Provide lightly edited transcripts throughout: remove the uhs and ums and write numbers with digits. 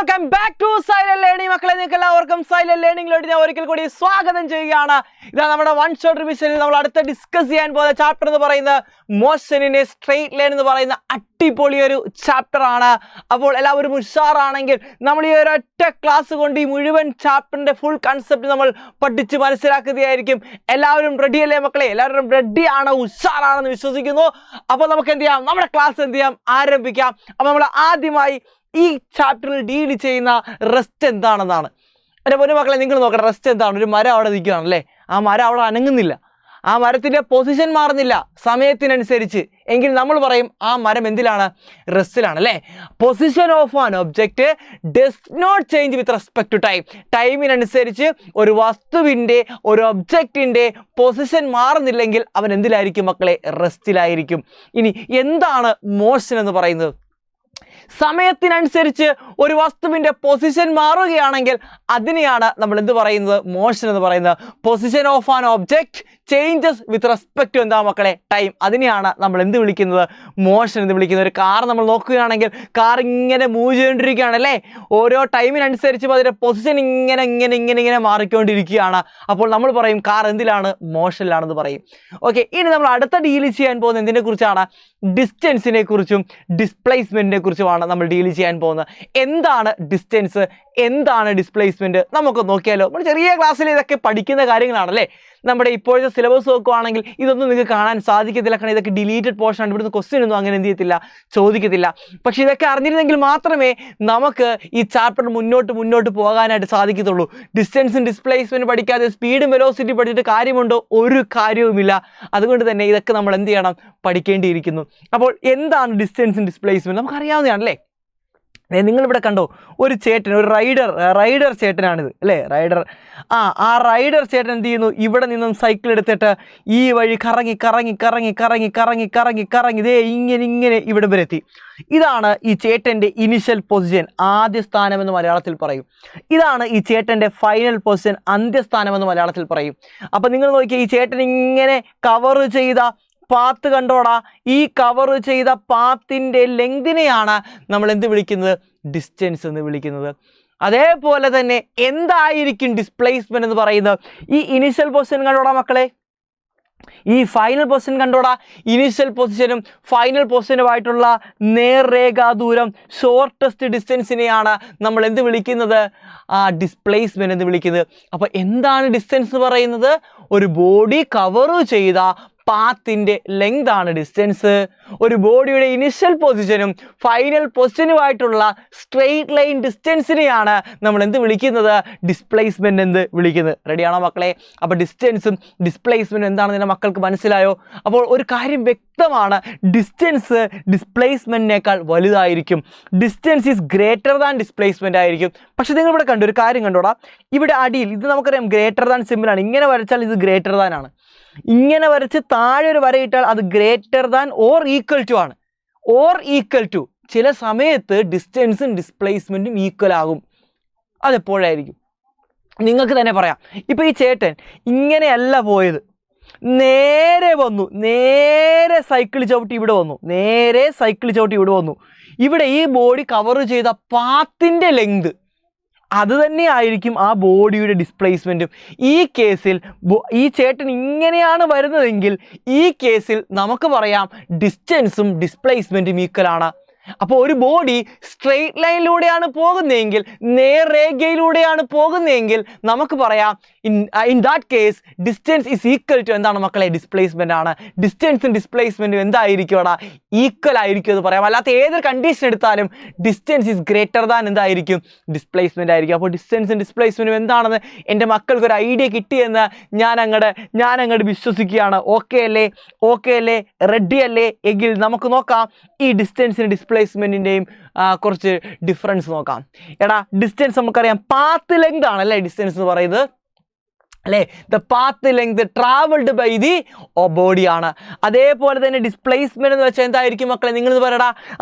Welcome back to silent learning. മക്കളെ, നിങ്ങൾക്ക് എല്ലാവർക്കും സൈലന്റ് ലേണിംഗിലോട്ട് ഞാൻ ഒരിക്കൽ കൂടി സ്വാഗതം ചെയ്യുകയാണ്. ഇതാ നമ്മുടെ വൺ ഷോട്ട് റിവിഷനിൽ നമ്മൾ അടുത്ത ഡിസ്കസ് ചെയ്യാൻ പോകുന്ന ചാപ്റ്റർ എന്ന് പറയുന്നത് motion in A straight line എന്ന് പറയുന്ന അടിപൊളി ഒരു ചാപ്റ്റർ ആണ്. അപ്പോൾ എല്ലാവരും ഉഷാറാണെങ്കിൽ നമ്മൾ ഈ ഒരൊറ്റ ക്ലാസ് കൊണ്ട് ഈ മുഴുവൻ ചാപ്റ്ററിന്റെ ഫുൾ കൺസെപ്റ്റ് നമ്മൾ പഠിച്ച് മനസ്സിലാക്കുകയായിരിക്കും. എല്ലാവരും റെഡി അല്ലേ മക്കളെ? എല്ലാവരും റെഡിയാണ്, ഉഷാറാണെന്ന് വിശ്വസിക്കുന്നു. അപ്പോൾ നമുക്ക് എന്ത് ചെയ്യാം, നമ്മുടെ ക്ലാസ് എന്ത് ചെയ്യാം, ആരംഭിക്കാം. അപ്പോൾ നമ്മൾ ആദ്യമായി ഈ ചാപ്റ്ററിൽ ഡീൽ ചെയ്യുന്ന റെസ്റ്റ് എന്താണെന്നാണ്. എൻ്റെ പൊന്നു മക്കളെ, നിങ്ങൾ നോക്കണം, റെസ്റ്റ് എന്താണ്? ഒരു മരം അവിടെ നിൽക്കുകയാണല്ലേ, ആ മരം അവിടെ അനങ്ങുന്നില്ല, ആ മരത്തിൻ്റെ പൊസിഷൻ മാറുന്നില്ല സമയത്തിനനുസരിച്ച്. എങ്കിൽ നമ്മൾ പറയും ആ മരം എന്തിലാണ്? റെസ്റ്റിലാണ് അല്ലേ. Position of an object does not change with respect to time. ടൈമിനനുസരിച്ച് ഒരു വസ്തുവിൻ്റെ, ഒരു ഒബ്ജക്റ്റിൻ്റെ പൊസിഷൻ മാറുന്നില്ലെങ്കിൽ അവൻ എന്തിലായിരിക്കും മക്കളെ? റെസ്റ്റിലായിരിക്കും. ഇനി എന്താണ് മോഷൻ എന്ന് പറയുന്നത്? സമയത്തിനനുസരിച്ച് ഒരു വസ്തുവിൻ്റെ പൊസിഷൻ മാറുകയാണെങ്കിൽ അതിനെയാണ് നമ്മൾ എന്ത് പറയുന്നത്? മോഷൻ എന്ന് പറയുന്നത്. Position of an object changes with respect to എന്താ മക്കളെ? ടൈം. അതിനെയാണ് നമ്മൾ എന്ത് വിളിക്കുന്നത്? മോഷൻ എന്ന് വിളിക്കുന്നത്. ഒരു കാർ നമ്മൾ നോക്കുകയാണെങ്കിൽ കാർ ഇങ്ങനെ മൂവ് ചെയ്തുകൊണ്ടിരിക്കുകയാണ് അല്ലേ. ഓരോ ടൈമിനനുസരിച്ചും അതിൻ്റെ പൊസിഷൻ ഇങ്ങനെ മാറിക്കൊണ്ടിരിക്കുകയാണ്. അപ്പോൾ നമ്മൾ പറയും കാർ എന്തിലാണ്? മോഷനിലാണെന്ന് പറയും. ഓക്കെ, ഇനി നമ്മൾ അടുത്ത ഡീൽ ചെയ്യാൻ പോകുന്നത് എന്തിനെ കുറിച്ചാണ്? ഡിസ്റ്റൻസിനെ കുറിച്ചും ഡിസ്പ്ലേസ്മെൻറ്റിനെ കുറിച്ചുമാണ് നമ്മൾ ഡീൽ ചെയ്യാൻ പോകുന്നത്. എന്താണ് ഡിസ്റ്റൻസ്, എന്താണ് ഡിസ്പ്ലേസ്മെൻറ്റ്, നമുക്ക് നോക്കിയാലോ. നമ്മൾ ചെറിയ ക്ലാസ്സിൽ ഇതൊക്കെ പഠിക്കുന്ന കാര്യങ്ങളാണല്ലേ. നമ്മുടെ ഇപ്പോഴത്തെ സിലബസ് നോക്കുകയാണെങ്കിൽ ഇതൊന്നും നിങ്ങൾക്ക് കാണാൻ സാധിക്കത്തില്ല, കാരണം ഇതൊക്കെ ഡിലീറ്റഡ് പോർഷൻ ആണ്. ഇവിടുന്ന് ക്വസ്റ്റ്യൻ ഒന്നും അങ്ങനെ എന്ത് ചെയ്യത്തില്ല, ചോദിക്കത്തില്ല. പക്ഷേ ഇതൊക്കെ അറിഞ്ഞിരുന്നെങ്കിൽ മാത്രമേ നമുക്ക് ഈ ചാപ്റ്റർ മുന്നോട്ട് പോകാനായിട്ട് സാധിക്കത്തുള്ളൂ. ഡിസ്റ്റൻസും ഡിസ്പ്ലേസ്മെൻറ്റ് പഠിക്കാതെ സ്പീഡും വെലോസിറ്റി പഠിച്ചിട്ട് കാര്യമുണ്ടോ? ഒരു കാര്യവുമില്ല. അതുകൊണ്ട് തന്നെ ഇതൊക്കെ നമ്മൾ എന്ത് ചെയ്യണം? പഠിക്കേണ്ടിയിരിക്കുന്നു. അപ്പോൾ എന്താണ് ഡിസ്റ്റൻസും ഡിസ്പ്ലേസ്മെൻറ്റ്? നമുക്കറിയാവുന്നതാണല്ലേ. നിങ്ങളിവിടെ കണ്ടോ, ഒരു ചേട്ടൻ, ഒരു റൈഡർ ചേട്ടനാണിത് അല്ലേ, റൈഡർ. ആ റൈഡർ ചേട്ടൻ എന്ത് ചെയ്യുന്നു? ഇവിടെ നിന്നും സൈക്കിൾ എടുത്തിട്ട് ഈ വഴി കറങ്ങി ഇതേ ഇങ്ങനെ ഇവിടെ വരെ എത്തി. ഇതാണ് ഈ ചേട്ടൻ്റെ ഇനിഷ്യൽ പൊസിഷൻ, ആദ്യ സ്ഥാനമെന്ന് മലയാളത്തിൽ പറയും. ഇതാണ് ഈ ചേട്ടൻ്റെ ഫൈനൽ പൊസിഷൻ, അന്ത്യസ്ഥാനമെന്ന് മലയാളത്തിൽ പറയും. അപ്പം നിങ്ങൾ നോക്കിയാൽ ഈ ചേട്ടൻ ഇങ്ങനെ കവർ ചെയ്ത പാത്ത് കണ്ടോടാ. ഈ കവർ ചെയ്ത പാത്തിൻ്റെ ലെങ്തിനെയാണ് നമ്മൾ എന്ത് വിളിക്കുന്നത്? ഡിസ്റ്റൻസ് എന്ന് വിളിക്കുന്നത്. അതേപോലെ തന്നെ എന്തായിരിക്കും ഡിസ്പ്ലേസ്മെൻറ്റ് എന്ന് പറയുന്നത്? ഈ ഇനിഷ്യൽ പൊസിഷൻ കണ്ടോടാ മക്കളെ, ഈ ഫൈനൽ പൊസിഷൻ കണ്ടോടാ. ഇനീഷ്യൽ പൊസിഷനും ഫൈനൽ പൊസിഷനുമായിട്ടുള്ള നേർരേഖാ ദൂരം, ഷോർട്ടസ്റ്റ് ഡിസ്റ്റൻസിനെയാണ് നമ്മൾ എന്ത് വിളിക്കുന്നത്? ഡിസ്പ്ലേസ്മെൻറ്റ് എന്ന് വിളിക്കുന്നത്. അപ്പോൾ എന്താണ് ഡിസ്റ്റൻസ് എന്ന് പറയുന്നത്? ഒരു ബോഡി കവർ ചെയ്ത പാത്തിൻ്റെ ലെങ്ത് ആണ് ഡിസ്റ്റൻസ്. ഒരു ബോഡിയുടെ ഇനിഷ്യൽ പൊസിഷനും ഫൈനൽ പൊസിഷനുമായിട്ടുള്ള സ്ട്രെയിറ്റ് ലൈൻ ഡിസ്റ്റൻസിനെയാണ് നമ്മൾ എന്ത് വിളിക്കുന്നത്? ഡിസ്പ്ലേസ്മെൻറ്റ് എന്ന് വിളിക്കുന്നത്. റെഡിയാണോ മക്കളെ? അപ്പോൾ ഡിസ്റ്റൻസും ഡിസ്പ്ലേസ്മെൻറ്റും എന്താണെന്ന് എൻ്റെ മക്കൾക്ക് മനസ്സിലായോ? അപ്പോൾ ഒരു കാര്യം വ്യക്തമാണ്, ഡിസ്റ്റൻസ് ഡിസ്പ്ലേസ്മെൻറ്റിനേക്കാൾ വലുതായിരിക്കും. Distance is greater than displacement ആയിരിക്കും. പക്ഷേ നിങ്ങൾ ഇവിടെ കണ്ടു ഒരു കാര്യം കണ്ടോടാ, ഇവിടെ അടിയിൽ ഇത് നമുക്കറിയാം ഗ്രേറ്റർ ദാൻ സിമ്പിളാണ്. ഇങ്ങനെ വരച്ചാൽ ഇത് ഗ്രേറ്റർ ദാൻ ആണ്. ഇങ്ങനെ വരച്ച് താഴെ ഒരു വരയിട്ടാൽ അത് greater than or equal to ആണ്. ഓർ ഈക്വൽ ടു, ചില സമയത്ത് ഡിസ്റ്റൻസും ഡിസ്പ്ലേസ്മെൻറ്റും ഈക്വൽ ആകും. അതെപ്പോഴായിരിക്കും നിങ്ങൾക്ക് തന്നെ പറയാം. ഇപ്പോൾ ഈ ചേട്ടൻ ഇങ്ങനെയല്ല പോയത്, നേരെ വന്നു, നേരെ സൈക്കിൾ ചവിട്ടി ഇവിടെ വന്നു. ഇവിടെ ഈ ബോഡി കവർ ചെയ്ത പാത്തിൻ്റെ ലെങ്ത് അത് തന്നെ ആയിരിക്കും ആ ബോഡിയുടെ ഡിസ്പ്ലേസ്മെൻറ്റും. ഈ കേസിൽ ഈ ചേട്ടൻ ഇങ്ങനെയാണ് വരുന്നതെങ്കിൽ ഈ കേസിൽ നമുക്ക് പറയാം ഡിസ്റ്റൻസും ഡിസ്പ്ലേസ്മെൻറ്റും ഈക്വലാണ്. അപ്പോൾ ഒരു ബോഡി സ്ട്രെയിറ്റ് ലൈനിലൂടെയാണ് പോകുന്നതെങ്കിൽ, നേർരേഖയിലൂടെയാണ് പോകുന്നതെങ്കിൽ നമുക്ക് പറയാം in that case distance is equal to എന്താണ് മക്കളെ? ഡിസ്പ്ലേസ്മെൻ്റ് ആണ്. ഡിസ്റ്റൻസും ഡിസ്പ്ലേസ്മെൻറ്റും എന്തായിരിക്കും? ഈക്വൽ ആയിരിക്കും എന്ന് പറയാം. അല്ലാത്ത ഏതൊരു കണ്ടീഷൻ എടുത്താലും ഡിസ്റ്റൻസ് ഈസ് ഗ്രേറ്റർ ദാൻ എന്തായിരിക്കും? ഡിസ്പ്ലേസ്മെൻ്റ് ആയിരിക്കും. അപ്പോൾ ഡിസ്റ്റൻസും ഡിസ്പ്ലേസ്മെൻറ്റും എന്താണെന്ന് എൻ്റെ മക്കൾക്കൊരു ഐഡിയ കിട്ടിയെന്ന് ഞാൻ അങ്ങോട്ട് വിശ്വസിക്കുകയാണ്. ഓക്കെ അല്ലേ? റെഡി അല്ലേ? എങ്കിൽ നമുക്ക് നോക്കാം ഈ ഡിസ്റ്റൻസിന് ഡിസ്പ്ലേസ്മെൻറ്റിൻ്റെയും കുറച്ച് ഡിഫറൻസ് നോക്കാം. ഡിസ്റ്റൻസ് നമുക്കറിയാം, പാത്ത് ലെങ്ത് ആണല്ലേ ഡിസ്റ്റൻസ് എന്ന് പറയുന്നത് അല്ലേ. The path length travelled by the body ആണ്. അതേപോലെ തന്നെ ഡിസ്പ്ലേസ്മെൻറ്റ് എന്ന് വെച്ചാൽ എന്തായിരിക്കും മക്കളെ? നിങ്ങൾ പറയടാ.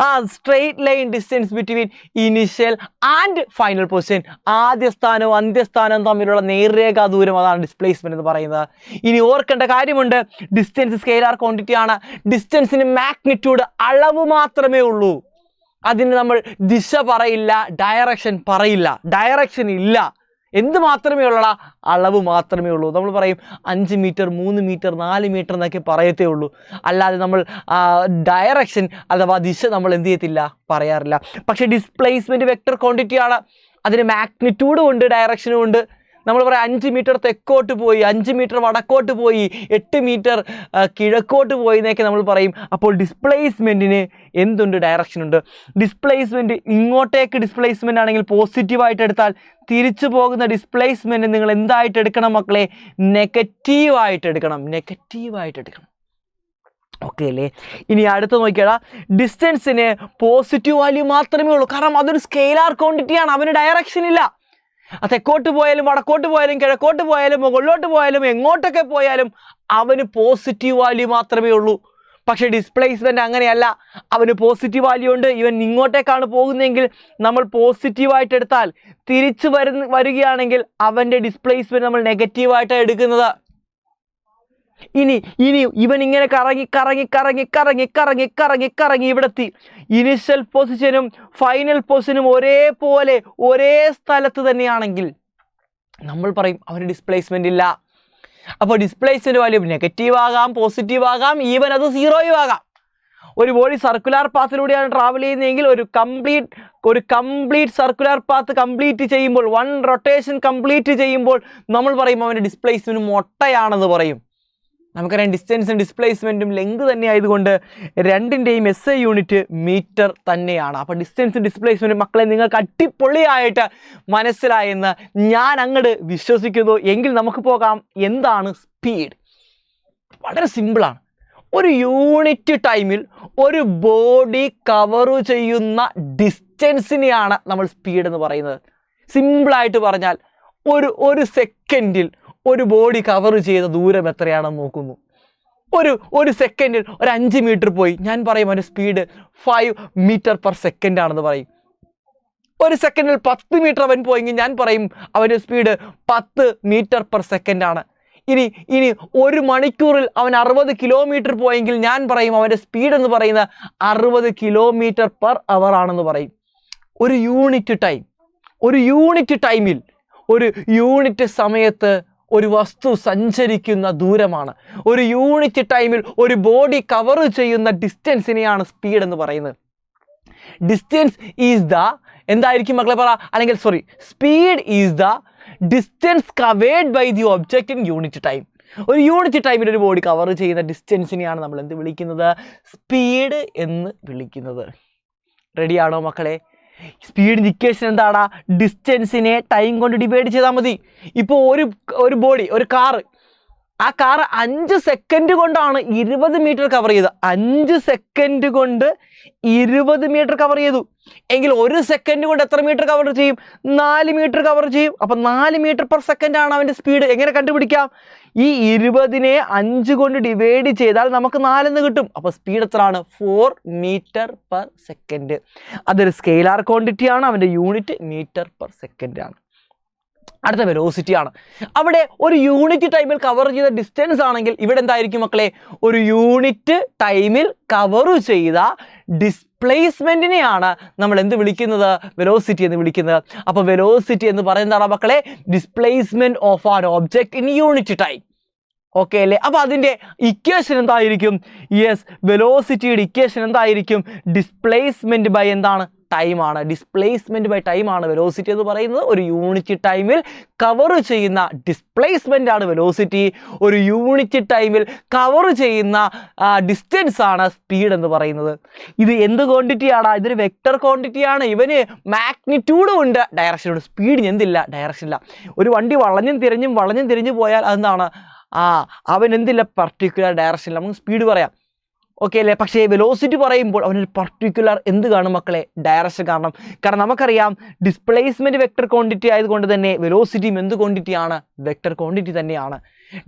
Straight line distance between initial and final position. ആദ്യ സ്ഥാനവും അന്ത്യസ്ഥാനവും തമ്മിലുള്ള നേർരേഖാ ദൂരം, അതാണ് ഡിസ്പ്ലേസ്മെൻറ്റ് എന്ന് പറയുന്നത്. ഇനി ഓർക്കേണ്ട കാര്യമുണ്ട്, ഡിസ്റ്റൻസ് സ്കെയിലാർ ക്വാണ്ടിറ്റി ആണ്. ഡിസ്റ്റൻസിന് മാഗ്നിറ്റ്യൂഡ്, അളവ് മാത്രമേ ഉള്ളൂ. അതിന് നമ്മൾ ദിശ പറയില്ല, ഡയറക്ഷൻ പറയില്ല, ഡയറക്ഷൻ ഇല്ല. എന്ത് മാത്രമേ ഉള്ളടാ? അളവ് മാത്രമേ ഉള്ളൂ. നമ്മൾ പറയും 5 മീറ്റർ 3 മീറ്റർ 4 മീറ്റർ എന്നൊക്കെ പറയത്തേ ഉള്ളൂ. അല്ലാതെ നമ്മൾ ഡയറക്ഷൻ അഥവാ ദിശ നമ്മൾ എന്ത് ചെയ്യത്തില്ല, പറയാറില്ല. പക്ഷേ ഡിസ്പ്ലേസ്മെൻറ്റ് വെക്റ്റർ ക്വാണ്ടിറ്റി ആണ്. അതിന് മാഗ്നിറ്റ്യൂഡും ഉണ്ട്, ഡയറക്ഷനും ഉണ്ട്. നമ്മൾ പറയാം 5 മീറ്റർ തെക്കോട്ട് പോയി, 5 മീറ്റർ വടക്കോട്ട് പോയി, 8 മീറ്റർ കിഴക്കോട്ട് പോയി എന്നൊക്കെ നമ്മൾ പറയും. അപ്പോൾ ഡിസ്പ്ലേസ്മെൻറ്റിന് എന്തുണ്ട്? ഡയറക്ഷൻ ഉണ്ട്. ഡിസ്പ്ലേസ്മെൻറ്റ് ഇങ്ങോട്ടേക്ക് ഡിസ്പ്ലേസ്മെൻ്റ് ആണെങ്കിൽ പോസിറ്റീവായിട്ട് എടുത്താൽ തിരിച്ചു പോകുന്ന ഡിസ്പ്ലേസ്മെൻറ്റ് നിങ്ങൾ എന്തായിട്ട് എടുക്കണം മക്കളെ? നെഗറ്റീവായിട്ട് എടുക്കണം, നെഗറ്റീവായിട്ട് എടുക്കണം. ഓക്കെ അല്ലേ? ഇനി അടുത്ത് നോക്കിയാടാ, ഡിസ്റ്റൻസിന് പോസിറ്റീവ് വാല്യൂ മാത്രമേ ഉള്ളൂ. കാരണം അതൊരു സ്കെയിലാർ ക്വാണ്ടിറ്റിയാണ്, അവന് ഡയറക്ഷൻ ഇല്ല. തെക്കോട്ട് പോയാലും വടക്കോട്ട് പോയാലും കിഴക്കോട്ട് പോയാലും മുകളിലോട്ട് പോയാലും എങ്ങോട്ടൊക്കെ പോയാലും അവന് പോസിറ്റീവ് വാല്യൂ മാത്രമേ ഉള്ളൂ. പക്ഷേ ഡിസ്പ്ലേസ്മെൻറ്റ് അങ്ങനെയല്ല, അവന് പോസിറ്റീവ് വാല്യൂ ഉണ്ട്. ഇവൻ ഇങ്ങോട്ടേക്കാണ് പോകുന്നതെങ്കിൽ നമ്മൾ പോസിറ്റീവായിട്ട് എടുത്താൽ തിരിച്ചു വരികയാണെങ്കിൽ അവൻ്റെ ഡിസ്പ്ലേസ്മെൻറ്റ് നമ്മൾ നെഗറ്റീവായിട്ടാണ് എടുക്കുന്നത്. ഇനി ഇവൻ ഇങ്ങനെ കറങ്ങി ഇവിടെത്തി. ഇനിഷ്യൽ പൊസിഷനും ഫൈനൽ പൊസിഷനും ഒരേപോലെ ഒരേ സ്ഥലത്ത് തന്നെയാണെങ്കിൽ നമ്മൾ പറയും അവന് ഡിസ്പ്ലേസ്മെൻ്റ് ഇല്ല. അപ്പോൾ ഡിസ്പ്ലേസ്മെൻറ്റ് വാല്യൂ നെഗറ്റീവ് ആകാം, പോസിറ്റീവ് ആകാം, ഈവൻ അത് സീറോയും ആകാം. ഒരു ബോഡി സർക്കുലർ പാത്തിലൂടെയാണ് ട്രാവൽ ചെയ്യുന്നതെങ്കിൽ ഒരു കംപ്ലീറ്റ് സർക്കുലർ പാത്ത് കംപ്ലീറ്റ് ചെയ്യുമ്പോൾ, 1 റൊട്ടേഷൻ കംപ്ലീറ്റ് ചെയ്യുമ്പോൾ നമ്മൾ പറയും അവൻ്റെ ഡിസ്പ്ലേസ്മെൻറ്റ് മൊട്ടയാണെന്ന് പറയും. നമുക്കറിയാം ഡിസ്റ്റൻസും ഡിസ്പ്ലേസ്മെൻറ്റും ലെങ്ത് തന്നെ ആയതുകൊണ്ട് രണ്ടിൻ്റെയും SI യൂണിറ്റ് മീറ്റർ തന്നെയാണ്. അപ്പോൾ ഡിസ്റ്റൻസും ഡിസ്പ്ലേസ്മെൻറ്റും മക്കളെ നിങ്ങൾക്ക് അടിപൊളിയായിട്ട് മനസ്സിലായെന്ന് ഞാൻ അങ്ങോട്ട് വിശ്വസിക്കുന്നു. എങ്കിൽ നമുക്ക് പോകാം. എന്താണ് സ്പീഡ്? വളരെ സിമ്പിളാണ്. ഒരു യൂണിറ്റ് ടൈമിൽ ഒരു ബോഡി കവർ ചെയ്യുന്ന ഡിസ്റ്റൻസിനെയാണ് നമ്മൾ സ്പീഡ് എന്ന് പറയുന്നത്. സിമ്പിളായിട്ട് പറഞ്ഞാൽ ഒരു സെക്കൻഡിൽ ഒരു ബോഡി കവർ ചെയ്ത ദൂരം എത്രയാണെന്ന് നോക്കുന്നു. ഒരു സെക്കൻഡിൽ ഒരു 5 മീറ്റർ പോയി, ഞാൻ പറയും അവൻ്റെ സ്പീഡ് 5 മീറ്റർ പെർ സെക്കൻഡ് ആണെന്ന് പറയും. ഒരു സെക്കൻഡിൽ 10 മീറ്റർ അവൻ പോയെങ്കിൽ ഞാൻ പറയും അവൻ്റെ സ്പീഡ് 10 മീറ്റർ പെർ സെക്കൻഡ് ആണ്. ഇനി ഒരു മണിക്കൂറിൽ അവൻ 60 കിലോമീറ്റർ പോയെങ്കിൽ ഞാൻ പറയും അവൻ്റെ സ്പീഡ് എന്ന് പറയുന്നത് 60 കിലോമീറ്റർ പെർ അവർ ആണെന്ന് പറയും. ഒരു യൂണിറ്റ് ടൈമിൽ ഒരു യൂണിറ്റ് സമയത്ത് ഒരു വസ്തു സഞ്ചരിക്കുന്ന ദൂരമാണ്. ഒരു യൂണിറ്റ് ടൈമിൽ ഒരു ബോഡി കവർ ചെയ്യുന്ന ഡിസ്റ്റൻസിനെയാണ് സ്പീഡ് എന്ന് പറയുന്നത്. ഡിസ്റ്റൻസ് ഈസ് ദ എന്തായിരിക്കും മക്കളെ പറ? അല്ലെങ്കിൽ speed is the distance covered by the object in unit time. ഒരു യൂണിറ്റ് ടൈമിൽ ഒരു ബോഡി കവർ ചെയ്യുന്ന ഡിസ്റ്റൻസിനെയാണ് നമ്മൾ എന്ത് വിളിക്കുന്നത്? സ്പീഡ് എന്ന് വിളിക്കുന്നത്. റെഡിയാണോ മക്കളെ? സ്പീഡിൻ്റെ ഇക്വേഷൻ എന്താടാ? ഡിസ്റ്റൻസിനെ ടൈം കൊണ്ട് ഡിവൈഡ് ചെയ്താൽ മതി. ഇപ്പോൾ ഒരു ബോഡി, ഒരു കാറ്, ആ കാറ് 5 സെക്കൻഡ് കൊണ്ടാണ് 20 മീറ്റർ കവർ ചെയ്തത്. 5 സെക്കൻഡ് കൊണ്ട് 20 മീറ്റർ കവർ ചെയ്തു എങ്കിൽ 1 സെക്കൻഡ് കൊണ്ട് എത്ര മീറ്റർ കവർ ചെയ്യും? 4 മീറ്റർ കവർ ചെയ്യും. അപ്പം 4 മീറ്റർ പെർ സെക്കൻഡ് ആണ് അവൻ്റെ സ്പീഡ്. എങ്ങനെ കണ്ടുപിടിക്കാം? ഈ 20നെ 5 കൊണ്ട് ഡിവൈഡ് ചെയ്താൽ നമുക്ക് 4 എന്ന് കിട്ടും. അപ്പോൾ സ്പീഡ് എത്രയാണ്? 4 മീറ്റർ പെർ സെക്കൻഡ്. അതൊരു സ്കെയിലാർ ക്വാണ്ടിറ്റി ആണ്. അവൻ്റെ യൂണിറ്റ് മീറ്റർ പെർ സെക്കൻഡ് ആണ്. അടുത്ത വെലോസിറ്റി ആണ്. അവിടെ ഒരു യൂണിറ്റ് ടൈമിൽ കവർ ചെയ്ത ഡിസ്റ്റൻസ് ആണെങ്കിൽ ഇവിടെ എന്തായിരിക്കും മക്കളെ? ഒരു യൂണിറ്റ് ടൈമിൽ കവർ ചെയ്ത ഡിസ്പ്ലേസ്മെൻറ്റിനെയാണ് നമ്മൾ എന്ത് വിളിക്കുന്നത്? വെലോസിറ്റി എന്ന് വിളിക്കുന്നത്. അപ്പോൾ വെലോസിറ്റി എന്ന് പറയുന്നതാണ് മക്കളെ displacement of an object in unit time. Okay അല്ലേ? അപ്പോൾ അതിൻ്റെ ഇക്വേഷൻ എന്തായിരിക്കും? യെസ്, വെലോസിറ്റിയുടെ ഇക്വേഷൻ എന്തായിരിക്കും? ഡിസ്പ്ലേസ്മെൻറ്റ് ബൈ എന്താണ്? ടൈമാണ്. ഡിസ്പ്ലേസ്മെൻറ്റ് ബൈ ടൈമാണ് വെലോസിറ്റി എന്ന് പറയുന്നത്. ഒരു യൂണിറ്റ് ടൈമിൽ കവർ ചെയ്യുന്ന ഡിസ്പ്ലേസ്മെൻ്റ് ആണ് വെലോസിറ്റി. ഒരു യൂണിറ്റ് ടൈമിൽ കവർ ചെയ്യുന്ന ഡിസ്റ്റൻസ് ആണ് സ്പീഡ് എന്ന് പറയുന്നത്. ഇത് എന്ത് ക്വാണ്ടിറ്റിയാണ്? ഇതൊരു വെക്റ്റർ ക്വാണ്ടിറ്റിയാണ്. ഇവന് മാഗ്നിറ്റ്യൂഡും ഉണ്ട്, ഡയറക്ഷനുണ്ട്. സ്പീഡിന് എന്തില്ല? ഡയറക്ഷൻ ഇല്ല. ഒരു വണ്ടി വളഞ്ഞും തിരിഞ്ഞു പോയാൽ അതെന്താണ്? അവൻ എന്തില്ല? പർട്ടിക്കുലർ ഡയറക്ഷനിൽ നമുക്ക് സ്പീഡ് പറയാം. ഓക്കെ അല്ലേ? പക്ഷേ വെലോസിറ്റി പറയുമ്പോൾ അവനൊരു പർട്ടിക്കുലർ എന്ത് കാണും മക്കളെ? ഡയറക്ഷൻ കാരണം നമുക്കറിയാം ഡിസ്പ്ലേസ്മെൻറ്റ് വെക്റ്റർ ക്വാണ്ടിറ്റി ആയതുകൊണ്ട് തന്നെ വെലോസിറ്റിയും എന്ത് ക്വാണ്ടിറ്റിയാണ്? വെക്റ്റർ ക്വാണ്ടിറ്റി തന്നെയാണ്.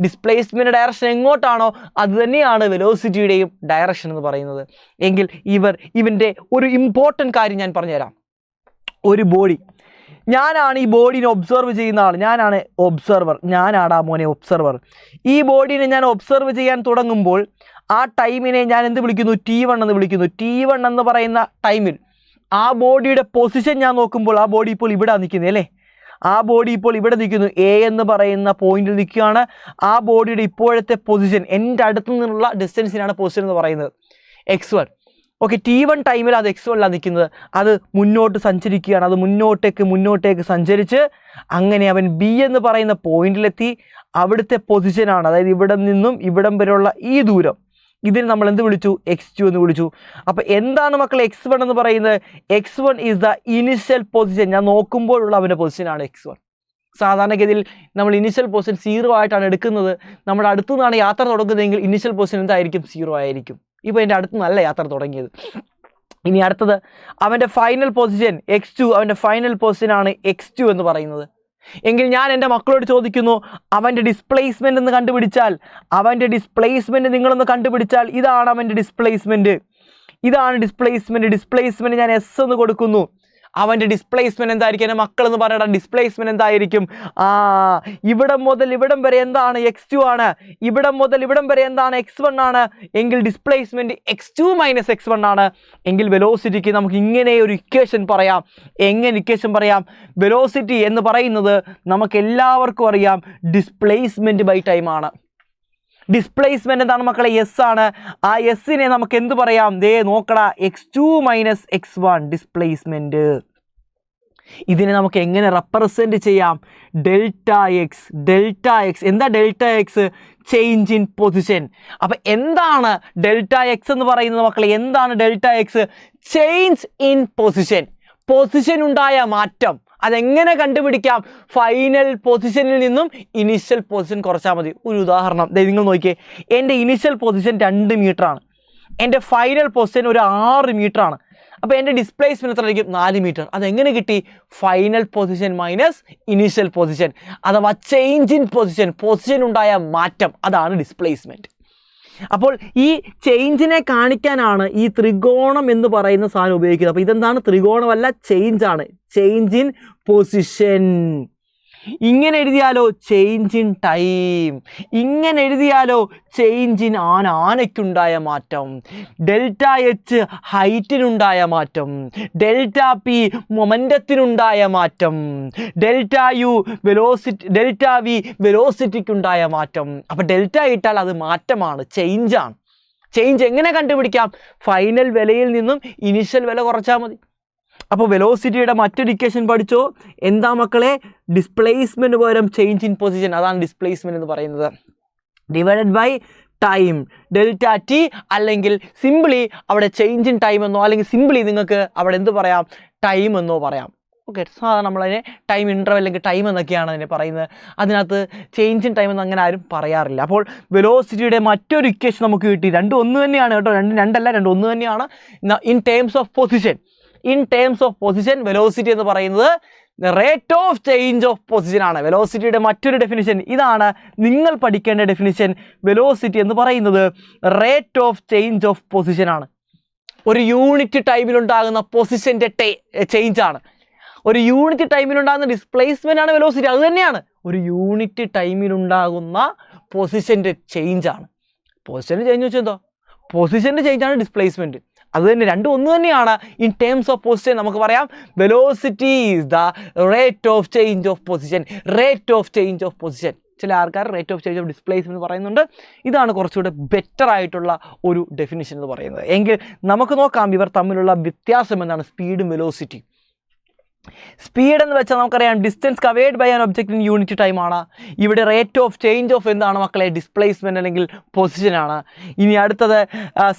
ഡിസ്പ്ലേസ്മെൻറ്റ് ഡയറക്ഷൻ എങ്ങോട്ടാണോ അത് തന്നെയാണ് വെലോസിറ്റിയുടെയും ഡയറക്ഷൻ എന്ന് പറയുന്നത്. എങ്കിൽ ഇവൻ്റെ ഒരു ഇമ്പോർട്ടൻ്റ് കാര്യം ഞാൻ പറഞ്ഞുതരാം. ഒരു ബോഡി, ഞാനാണ് ഈ ബോഡീനെ ഒബ്സർവ് ചെയ്യുന്ന ആൾ, ഞാനാണ് ഒബ്സർവർ, ഞാനാടാ മോനെ ഒബ്സർവർ. ഈ ബോഡീനെ ഞാൻ ഒബ്സർവ് ചെയ്യാൻ തുടങ്ങുമ്പോൾ ആ ടൈമിനെ ഞാൻ എന്ത് വിളിക്കുന്നു? T1 എന്ന് വിളിക്കുന്നു. T1 എന്ന് പറയുന്ന ടൈമിൽ ആ ബോഡിയുടെ പൊസിഷൻ ഞാൻ നോക്കുമ്പോൾ ആ ബോഡി ഇപ്പോൾ ഇവിടെ നിൽക്കുന്നത് അല്ലേ, ആ ബോഡി ഇപ്പോൾ ഇവിടെ നിൽക്കുന്നു, എ എന്ന് പറയുന്ന പോയിന്റിൽ നിൽക്കുകയാണ്. ആ ബോഡിയുടെ ഇപ്പോഴത്തെ പൊസിഷൻ, എൻ്റെ അടുത്തു നിന്നുള്ള ഡിസ്റ്റൻസിനാണ് പൊസിഷൻ എന്ന് പറയുന്നത് x1. ഓക്കെ, T1 ടൈമിൽ അത് x1ലാണ് നിൽക്കുന്നത്. അത് മുന്നോട്ട് സഞ്ചരിക്കുകയാണ്, അത് മുന്നോട്ടേക്ക് സഞ്ചരിച്ച് അങ്ങനെ അവൻ ബി എന്ന് പറയുന്ന പോയിന്റിലെത്തി. അവിടുത്തെ പൊസിഷനാണ്, അതായത് ഇവിടെ നിന്നും ഇവിടം വരെയുള്ള ഈ ദൂരം, ഇതിന് നമ്മൾ എന്ത് വിളിച്ചു? x2 എന്ന് വിളിച്ചു. അപ്പോൾ എന്താണ് മക്കളെ x1 എന്ന് പറയുന്നത്? x1 is the initial position. ഞാൻ നോക്കുമ്പോഴുള്ള അവൻ്റെ പൊസിഷനാണ് x1. സാധാരണഗതിയിൽ നമ്മൾ ഇനിഷ്യൽ പൊസിഷൻ 0 ആയിട്ടാണ് എടുക്കുന്നത്. നമ്മുടെ അടുത്തു നിന്നാണ് യാത്ര തുടങ്ങുന്നതെങ്കിൽ ഇനിഷ്യൽ പൊസിഷൻ എന്തായിരിക്കും? 0 ആയിരിക്കും. ഇപ്പോൾ എൻ്റെ അടുത്ത് നല്ല യാത്ര തുടങ്ങിയത്. ഇനി അടുത്തത് അവൻ്റെ ഫൈനൽ പൊസിഷൻ x2, അവൻ്റെ ഫൈനൽ പൊസിഷനാണ് x2 എന്ന് പറയുന്നത്. എങ്കിൽ ഞാൻ എൻ്റെ മക്കളോട് ചോദിക്കുന്നു, അവൻ്റെ ഡിസ്പ്ലേസ്മെൻ്റ് എന്ന് കണ്ടുപിടിച്ചാൽ, അവൻ്റെ ഡിസ്പ്ലേസ്മെൻറ്റ് നിങ്ങളൊന്ന് കണ്ടുപിടിച്ചാൽ, ഇതാണ് അവൻ്റെ ഡിസ്പ്ലേസ്മെൻറ്റ്, ഇതാണ് ഡിസ്പ്ലേസ്മെൻറ്റ് ഞാൻ എസ് എന്ന് കൊടുക്കുന്നു. അവൻ്റെ ഡിസ്പ്ലേസ്മെൻറ്റ് എന്തായിരിക്കും? എൻ്റെ മക്കളെന്ന് പറയണ ഡിസ്പ്ലേസ്മെൻറ്റ് എന്തായിരിക്കും? ഇവിടം മുതൽ ഇവിടം വരെ എന്താണ്? x2 ആണ്. ഇവിടം മുതൽ ഇവിടം വരെ എന്താണ്? x1 ആണ്. എങ്കിൽ ഡിസ്പ്ലേസ്മെൻറ്റ് x2 - x1 ആണ്. എങ്കിൽ വെലോസിറ്റിക്ക് നമുക്ക് ഇങ്ങനെ ഒരു ഇക്വേഷൻ പറയാം. എങ്ങനെ ഇക്വേഷൻ പറയാം? വെലോസിറ്റി എന്ന് പറയുന്നത് നമുക്ക് എല്ലാവർക്കും അറിയാം, ഡിസ്പ്ലേസ്മെൻറ്റ് ബൈ ടൈം ആണ്. ഡിസ്പ്ലേസ്മെൻറ്റ് എന്താണ് മക്കളെ? എസ് ആണ്. ആ എസ്സിനെ നമുക്ക് എന്ത് പറയാം? ദേ നോക്കടാ, x2 - x1 ഡിസ്പ്ലേസ്മെൻറ്റ്. ഇതിനെ നമുക്ക് എങ്ങനെ റെപ്രസെൻറ്റ് ചെയ്യാം? Delta X. എന്താ delta X? Change in position. അപ്പം എന്താണ് ഡെൽറ്റ എക്സ് എന്ന് പറയുന്നത് മക്കളെ? എന്താണ് delta X? Change in position. Position ഉണ്ടായ മാറ്റം. അതെങ്ങനെ കണ്ടുപിടിക്കാം? ഫൈനൽ പൊസിഷനിൽ നിന്നും ഇനിഷ്യൽ പൊസിഷൻ കുറച്ചാൽ മതി. ഒരു ഉദാഹരണം നിങ്ങൾ നോക്കിയേ, എൻ്റെ ഇനിഷ്യൽ പൊസിഷൻ 2 മീറ്ററാണ്, എൻ്റെ ഫൈനൽ പൊസിഷൻ ഒരു 6 മീറ്ററാണ്. അപ്പോൾ എൻ്റെ ഡിസ്പ്ലേസ്മെൻറ്റ് എത്ര ആയിരിക്കും? 4 മീറ്റർ. അതെങ്ങനെ കിട്ടി? Final position minus initial position, അഥവാ ചേഞ്ച് ഇൻ പൊസിഷൻ ഉണ്ടായ മാറ്റം, അതാണ് ഡിസ്പ്ലേസ്മെൻറ്റ്. അപ്പോൾ ഈ ചേഞ്ചിനെ കാണിക്കാനാണ് ഈ ത്രികോണം എന്ന് പറയുന്ന സാധനം ഉപയോഗിക്കുന്നത്. അപ്പോൾ ഇതെന്താണ്? ത്രികോണമല്ല, ചേഞ്ച് ആണ്. Change in position. ഇങ്ങനെ എഴുതിയാലോ? Change in time. ഇങ്ങനെ എഴുതിയാലോ? ചേഞ്ച് ഇൻ ആനയ്ക്കുണ്ടായ മാറ്റം. ഡെൽറ്റ എച്ച് ഹൈറ്റിനുണ്ടായ മാറ്റം. ഡെൽറ്റ പി മൊമെൻറ്റത്തിനുണ്ടായ മാറ്റം. ഡെൽറ്റ യു ഡെൽറ്റ വി വെലോസിറ്റിക്കുണ്ടായ മാറ്റം. അപ്പോൾ ഡെൽറ്റ ഇട്ടാൽ അത് മാറ്റമാണ്, ചേഞ്ചാണ്. ചേഞ്ച് എങ്ങനെ കണ്ടുപിടിക്കാം? ഫൈനൽ വിലയിൽ നിന്നും ഇനിഷ്യൽ വില കുറച്ചാൽ മതി. അപ്പോൾ വെലോസിറ്റിയുടെ മറ്റൊരു ഇക്വേഷൻ പഠിച്ചോ? എന്താ മക്കളെ? ഡിസ്പ്ലേസ്മെൻറ്റ് പകരം ചേഞ്ച് ഇൻ പൊസിഷൻ, അതാണ് ഡിസ്പ്ലേസ്മെൻറ്റ് എന്ന് പറയുന്നത്. Divided by time, delta T, അല്ലെങ്കിൽ സിംപിളി അവിടെ ചേഞ്ച് ഇൻ ടൈം എന്നോ, അല്ലെങ്കിൽ സിംപിളി നിങ്ങൾക്ക് അവിടെ എന്ത് പറയാം? ടൈം എന്നോ പറയാം. ഓക്കെ, സാധാരണ നമ്മളതിനെ ടൈം ഇൻ്റർവെൽ അല്ലെങ്കിൽ ടൈം എന്നൊക്കെയാണ് അതിനെ പറയുന്നത്. അതിനകത്ത് ചേഞ്ച് ഇൻ ടൈം എന്ന് അങ്ങനെ ആരും പറയാറില്ല. അപ്പോൾ വെലോസിറ്റിയുടെ മറ്റൊരു ഇക്വേഷൻ നമുക്ക് കിട്ടി. രണ്ടും ഒന്ന് തന്നെയാണ് കേട്ടോ, രണ്ടും ഒന്ന് തന്നെയാണ്. In terms of position velocity എന്ന് പറയുന്നത് rate of change of position ആണ്. വെലോസിറ്റിയുടെ മറ്റൊരു ഡെഫിനിഷൻ ഇതാണ്, നിങ്ങൾ പഠിക്കേണ്ട ഡെഫിനിഷൻ. വെലോസിറ്റി എന്ന് പറയുന്നത് rate of change of position ആണ്. ഒരു യൂണിറ്റ് ടൈമിലുണ്ടാകുന്ന പൊസിഷൻ്റെ ചേഞ്ച് ആണ്. ഒരു യൂണിറ്റ് ടൈമിലുണ്ടാകുന്ന ഡിസ്പ്ലേസ്മെൻ്റ് ആണ് വെലോസിറ്റി. അത് തന്നെയാണ് ഒരു യൂണിറ്റ് ടൈമിലുണ്ടാകുന്ന പൊസിഷൻ്റെ ചേഞ്ച് ആണ്. പൊസിഷൻ്റെ ചേഞ്ച് വെച്ചാൽ എന്തോ? പൊസിഷൻ്റെ ചേഞ്ച് ആണ് ഡിസ്പ്ലേസ്മെൻറ്റ്. അത് തന്നെ, രണ്ടും ഒന്ന് തന്നെയാണ്. ഇൻ ടേംസ് ഓഫ് പൊസിഷൻ നമുക്ക് പറയാം velocity is the rate of change of position. Rate of change of position. ചില ആൾക്കാർ rate of change of displacement പറയുന്നുണ്ട്. ഇതാണ് കുറച്ചുകൂടെ ബെറ്റർ ആയിട്ടുള്ള ഒരു ഡെഫിനിഷൻ എന്ന് പറയുന്നത്. എങ്കിൽ നമുക്ക് നോക്കാം ഇവർ തമ്മിലുള്ള വ്യത്യാസം എന്താണ്, സ്പീഡും വെലോസിറ്റി. സ്പീഡ് എന്ന് വെച്ചാൽ നമുക്കറിയാം distance covered by an object in unit time ആണ്. ഇവിടെ റേറ്റ് ഓഫ് ചേഞ്ച് ഓഫ് എന്താണ് മക്കളെ? ഡിസ്പ്ലേസ്മെൻറ്റ് അല്ലെങ്കിൽ പൊസിഷനാണ്. ഇനി അടുത്തത്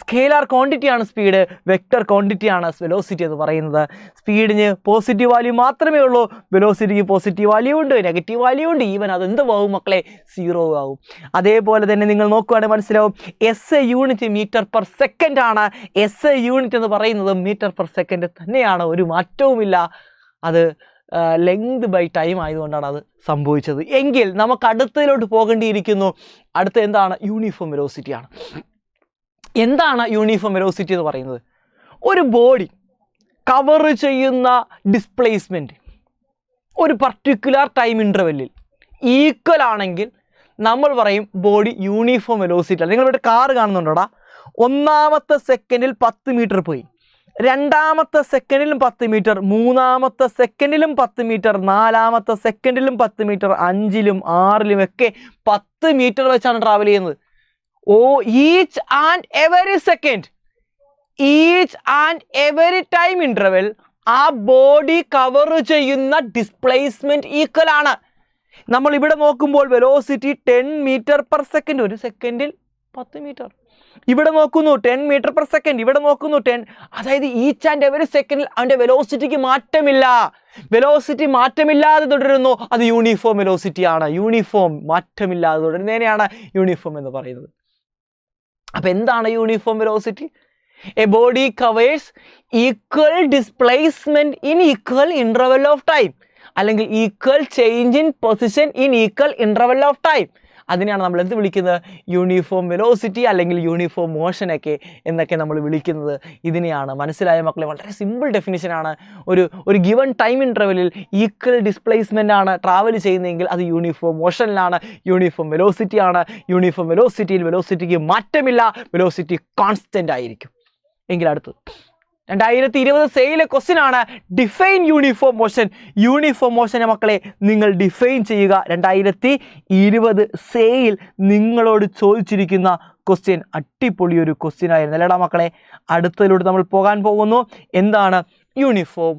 സ്കേലാർ ക്വാണ്ടിറ്റിയാണ് സ്പീഡ്, വെക്റ്റർ ക്വാണ്ടിറ്റിയാണ് വെലോസിറ്റി എന്ന് പറയുന്നത്. സ്പീഡിന് പോസിറ്റീവ് വാല്യൂ മാത്രമേ ഉള്ളൂ, വെലോസിറ്റിക്ക് പോസിറ്റീവ് വാല്യൂ ഉണ്ട്, നെഗറ്റീവ് വാല്യൂ ഉണ്ട്. ഈവൻ അതെന്ത് ആവും മക്കളെ? 0 ആവും. അതേപോലെ തന്നെ നിങ്ങൾ നോക്കുകയാണെങ്കിൽ മനസ്സിലാവും, SI unit metre per second ആണ്. എസ് എ യൂണിറ്റ് എന്ന് പറയുന്നത് മീറ്റർ പെർ സെക്കൻഡ് തന്നെയാണ്, ഒരു മാറ്റവുമില്ല. അത് ലെങ്ത് ബൈ ടൈം ആയതുകൊണ്ടാണ് അത് സംഭവിച്ചത്. എങ്കിൽ നമുക്ക് അടുത്തതിലോട്ട് പോകേണ്ടിയിരിക്കുന്നു. അടുത്ത എന്താണ്? യൂണിഫോം വെലോസിറ്റിയാണ്. എന്താണ് യൂണിഫോം വെലോസിറ്റി എന്ന് പറയുന്നത്? ഒരു ബോഡി കവർ ചെയ്യുന്ന ഡിസ്പ്ലേസ്മെൻറ്റ് ഒരു പർട്ടിക്കുലർ ടൈം ഇൻ്റർവെല്ലിൽ ഈക്വൽ ആണെങ്കിൽ നമ്മൾ പറയും ബോഡി യൂണിഫോം വെലോസിറ്റി. നിങ്ങളിവിടെ കാറ് കാണുന്നുണ്ടോടാ? 1ാമത്തെ സെക്കൻഡിൽ 10 മീറ്റർ പോയി, രണ്ടാമത്തെ സെക്കൻഡിലും 10 മീറ്റർ, മൂന്നാമത്തെ സെക്കൻഡിലും 10 മീറ്റർ, നാലാമത്തെ സെക്കൻഡിലും 10 മീറ്റർ, 5ലും 6ലും ഒക്കെ 10 മീറ്റർ വെച്ചാണ് ട്രാവൽ ചെയ്യുന്നത്. Each and every second, each and every time interval ആ ബോഡി കവർ ചെയ്യുന്ന ഡിസ്പ്ലേസ്മെന്റ് ഈക്വൽ ആണ്. നമ്മൾ ഇവിടെ നോക്കുമ്പോൾ വെലോസിറ്റി 10 മീറ്റർ പെർ സെക്കൻഡ്, ഒരു സെക്കൻഡിൽ 10 മീറ്റർ. ഇവിടെ നോക്കുന്നു 10 മീറ്റർ പെർ സെക്കൻഡ്, ഇവിടെ നോക്കുന്നു 10. അതായത് ഈച്ച് ആൻഡ് എവറി സെക്കൻഡിൽ അവൻ്റെ വെലോസിറ്റിക്ക് മാറ്റമില്ല. വെലോസിറ്റി മാറ്റമില്ലാതെ തുടരുന്നു, അത് യൂണിഫോം വെലോസിറ്റി ആണ്. യൂണിഫോം, മാറ്റമില്ലാതെ തുടരുന്നതിനെയാണ് യൂണിഫോം എന്ന് പറയുന്നത്. അപ്പം എന്താണ് uniform velocity? A body covers equal displacement in equal interval of time, അല്ലെങ്കിൽ equal change in position in equal interval of time. അതിനെയാണ് നമ്മൾ എന്ത് വിളിക്കുന്നത്? യൂണിഫോം വെലോസിറ്റി അല്ലെങ്കിൽ യൂണിഫോം മോഷനൊക്കെ എന്നൊക്കെ നമ്മൾ വിളിക്കുന്നത് ഇതിനെയാണ്. മനസ്സിലായ മക്കളെ? വളരെ സിമ്പിൾ ഡെഫിനിഷനാണ്. ഒരു ഗിവൺ ടൈം ഇൻ്റർവെല്ലിൽ ഈക്വൽ ഡിസ്പ്ലേസ്മെൻ്റ് ആണ് ട്രാവൽ ചെയ്യുന്നതെങ്കിൽ അത് യൂണിഫോം മോഷനിലാണ്, യൂണിഫോം വെലോസിറ്റി ആണ്. യൂണിഫോം വെലോസിറ്റിയിൽ വെലോസിറ്റിക്ക് മാറ്റമില്ല, വെലോസിറ്റി കോൺസ്റ്റൻ്റ് ആയിരിക്കും. എങ്കിൽ അടുത്തത് 2020 സെയിലെ ക്വസ്റ്റ്യൻ ആണ്, ഡിഫൈൻ യൂണിഫോം മോഷൻ. യൂണിഫോം മോഷനെ മക്കളെ നിങ്ങൾ ഡിഫൈൻ ചെയ്യുക. 2020 സെയിൽ നിങ്ങളോട് ചോദിച്ചിരിക്കുന്ന ക്വസ്റ്റ്യൻ അടിപൊളി ഒരു ക്വസ്റ്റ്യൻ ആയിരുന്നു അല്ലേടാ മക്കളെ? അടുത്തതിലൂടെ നമ്മൾ പോകാൻ പോകുന്നു. എന്താണ് യൂണിഫോം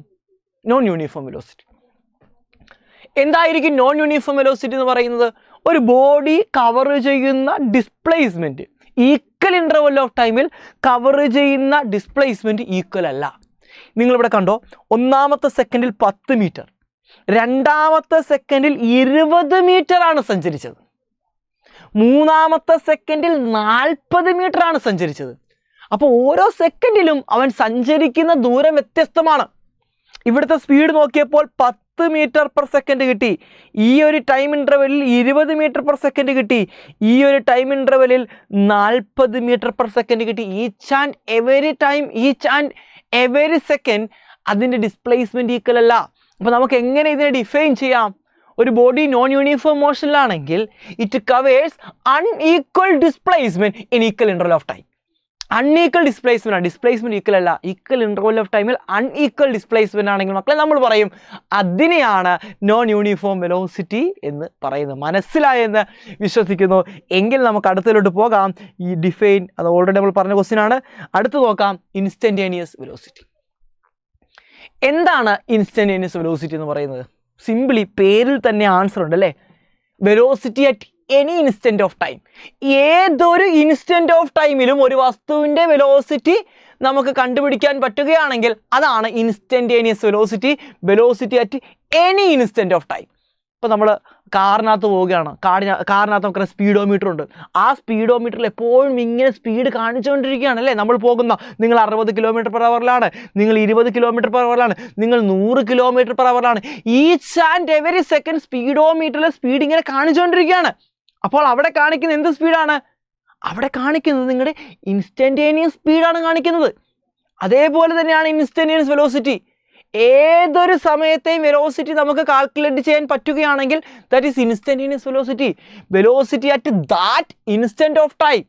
നോൺ യൂണിഫോം വെലോസിറ്റി? എന്തായിരിക്കും നോൺ യൂണിഫോം വെലോസിറ്റി എന്ന് പറയുന്നത്? ഒരു ബോഡി കവർ ചെയ്യുന്ന ഡിസ്പ്ലേസ്മെൻറ്റ് ഈക്വൽ ഇൻ്റർവെൽ ഓഫ് ടൈമിൽ കവർ ചെയ്യുന്ന ഡിസ്പ്ലേസ്മെൻറ്റ് ഈക്വൽ അല്ല. നിങ്ങളിവിടെ കണ്ടോ, ഒന്നാമത്തെ സെക്കൻഡിൽ 10 മീറ്റർ, രണ്ടാമത്തെ സെക്കൻഡിൽ 20 മീറ്റർ ആണ് സഞ്ചരിച്ചത്, മൂന്നാമത്തെ സെക്കൻഡിൽ 40 മീറ്റർ ആണ് സഞ്ചരിച്ചത്. അപ്പോൾ ഓരോ സെക്കൻഡിലും അവൻ സഞ്ചരിക്കുന്ന ദൂരം വ്യത്യസ്തമാണ്. ഇവിടുത്തെ സ്പീഡ് നോക്കിയപ്പോൾ 10 മീറ്റർ പെർ സെക്കൻഡ് കിട്ടി. ഈ ഒരു ടൈം ഇൻ്റർവെല്ലിൽ 20 മീറ്റർ പെർ സെക്കൻഡ് കിട്ടി. ഈ ഒരു ടൈം ഇൻ്റർവെല്ലിൽ 40 മീറ്റർ പെർ സെക്കൻഡ് കിട്ടി. Each and every time, each and every second അതിൻ്റെ ഡിസ്പ്ലേസ്മെൻറ്റ് ഈക്വൽ അല്ല. അപ്പോൾ നമുക്ക് എങ്ങനെ ഇതിനെ ഡിഫൈൻ ചെയ്യാം? ഒരു ബോഡി നോൺ യൂണിഫോം മോഷനിലാണെങ്കിൽ it covers unequal displacement in equal interval of time. Unequal displacement ആണ്, ഡിസ്പ്ലേസ്മെൻറ്റ് ഈക്വൽ അല്ല. ഈക്വൽ ഇൻ്റർവെൽ ഓഫ് ടൈമിൽ അൺഈക്വൽ ഡിസ്പ്ലേസ്മെൻ്റ് ആണെങ്കിൽ മക്കളെ നമ്മൾ പറയും അതിനെയാണ് നോൺ യൂണിഫോം വെലോസിറ്റി എന്ന് പറയുന്നത്. മനസ്സിലായെന്ന് വിശ്വസിക്കുന്നു. എങ്കിൽ നമുക്ക് അടുത്തതിലോട്ട് പോകാം. ഈ ഡിഫൈൻ അത് ഓൾറെഡി നമ്മൾ പറഞ്ഞ ക്വസ്റ്റ്യൻ ആണ്. അടുത്ത് നോക്കാം ഇൻസ്റ്റൻറ്റേനിയസ് വെലോസിറ്റി. എന്താണ് ഇൻസ്റ്റൻറ്റേനിയസ് വെലോസിറ്റി എന്ന് പറയുന്നത്? സിംപിളി പേരിൽ തന്നെ ആൻസർ ഉണ്ട് അല്ലേ? Velocity at any instant of time. ഏതൊരു ഇൻസ്റ്റൻറ്റ് ഓഫ് ടൈമിലും ഒരു വസ്തുവിൻ്റെ വെലോസിറ്റി നമുക്ക് കണ്ടുപിടിക്കാൻ പറ്റുകയാണെങ്കിൽ അതാണ് instantaneous velocity. Velocity at any instant of time. ഇപ്പോൾ നമ്മൾ കാറിനകത്ത് പോവുകയാണ്, കാറിനകത്ത് നമുക്ക് സ്പീഡോമീറ്റർ ഉണ്ട്. ആ സ്പീഡോമീറ്ററിൽ എപ്പോഴും ഇങ്ങനെ സ്പീഡ് കാണിച്ചുകൊണ്ടിരിക്കുകയാണ് അല്ലേ? നമ്മൾ പോകുന്ന, നിങ്ങൾ 60 കിലോമീറ്റർ പെർ അവറിലാണ്, നിങ്ങൾ 20 കിലോമീറ്റർ പെർ അവറിലാണ്, നിങ്ങൾ 100 കിലോമീറ്റർ പെർ അവറിലാണ്. ഈച്ച് ആൻഡ് എവറി സെക്കൻഡ് സ്പീഡോമീറ്ററിലെ സ്പീഡ് ഇങ്ങനെ കാണിച്ചുകൊണ്ടിരിക്കുകയാണ്. അപ്പോൾ അവിടെ കാണിക്കുന്ന എന്ത് സ്പീഡാണ്? അവിടെ കാണിക്കുന്നത് നിങ്ങളുടെ ഇൻസ്റ്റൻറ്റേനിയസ് സ്പീഡാണ് കാണിക്കുന്നത്. അതേപോലെ തന്നെയാണ് ഇൻസ്റ്റൻറ്റേനിയസ് വെലോസിറ്റി. ഏതൊരു സമയത്തെയും വെലോസിറ്റി നമുക്ക് കാൽക്കുലേറ്റ് ചെയ്യാൻ പറ്റുകയാണെങ്കിൽ that is instantaneous velocity. Velocity at that instant of time.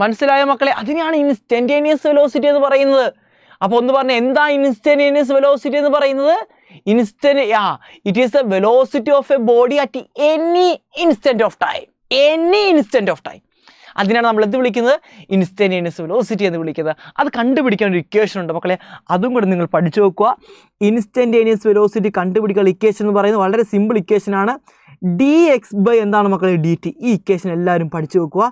മനസ്സിലായ മക്കളെ? അതിനെയാണ് ഇൻസ്റ്റൻറ്റേനിയസ് വെലോസിറ്റി എന്ന് പറയുന്നത്. അപ്പോൾ ഒന്ന് പറഞ്ഞാൽ എന്താ ഇൻസ്റ്റൻറ്റേനിയസ് വെലോസിറ്റി എന്ന് പറയുന്നത്? It is the velocity of A body at any instant of time. Any instant of time. അതിനാണ് നമ്മൾ എന്ത് വിളിക്കുന്നത്? ഇൻസ്റ്റൻറ്റേനിയസ് വെലോസിറ്റി എന്ന് വിളിക്കുന്നത്. അത് കണ്ടുപിടിക്കാൻ ഒരു ഇക്വേഷൻ ഉണ്ട് മക്കളെ, അതും കൂടെ നിങ്ങൾ പഠിച്ചു വെക്കുക. ഇൻസ്റ്റൻറ്റേനിയസ് വെലോസിറ്റി കണ്ടുപിടിക്കാനുള്ള ഇക്വേഷൻ എന്ന് പറയുന്നത് വളരെ സിമ്പിൾ ഇക്വേഷനാണ്. dx എന്താണ് മക്കളെ? dt. ഈ ഇക്വേഷൻ എല്ലാവരും പഠിച്ചു വെക്കുക.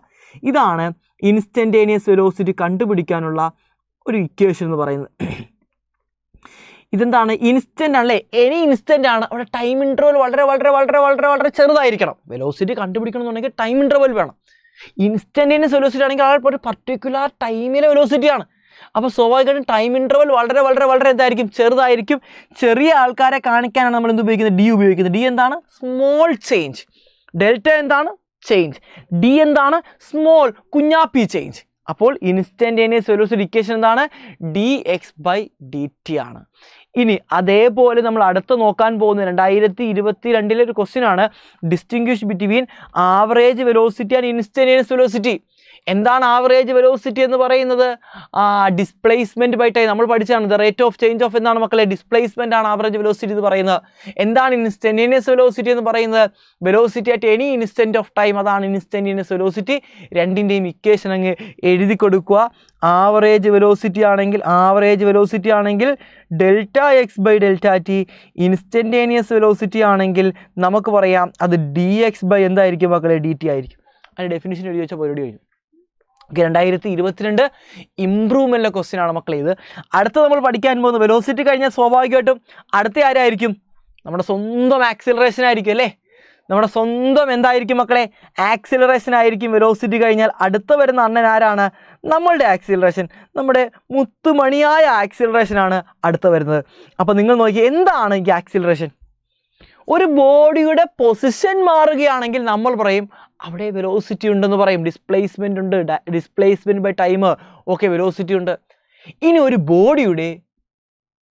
ഇതാണ് ഇൻസ്റ്റൻറ്റേനിയസ് വെലോസിറ്റി കണ്ടുപിടിക്കാനുള്ള ഒരു ഇക്വേഷൻ എന്ന് പറയുന്നത്. ഇതെന്താണ്? ഇൻസ്റ്റൻ്റ് ആണല്ലേ? എനി ഇൻസ്റ്റൻ്റ് ആണ്. അവിടെ ടൈം ഇൻ്റർവൽ വളരെ വളരെ വളരെ വളരെ വളരെ ചെറുതായിരിക്കണം. വെലോസിറ്റി കണ്ടുപിടിക്കണം എന്നുണ്ടെങ്കിൽ ടൈം ഇൻ്റർവൽ വേണം. ഇൻസ്റ്റൻറ്റേനിയസ് വെലോസിറ്റി ആണെങ്കിൽ ആ ഒരു പർട്ടിക്കുലർ ടൈമിലെ വെലോസിറ്റിയാണ്. അപ്പോൾ സ്വാഭാവികമായിട്ടും ടൈം ഇൻ്റർവൽ വളരെ വളരെ വളരെ എന്തായിരിക്കും? ചെറുതായിരിക്കും. ചെറിയ ആൾക്കാരെ കാണിക്കാനാണ് നമ്മൾ എന്ത് ഉപയോഗിക്കുന്നത്? ഡി ഉപയോഗിക്കുന്നത്. ഡി എന്താണ്? Small change. ഡെൽറ്റ എന്താണ്? ചേഞ്ച്. ഡി എന്താണ്? Small Kunjappi change. അപ്പോൾ ഇൻസ്റ്റൻറ്റേനിയസ് വെലോസിറ്റി ഇക്വേഷൻ എന്താണ്? dx/dt ആണ്. ഇനി അതേപോലെ നമ്മൾ അടുത്ത് നോക്കാൻ പോകുന്നത് 2022 ഒരു ക്വസ്റ്റ്യൻ ആണ്. Distinguish between average velocity and instantaneous velocity. എന്താണ് ആവറേജ് വെലോസിറ്റി എന്ന് പറയുന്നത്? ഡിസ്പ്ലേസ്മെന്റ് ബൈ ടൈം നമ്മൾ പഠിച്ചതാണ്. The rate of change of എന്താണ് മക്കളെ? ഡിസ്പ്ലേസ്മെന്റ് ആണ് ആവറേജ് വെലോസിറ്റി എന്ന് പറയുന്നത്. എന്താണ് ഇൻസ്റ്റന്റേനിയസ് വെലോസിറ്റി എന്ന് പറയുന്നത്? Velocity at any instant of time, അതാണ് ഇൻസ്റ്റന്റേനിയസ് വെലോസിറ്റി. രണ്ടിൻ്റെയും ഇക്വേഷൻ അങ്ങ് എഴുതി കൊടുക്കുക. ആവറേജ് വെലോസിറ്റി ആണെങ്കിൽ delta X by delta T. Instantaneous velocity ആണെങ്കിൽ നമുക്ക് പറയാം അത് ഡി എക്സ് ബൈ എന്തായിരിക്കും മക്കളെ? ഡി ടി ആയിരിക്കും. അതിൻ്റെ ഡെഫിനിഷൻ എഴുതി വെച്ചാൽ പരിപാടി കഴിഞ്ഞു. 2022 ഇംപ്രൂവ്മെൻറ്റിലെ ക്വസ്റ്റ്യൻ ആണ് മക്കളെ ഇത്. അടുത്ത നമ്മൾ പഠിക്കാൻ പോകുന്നത് വെലോസിറ്റി കഴിഞ്ഞാൽ സ്വാഭാവികമായിട്ടും അടുത്ത ആരായിരിക്കും? നമ്മുടെ സ്വന്തം ആക്സിലറേഷൻ ആയിരിക്കും അല്ലേ? നമ്മുടെ സ്വന്തം എന്തായിരിക്കും മക്കളെ? ആക്സിലറേഷൻ ആയിരിക്കും. വെലോസിറ്റി കഴിഞ്ഞാൽ അടുത്ത വരുന്ന അണ്ണൻ ആരാണ്? നമ്മളുടെ ആക്സിലറേഷൻ, നമ്മുടെ മുത്തുമണിയായ ആക്സിലറേഷനാണ് അടുത്ത വരുന്നത്. അപ്പോൾ നിങ്ങൾ നോക്കി എന്താണ് ഈ ആക്സിലറേഷൻ? ഒരു ബോഡിയുടെ പൊസിഷൻ മാറുകയാണെങ്കിൽ നമ്മൾ പറയും അവിടെ വെലോസിറ്റി ഉണ്ടെന്ന് പറയും. ഡിസ്പ്ലേസ്മെൻ്റ് ഉണ്ട്, displacement by time, okay, velocity ഉണ്ട്. ഇനി ഒരു ബോഡിയുടെ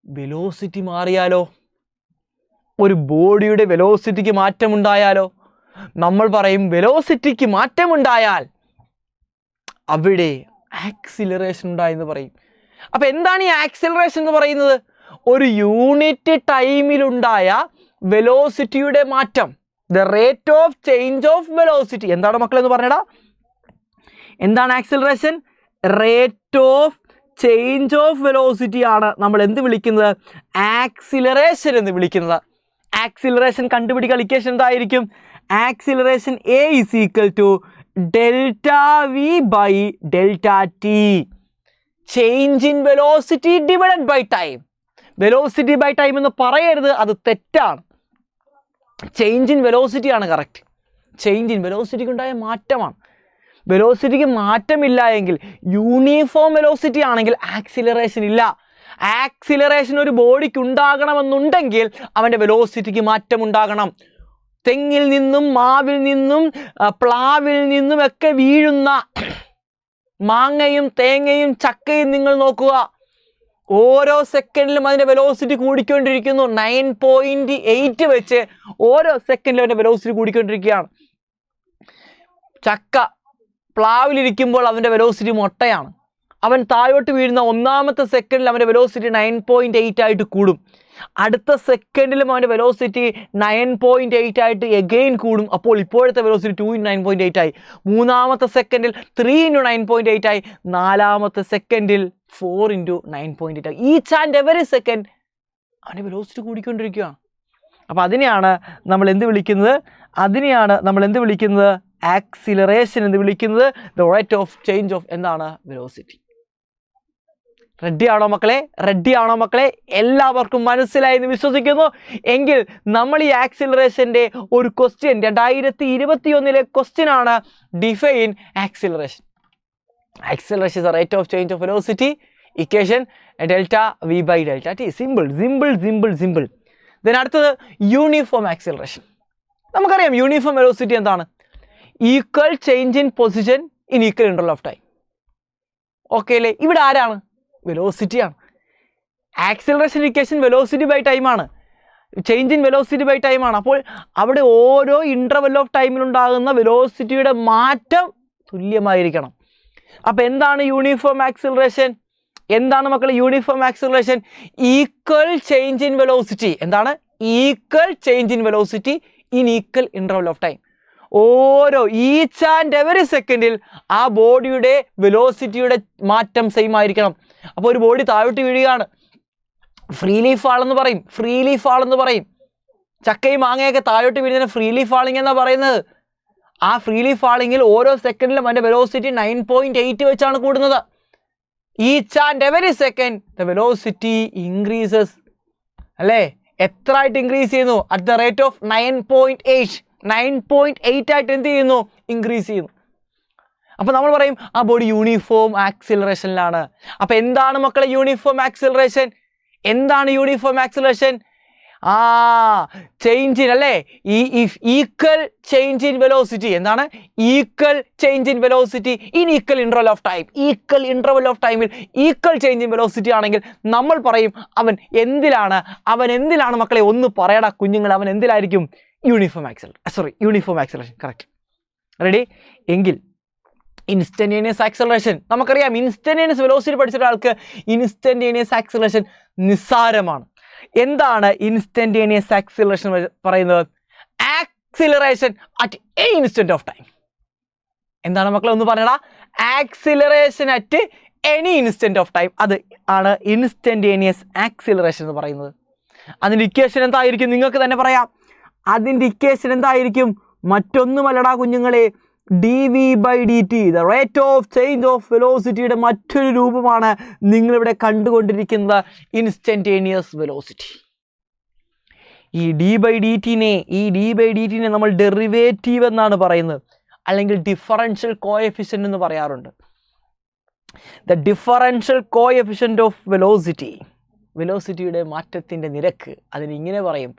വെലോസിറ്റി മാറിയാലോ? ഒരു ബോഡിയുടെ വെലോസിറ്റിക്ക് മാറ്റമുണ്ടായാലോ? നമ്മൾ പറയും വെലോസിറ്റിക്ക് മാറ്റമുണ്ടായാൽ അവിടെ ആക്സിലറേഷൻ ഉണ്ടായെന്ന് പറയും. അപ്പോൾ എന്താണ് ഈ ആക്സിലറേഷൻ എന്ന് പറയുന്നത്? ഒരു യൂണിറ്റ് ടൈമിലുണ്ടായ വെലോസിറ്റിയുടെ മാറ്റം, the rate of change of velocity. എന്താണ് മക്കളെന്ന് പറഞ്ഞടാ? എന്താണ് acceleration? Rate of change of velocity ആണ് നമ്മൾ എന്ത് വിളിക്കുന്നത്? ആക്സിലറേഷൻ എന്ന് വിളിക്കുന്നത്. ആക്സിലറേഷൻ കണ്ടുപിടിക്കാൻ ഇക്വേഷൻ എന്തായിരിക്കും? Acceleration A is equal to delta V by delta T. Change in velocity divided by time. Velocity by time എന്ന് പറയരുത്, അത് തെറ്റാണ്. ചേഞ്ച് ഇൻ വെലോസിറ്റി ആണ് കറക്റ്റ്. ചേഞ്ച് ഇൻ വെലോസിറ്റിക്ക് ഉണ്ടായ മാറ്റമാണ്. വെലോസിറ്റിക്ക് മാറ്റമില്ല എങ്കിൽ, യൂണിഫോം വെലോസിറ്റി ആണെങ്കിൽ ആക്സിലറേഷൻ ഇല്ല. ആക്സിലറേഷൻ ഒരു ബോഡിക്ക് ഉണ്ടാകണമെന്നുണ്ടെങ്കിൽ അവൻ്റെ വെലോസിറ്റിക്ക് മാറ്റം ഉണ്ടാകണം. തെങ്ങിൽ നിന്നും മാവിൽ നിന്നും പ്ലാവിൽ നിന്നും ഒക്കെ വീഴുന്ന മാങ്ങയും തേങ്ങയും ചക്കയും നിങ്ങൾ നോക്കുക. ഓരോ സെക്കൻഡിലും അതിൻ്റെ വെലോസിറ്റി കൂടിക്കൊണ്ടിരിക്കുന്നു. 9.8 വെച്ച് ഓരോ സെക്കൻഡിലും അതിൻ്റെ വെലോസിറ്റി കൂടിക്കൊണ്ടിരിക്കുകയാണ്. ചക്ക പ്ലാവിലിരിക്കുമ്പോൾ അവൻ്റെ വെലോസിറ്റി മൊട്ടയാണ്. അവൻ താഴോട്ട് വീഴുന്ന ഒന്നാമത്തെ സെക്കൻഡിൽ അവൻ്റെ വെലോസിറ്റി 9.8 ആയിട്ട് കൂടും. അടുത്ത സെക്കൻഡിലും അവൻ്റെ വെലോസിറ്റി 9.8 ആയിട്ട് എഗെയിൻ കൂടും. അപ്പോൾ ഇപ്പോഴത്തെ വെലോസിറ്റി 2 × 9.8 ആയി. മൂന്നാമത്തെ സെക്കൻഡിൽ 3 × 9.8 ആയി. നാലാമത്തെ സെക്കൻഡിൽ 4 × 9.8 ആയി. ഈച്ച് ആൻഡ് എവറി സെക്കൻഡ് അവൻ്റെ വെലോസിറ്റി കൂടിക്കൊണ്ടിരിക്കുകയാണ്. അപ്പോൾ അതിനെയാണ് നമ്മൾ എന്ത് വിളിക്കുന്നത്? ആക്സിലറേഷൻ എന്ന് വിളിക്കുന്നത്. The rate of change of എന്താണ്? വെലോസിറ്റി. റെഡിയാണോ മക്കളെ? എല്ലാവർക്കും മനസ്സിലായി എന്ന് വിശ്വസിക്കുന്നു. എങ്കിൽ നമ്മൾ ഈ ആക്സിലറേഷൻ്റെ ഒരു ക്വസ്റ്റ്യൻ 2021 ക്വസ്റ്റ്യൻ ആണ്. Define acceleration. Acceleration is the rate of change of velocity. Equation delta V by delta T. Simple. Then അടുത്തത് യൂണിഫോം ആക്സിലറേഷൻ. നമുക്കറിയാം യൂണിഫോം വെലോസിറ്റി എന്താണ്? Equal change in position in equal interval of time. Okay അല്ലേ? ഇവിടെ ആരാണ്? വെലോസിറ്റിയാണ്. Acceleration equation velocity by ടൈമാണ്. Change in velocity by ടൈമാണ്. അപ്പോൾ അവിടെ ഓരോ ഇൻ്റർവൽ ഓഫ് ടൈമിലുണ്ടാകുന്ന വെലോസിറ്റിയുടെ മാറ്റം തുല്യമായിരിക്കണം. അപ്പോൾ എന്താണ് യൂണിഫോം ആക്സിലറേഷൻ? എന്താണ് മക്കളെ uniform acceleration? Equal change in velocity. എന്താണ്? Equal change in velocity in equal interval of time. ഓരോ ഈച്ച് ആൻഡ് എവറി സെക്കൻഡിൽ ആ ബോഡിയുടെ വെലോസിറ്റിയുടെ മാറ്റം സെയിം ആയിരിക്കണം. അപ്പോൾ ഒരു ബോഡി താഴോട്ട് വീഴുകയാണ്, ഫ്രീലി ഫാളെന്ന് പറയും. ചക്കയും മാങ്ങയൊക്കെ താഴോട്ട് വീഴുന്നതിന് ഫ്രീലി ഫാളിങ് എന്നാണ് പറയുന്നത്. ആ ഫ്രീലി ഫാളിങ്ങിൽ ഓരോ സെക്കൻഡിലും അതിൻ്റെ വെലോസിറ്റി 9.8 വെച്ചാണ് കൂടുന്നത്. Each and every second the velocity increases അല്ലേ? എത്ര ആയിട്ട് ഇൻക്രീസ് ചെയ്യുന്നു? അറ്റ് ദ റേറ്റ് ഓഫ് 9.8 ആയിട്ട് എന്ത് ചെയ്യുന്നു? ഇൻക്രീസ് ചെയ്യുന്നു. അപ്പോൾ നമ്മൾ പറയും ആ ബോഡി യൂണിഫോം ആക്സിലറേഷനിലാണ്. അപ്പോൾ എന്താണ് മക്കളെ യൂണിഫോം ആക്സിലറേഷൻ? ചേഞ്ച് ഇൻ അല്ലേ? Equal change in velocity. എന്താണ്? Equal change in velocity in equal interval of time. Equal interval of ടൈമിൽ ഈക്വൽ ചേഞ്ച് ഇൻ വെലോസിറ്റി ആണെങ്കിൽ നമ്മൾ പറയും അവൻ എന്തിലാണ് മക്കളെ? ഒന്ന് പറയടാ കുഞ്ഞുങ്ങൾ, അവൻ എന്തിലായിരിക്കും? Uniform acceleration. കറക്റ്റ്. റെഡി? എങ്കിൽ ഇൻസ്റ്റന്റേനിയസ് ആക്സലറേഷൻ നമുക്കറിയാം. ഇൻസ്റ്റന്റേനിയസ് വെലോസിറ്റി പഠിച്ച ഒരാൾക്ക് ഇൻസ്റ്റന്റേനിയസ് ആക്സലറേഷൻ നിസ്സാരമാണ്. എന്താണ് ഇൻസ്റ്റന്റേനിയസ് ആക്സിലറേഷൻ പറയുന്നത്? Acceleration at a instant of time. എന്താണ് മക്കളെ ഒന്ന് പറയടാ? Acceleration at any instant of time, അത് ആണ് ഇൻസ്റ്റന്റേനിയസ് ആക്സിലറേഷൻ എന്ന് പറയുന്നത്. അതിൻ്റെ ഇക്വേഷൻ എന്തായിരിക്കും? നിങ്ങൾക്ക് തന്നെ പറയാം. അതിൻ്റെ ഇക്വേഷൻ എന്തായിരിക്കും? മറ്റൊന്നുമല്ലടാ കുഞ്ഞുങ്ങളെ, dv/dt, the rate of change of വെലോസിറ്റിയുടെ മറ്റൊരു രൂപമാണ് നിങ്ങളിവിടെ കണ്ടുകൊണ്ടിരിക്കുന്നത് ഇൻസ്റ്റന്റേനിയസ് വെലോസിറ്റി. ഈ d/dt-നെ നമ്മൾ ഡെറിവേറ്റീവ് എന്നാണ് പറയുന്നത്, അല്ലെങ്കിൽ ഡിഫറൻഷ്യൽ കോഎഫിഷ്യന്റ് എന്ന് പറയാറുണ്ട്. The differential coefficient of velocity, വെലോസിറ്റിയുടെ മാറ്റത്തിൻ്റെ നിരക്ക്, അതിന് ഇങ്ങനെ പറയും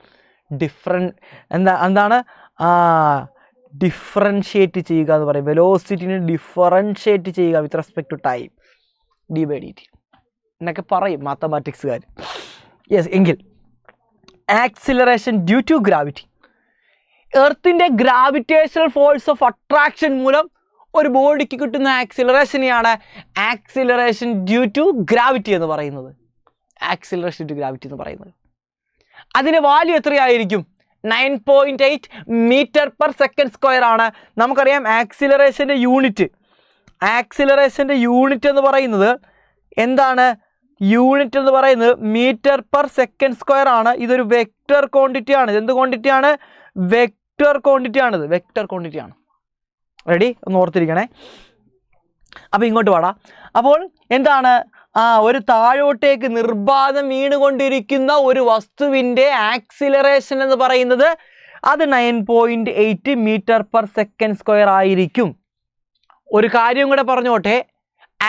എന്താണ് ഡിഫറൻഷിയേറ്റ് ചെയ്യുക എന്ന് പറയും. വെലോസിറ്റിനെ ഡിഫറൻഷിയേറ്റ് ചെയ്യുക വിത്ത് റെസ്പെക്ട് ടു ടൈം, d/dt എന്നൊക്കെ പറയും മാത്തമാറ്റിക്സുകാർ. യെസ്, എങ്കിൽ ആക്സിലറേഷൻ ഡ്യൂ ടു ഗ്രാവിറ്റി, എർത്തിൻ്റെ ഗ്രാവിറ്റേഷണൽ ഫോഴ്സ് ഓഫ് അട്രാക്ഷൻ മൂലം ഒരു ബോഡിക്ക് കിട്ടുന്ന ആക്സിലറേഷനെയാണ് ആക്സിലറേഷൻ ഡ്യൂ ടു ഗ്രാവിറ്റി എന്ന് പറയുന്നത്. ആക്സിലറേഷൻ ഡ്യൂ ടു ഗ്രാവിറ്റി എന്ന് പറയുന്നത്. അതിൻ്റെ വാല്യൂ എത്രയായിരിക്കും? 9.8 മീറ്റർ പെർ സെക്കൻഡ് സ്ക്വയർ ആണ്. നമുക്കറിയാം ആക്സിലറേഷൻ്റെ യൂണിറ്റ് എന്ന് പറയുന്നത് എന്താണ്? യൂണിറ്റ് എന്ന് പറയുന്നത് മീറ്റർ പെർ സെക്കൻഡ് സ്ക്വയർ ആണ്. ഇതൊരു വെക്റ്റർ ക്വാണ്ടിറ്റി ആണ്. എന്ത് ക്വാണ്ടിറ്റിയാണ്? വെക്റ്റർ ക്വാണ്ടിറ്റിയാണിത്. വെക്റ്റർ ക്വാണ്ടിറ്റിയാണ്. റെഡി? ഒന്ന് ഓർത്തിരിക്കണേ. അപ്പോൾ ഇങ്ങോട്ട് വാടാ. അപ്പോൾ എന്താണ്? ഒരു താഴോട്ടേക്ക് നിർബാധം വീണുകൊണ്ടിരിക്കുന്ന ഒരു വസ്തുവിൻ്റെ ആക്സിലറേഷൻ എന്ന് പറയുന്നത് അത് 9.8 മീറ്റർ പെർ സെക്കൻഡ് സ്ക്വയർ ആയിരിക്കും. ഒരു കാര്യം കൂടെ പറഞ്ഞോട്ടെ,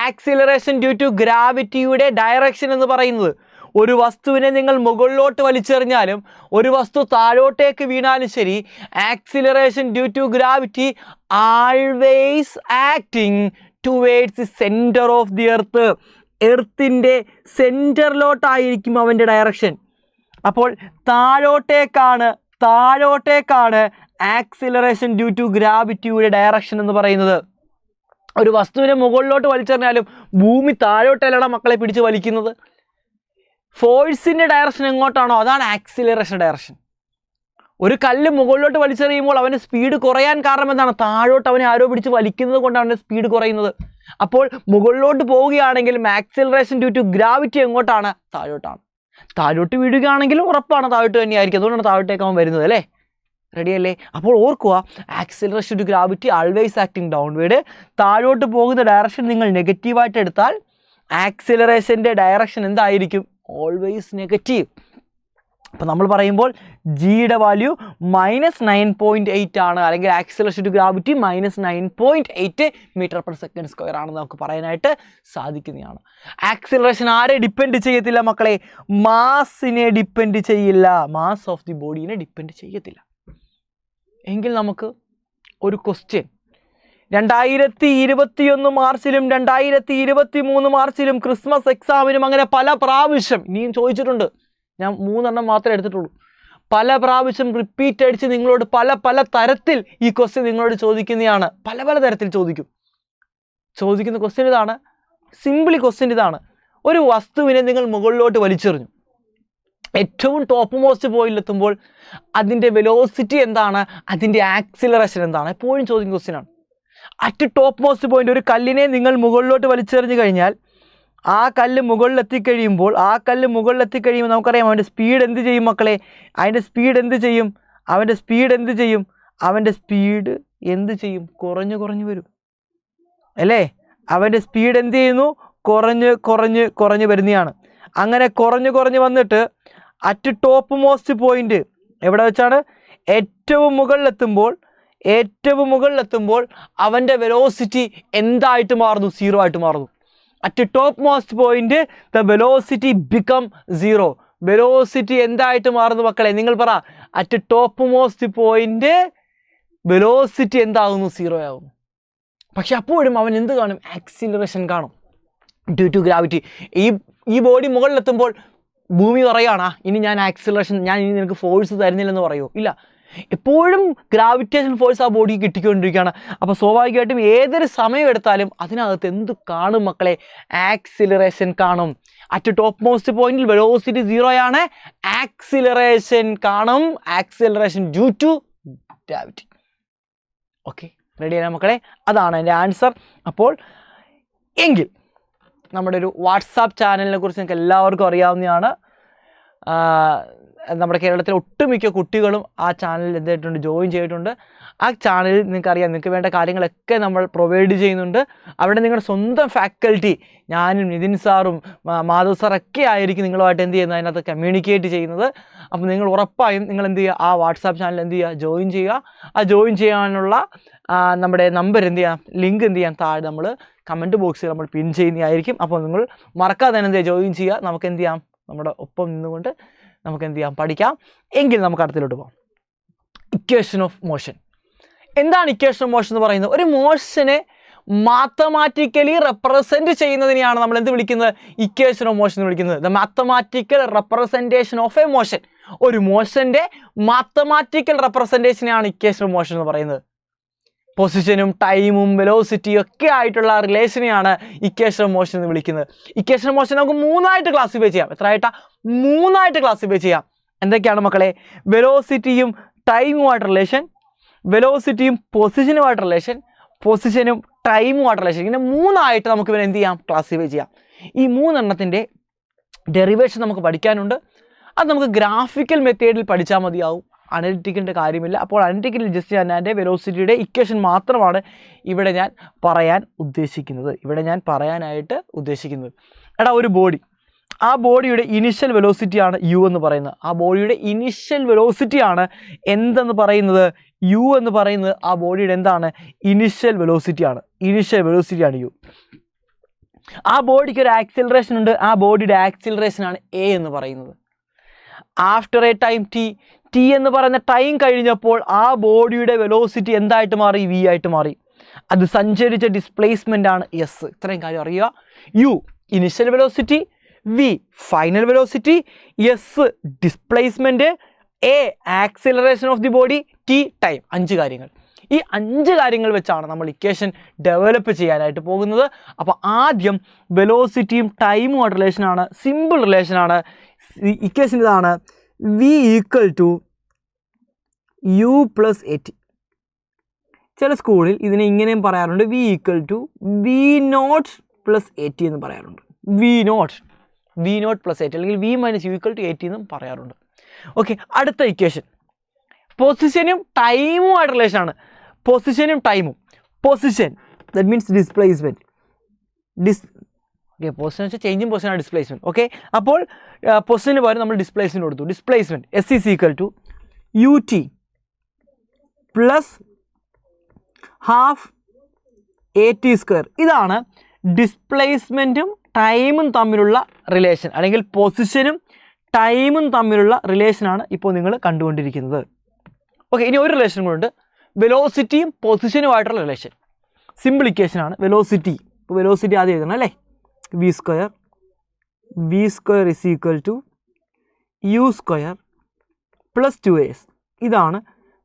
ആക്സിലറേഷൻ ഡ്യൂ ടു ഗ്രാവിറ്റിയുടെ ഡയറക്ഷൻ എന്ന് പറയുന്നത്, ഒരു വസ്തുവിനെ നിങ്ങൾ മുകളിലോട്ട് വലിച്ചെറിഞ്ഞാലും ഒരു വസ്തു താഴോട്ടേക്ക് വീണാലും ശരി, acceleration due to gravity always acting towards the centre of the earth. എർത്തിൻ്റെ സെൻറ്ററിലോട്ടായിരിക്കും അവൻ്റെ ഡയറക്ഷൻ. അപ്പോൾ താഴോട്ടേക്കാണ് ആക്സിലറേഷൻ ഡ്യൂ ടു ഗ്രാവിറ്റിയുടെ ഡയറക്ഷൻ എന്ന് പറയുന്നത്. ഒരു വസ്തുവിനെ മുകളിലോട്ട് വലിച്ചെറിഞ്ഞാലും ഭൂമി താഴോട്ടല്ലടാ മക്കളെ പിടിച്ച് വലിക്കുന്നത്. ഫോഴ്സിൻ്റെ ഡയറക്ഷൻ എങ്ങോട്ടാണോ അതാണ് ആക്സിലറേഷൻ ഡയറക്ഷൻ. ഒരു കല്ല് മുകളിലോട്ട് വലിച്ചെറിയുമ്പോൾ അവൻ്റെ സ്പീഡ് കുറയാൻ കാരണം എന്താണ്? താഴോട്ട് അവനെ ആരോ പിടിച്ച് വലിക്കുന്നത് കൊണ്ടാണ് അവൻ്റെ സ്പീഡ് കുറയുന്നത്. അപ്പോൾ മുകളിലോട്ട് പോവുകയാണെങ്കിൽ ആക്സിലറേഷൻ ഡ്യൂ ടു ഗ്രാവിറ്റി എങ്ങോട്ടാണ്? താഴോട്ടാണ്. താഴോട്ട് വീഴുകയാണെങ്കിൽ ഉറപ്പാണ് താഴോട്ട് തന്നെയായിരിക്കും. അതുകൊണ്ടാണ് താഴോട്ടേക്ക് അവൻ വരുന്നത് അല്ലേ? റെഡിയല്ലേ? അപ്പോൾ ഓർക്കുക, acceleration to gravity always acting downward. താഴോട്ട് പോകുന്ന ഡയറക്ഷൻ നിങ്ങൾ നെഗറ്റീവായിട്ട് എടുത്താൽ ആക്സിലറേഷൻ്റെ ഡയറക്ഷൻ എന്തായിരിക്കും? Always negative. അപ്പോൾ നമ്മൾ പറയുമ്പോൾ ജിയുടെ വാല്യൂ -9.8 ആണ്, അല്ലെങ്കിൽ acceleration to gravity -9.8 metre per second square ആണെന്ന് നമുക്ക് പറയാനായിട്ട് സാധിക്കുന്നതാണ്. ആക്സിലറേഷൻ ആരെ ഡിപ്പെൻഡ് ചെയ്യത്തില്ല മക്കളെ? മാസിനെ ഡിപ്പെൻഡ് ചെയ്യില്ല. മാസ് ഓഫ് ദി ബോഡീനെ ഡിപ്പെൻഡ് ചെയ്യത്തില്ല. എങ്കിൽ നമുക്ക് ഒരു ക്വസ്റ്റ്യൻ 2021 മാർച്ചിലും 2023 മാർച്ചിലും ക്രിസ്മസ് എക്സാമിനും അങ്ങനെ പല പ്രാവശ്യം ഇനിയും ചോദിച്ചിട്ടുണ്ട്. ഞാൻ 3 എണ്ണം മാത്രമേ എടുത്തിട്ടുള്ളൂ. പല പ്രാവശ്യം റിപ്പീറ്റ് അടിച്ച് നിങ്ങളോട് പല തരത്തിൽ ഈ ക്വസ്റ്റ്യൻ നിങ്ങളോട് ചോദിക്കുന്നതാണ്. പല തരത്തിൽ ചോദിക്കുന്ന ക്വസ്റ്റ്യൻ ഇതാണ്. സിമ്പിളി ക്വസ്റ്റ്യൻ ഇതാണ്. ഒരു വസ്തുവിനെ നിങ്ങൾ മുകളിലോട്ട് വലിച്ചെറിഞ്ഞു. ഏറ്റവും ടോപ്പ് മോസ്റ്റ് പോയിന്റിലെത്തുമ്പോൾ അതിൻ്റെ വെലോസിറ്റി എന്താണ്? അതിൻ്റെ ആക്സിലറേഷൻ എന്താണ്? എപ്പോഴും ചോദിക്കുന്ന ക്വസ്റ്റ്യനാണ്. അറ്റ് ടോപ്പ് മോസ്റ്റ് പോയിന്റ് ഒരു കല്ലിനെ നിങ്ങൾ മുകളിലോട്ട് വലിച്ചെറിഞ്ഞു കഴിഞ്ഞാൽ ആ കല്ല് മുകളിലെത്തിക്കഴിയുമ്പോൾ നമുക്കറിയാം അവൻ്റെ സ്പീഡ് എന്ത് ചെയ്യും മക്കളെ? അവൻ്റെ സ്പീഡ് എന്ത് ചെയ്യും? കുറഞ്ഞു വരും അല്ലേ? അവൻ്റെ സ്പീഡ് എന്ത് ചെയ്യുന്നു? കുറഞ്ഞ് വരുന്നതാണ്. അങ്ങനെ കുറഞ്ഞ് വന്നിട്ട് അറ്റ് ടോപ്പ് മോസ്റ്റ് പോയിന്റ് എവിടെ വെച്ചാണ്? ഏറ്റവും മുകളിലെത്തുമ്പോൾ അവൻ്റെ വെലോസിറ്റി എന്തായിട്ട് മാറുന്നു? 0 ആയിട്ട് മാറുന്നു. At top most point the velocity become 0. Velocity എന്തായിട്ട് മാറുന്നു മക്കളെ? നിങ്ങൾ പറ. At top most point velocity എന്താകുന്നു? 0 ആകുന്നു. പക്ഷെ അപ്പോഴും അവൻ എന്ത് കാണും? ആക്സിലറേഷൻ കാണും ഡ്യൂ ടു ഗ്രാവിറ്റി. ഈ ബോഡി മുകളിലെത്തുമ്പോൾ ഭൂമി പറയുകയാണ്, ഇനി ഞാൻ ഇനി നിനക്ക് ഫോഴ്സ് തരുന്നില്ലെന്ന് പറയുമോ? ഇല്ല. എപ്പോഴും ഗ്രാവിറ്റേഷൻ ഫോഴ്സ് ആ ബോഡിക്ക് കിട്ടിക്കൊണ്ടിരിക്കുകയാണ്. അപ്പോൾ സ്വാഭാവികമായിട്ടും ഏതൊരു സമയം എടുത്താലും അതിനകത്ത് എന്ത് കാണും മക്കളെ? ആക്സിലറേഷൻ കാണും. അറ്റ് ടോപ്പ് മോസ്റ്റ് പോയിന്റിൽ വെലോസിറ്റി 0 ആണ്, ആക്സിലറേഷൻ കാണും. Acceleration due to gravity. Okay, റെഡിയാണ് മക്കളെ? അതാണ് എൻ്റെ ആൻസർ. അപ്പോൾ എങ്കിൽ നമ്മുടെ ഒരു വാട്സാപ്പ് ചാനലിനെ കുറിച്ച് നിങ്ങൾക്ക് എല്ലാവർക്കും അറിയാവുന്നതാണ്. നമ്മുടെ കേരളത്തിലെ ഒട്ടുമിക്ക കുട്ടികളും ആ ചാനലിൽ എന്തായിട്ടുണ്ട്, ജോയിൻ ചെയ്തിട്ടുണ്ട്. ആ ചാനലിൽ നിങ്ങൾക്കറിയാം, നിങ്ങൾക്ക് വേണ്ട കാര്യങ്ങളൊക്കെ നമ്മൾ പ്രൊവൈഡ് ചെയ്യുന്നുണ്ട്. അവിടെ നിങ്ങളുടെ സ്വന്തം ഫാക്കൽറ്റി, ഞാനും നിതിൻ സാറും മാധവ് സാറൊക്കെ ആയിരിക്കും നിങ്ങളുമായിട്ട് എന്ത് ചെയ്യുന്നത്, അതിനകത്ത് കമ്മ്യൂണിക്കേറ്റ് ചെയ്യുന്നത്. അപ്പോൾ നിങ്ങൾ ഉറപ്പായും നിങ്ങൾ എന്ത് ചെയ്യുക, ആ വാട്സാപ്പ് ചാനൽ എന്ത് ചെയ്യുക, ജോയിൻ ചെയ്യുക. ആ ജോയിൻ ചെയ്യാനുള്ള നമ്മുടെ നമ്പർ എന്ത് ചെയ്യാം, ലിങ്ക് എന്ത് ചെയ്യാം, താഴെ നമ്മൾ കമൻറ്റ് ബോക്സിൽ നമ്മൾ പിൻ ചെയ്യുന്നതായിരിക്കും. അപ്പോൾ നിങ്ങൾ മറക്കാതെ തന്നെ എന്ത് ചെയ്യുക, ജോയിൻ ചെയ്യുക. നമുക്ക് എന്ത് ചെയ്യാം, നമ്മുടെ ഒപ്പം നിന്നുകൊണ്ട് നമുക്ക് എന്ത് ചെയ്യാം, പഠിക്കാം. എങ്കിൽ നമുക്ക് അടുത്തിലോട്ട് പോകാം. Equation of motion. എന്താണ് ഇക്വേഷൻ ഓഫ് മോഷൻ എന്ന് പറയുന്നത്? ഒരു മോഷനെ മാത്തമാറ്റിക്കലി റെപ്രസെൻറ്റ് ചെയ്യുന്നതിനെയാണ് നമ്മൾ എന്ത് വിളിക്കുന്നത്, ഇക്വേഷൻ ഓഫ് മോഷൻ എന്ന് വിളിക്കുന്നത്. The mathematical representation of A motion. ഒരു മോഷൻ്റെ മാത്തമാറ്റിക്കൽ റെപ്രസെൻറ്റേഷനെയാണ് ഇക്വേഷൻ ഓഫ് മോഷൻ എന്ന് പറയുന്നത്. പൊസിഷനും ടൈമും വെലോസിറ്റിയും ഒക്കെ ആയിട്ടുള്ള റിലേഷനെയാണ് ഇക്വേഷൻ ഓഫ് മോഷൻ എന്ന് വിളിക്കുന്നത്. ഇക്വേഷൻ ഓഫ് മോഷൻ നമുക്ക് 3ആയിട്ട് ക്ലാസിഫൈ ചെയ്യാം. എത്ര ആയിട്ടാ? 3ആയിട്ട് ക്ലാസിഫൈ ചെയ്യാം. എന്തൊക്കെയാണ് മക്കളെ? വെലോസിറ്റിയും ടൈമുമായിട്ട് റിലേഷൻ, വെലോസിറ്റിയും പൊസിഷനുമായിട്ട് റിലേഷൻ, പൊസിഷനും ടൈമുമായിട്ട് റിലേഷൻ. ഇങ്ങനെ 3ആയിട്ട് നമുക്ക് ഇവരെ എന്ത് ചെയ്യാം, ക്ലാസിഫൈ ചെയ്യാം. ഈ 3 ഡെറിവേഷൻ നമുക്ക് പഠിക്കാനുണ്ട്. അത് നമുക്ക് ഗ്രാഫിക്കൽ മെത്തേഡിൽ പഠിച്ചാൽ മതിയാവും. അനലിറ്റിക്കിൻ്റെ കാര്യമില്ല. അപ്പോൾ അനലിറ്റിക്കൽ ജസ്റ്റ് ഞാൻ എൻ്റെ വെലോസിറ്റിയുടെ ഇക്വേഷൻ മാത്രമാണ് ഇവിടെ ഞാൻ പറയാൻ ഉദ്ദേശിക്കുന്നത്. എടാ, ഒരു ബോഡി, ആ ബോഡിയുടെ ഇനിഷ്യൽ വെലോസിറ്റിയാണ് യു എന്ന് പറയുന്നത്. ആ ബോഡിയുടെ ഇനിഷ്യൽ വെലോസിറ്റിയാണ് എന്തെന്ന് പറയുന്നത്, യു എന്ന് പറയുന്നത്. ആ ബോഡിയുടെ എന്താണ്, ഇനിഷ്യൽ വെലോസിറ്റിയാണ് യു. ആ ബോഡിക്ക് ഒരു ആക്സിലറേഷൻ ഉണ്ട്. ആ ബോഡിയുടെ ആക്സിലറേഷനാണ് എ എന്ന് പറയുന്നത്. ആഫ്റ്റർ എ ടൈം ടി എന്ന് പറയുന്ന ടൈം കഴിഞ്ഞപ്പോൾ ആ ബോഡിയുടെ വെലോസിറ്റി എന്തായിട്ട് മാറി, വി ആയിട്ട് മാറി. അത് സഞ്ചരിച്ച ഡിസ്പ്ലേസ്മെൻ്റ് ആണ് എസ്. ഇത്രയും കാര്യം അറിയുക. U initial velocity, V final velocity, S displacement, A acceleration of the body, T time. 5 കാര്യങ്ങൾ. ഈ 5 കാര്യങ്ങൾ വെച്ചാണ് നമ്മൾ ഇക്വേഷൻ ഡെവലപ്പ് ചെയ്യാനായിട്ട് പോകുന്നത്. അപ്പോൾ ആദ്യം വെലോസിറ്റിയും ടൈമുമായിട്ട് റിലേഷനാണ്, സിമ്പിൾ റിലേഷനാണ്. ഇക്വേഷൻ ഇതാണ്, V equal to U plus A T. ചില സ്കൂളിൽ ഇതിനെ ഇങ്ങനെയും പറയാറുണ്ട്, V equal to V naught plus A T എന്ന് പറയാറുണ്ട്. V naught plus A T അല്ലെങ്കിൽ V minus U equal to A T എന്നും പറയാറുണ്ട്. ഓക്കെ, അടുത്ത ഇക്വേഷൻ പൊസിഷനും ടൈമുമായിട്ട് റിലേഷനാണ്. പൊസിഷനും ടൈമും. Position that means displacement. Okay, position വെച്ചാൽ ചേഞ്ചിങ് പൊസിഷനാണ് ഡിസ്പ്ലേസ്മെൻറ്റ്. ഓക്കെ, അപ്പോൾ പൊസിഷന് പകരം നമ്മൾ ഡിസ്പ്ലേസ്മെൻറ്റ് കൊടുത്തു. Displacement S is equal to U T plus half A T square. ഇതാണ് ഡിസ്പ്ലേസ്മെൻറ്റും ടൈമും തമ്മിലുള്ള റിലേഷൻ, അല്ലെങ്കിൽ പൊസിഷനും ടൈമും തമ്മിലുള്ള റിലേഷനാണ് ഇപ്പോൾ നിങ്ങൾ കണ്ടുകൊണ്ടിരിക്കുന്നത്. ഓക്കെ, ഇനി ഒരു റിലേഷൻ കൂടെ, വെലോസിറ്റിയും പൊസിഷനുമായിട്ടുള്ള റിലേഷൻ. സിമ്പിൾ ഇക്വേഷനാണ് വെലോസിറ്റി. ഇപ്പോൾ വെലോസിറ്റി ആദ്യം എഴുതണം അല്ലേ, V square is equal to U square plus 2as. ഇതാണ്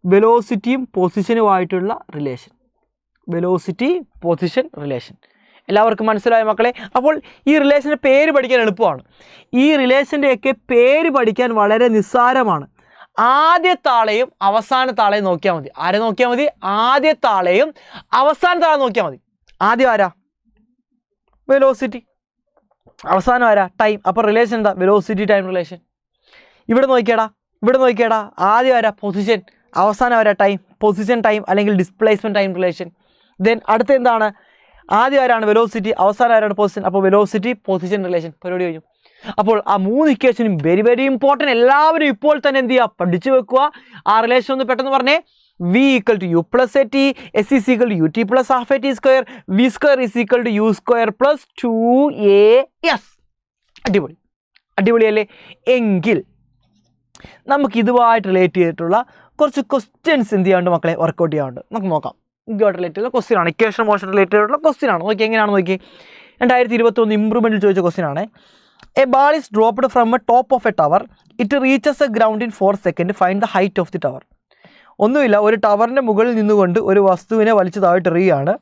വെലോസിറ്റിയും പൊസിഷനുമായിട്ടുള്ള റിലേഷൻ. വെലോസിറ്റി പൊസിഷൻ റിലേഷൻ എല്ലാവർക്കും മനസ്സിലായ മക്കളെ? അപ്പോൾ ഈ റിലേഷൻ്റെ പേര് പഠിക്കാൻ എളുപ്പമാണ്. ഈ റിലേഷൻ്റെയൊക്കെ പേര് പഠിക്കാൻ വളരെ നിസ്സാരമാണ്. ആദ്യത്തെ ആളെയും അവസാനത്തെ ആളെയും നോക്കിയാൽ മതി. ആരെ നോക്കിയാൽ മതി? ആദ്യത്തെ ആളെയും അവസാനത്തെ ആളെ നോക്കിയാൽ മതി. ആദ്യം ആരാ? വെലോസിറ്റി. അവസാനം ആരാ? ടൈം. അപ്പോൾ റിലേഷൻ എന്താ? Velocity time relation. ഇവിടെ നോക്കിയാടാ ആദ്യം ആരാ? പൊസിഷൻ. അവസാനം ആരാ? ടൈം. പൊസിഷൻ ടൈം അല്ലെങ്കിൽ ഡിസ്പ്ലേസ്മെൻറ്റ് ടൈം റിലേഷൻ. ദെൻ അടുത്ത എന്താണ്? ആദ്യം ആരാണ്? വെലോസിറ്റി. അവസാനം ആരാണ്? പൊസിഷൻ. അപ്പോൾ വെലോസിറ്റി പൊസിഷൻ റിലേഷൻ. പരിപാടി കഴിഞ്ഞു. അപ്പോൾ ആ 3 ഇക്വേഷനും വെരി വെരി ഇമ്പോർട്ടൻറ്റ്. എല്ലാവരും ഇപ്പോൾ തന്നെ എന്ത് ചെയ്യുക? പഠിച്ചു വെക്കുക. ആ റിലേഷൻ ഒന്ന് പെട്ടെന്ന് പറഞ്ഞേ. v equal to u plus a t, s is equal to ut plus half a t square, v square is equal to u square plus 2as. അടിപൊളിയല്ലേ? എങ്കിൽ നമുക്ക് ഇതുമായിട്ട് റിലേറ്റ് ചെയ്തിട്ടുള്ള കുറച്ച് ക്വസ്റ്റ്യൻസ് എന്ത് ചെയ്യാണ്ട് മക്കളെ വർക്കൗട്ട് ചെയ്യാറുണ്ട്. നമുക്ക് നോക്കാം. ഇതുമായിട്ട് റിലേറ്റ് ചെയ്ത ക്വസ്റ്റ്യൻ ആണ്, ഇക്വേഷൻ മോഷൻ റിലേറ്റ് ചെയ്തിട്ടുള്ള ക്വസ്റ്റ്യൻ ആണ്. നോക്കി എങ്ങനെയാണെന്ന് നോക്കി. 2021 ഇംപ്രൂവ്മെൻറ്റിൽ ചോദിച്ച ക്വസ്റ്റ്യൻ ആണ്. A ball is dropped from A top of A tower. It reaches A ground in 4 seconds. Find the height of the tower. ഒന്നുമില്ല, ഒരു ടവറിൻ്റെ മുകളിൽ നിന്നുകൊണ്ട് ഒരു വസ്തുവിനെ വലിച്ചു താഴെറിയുകയാണ്.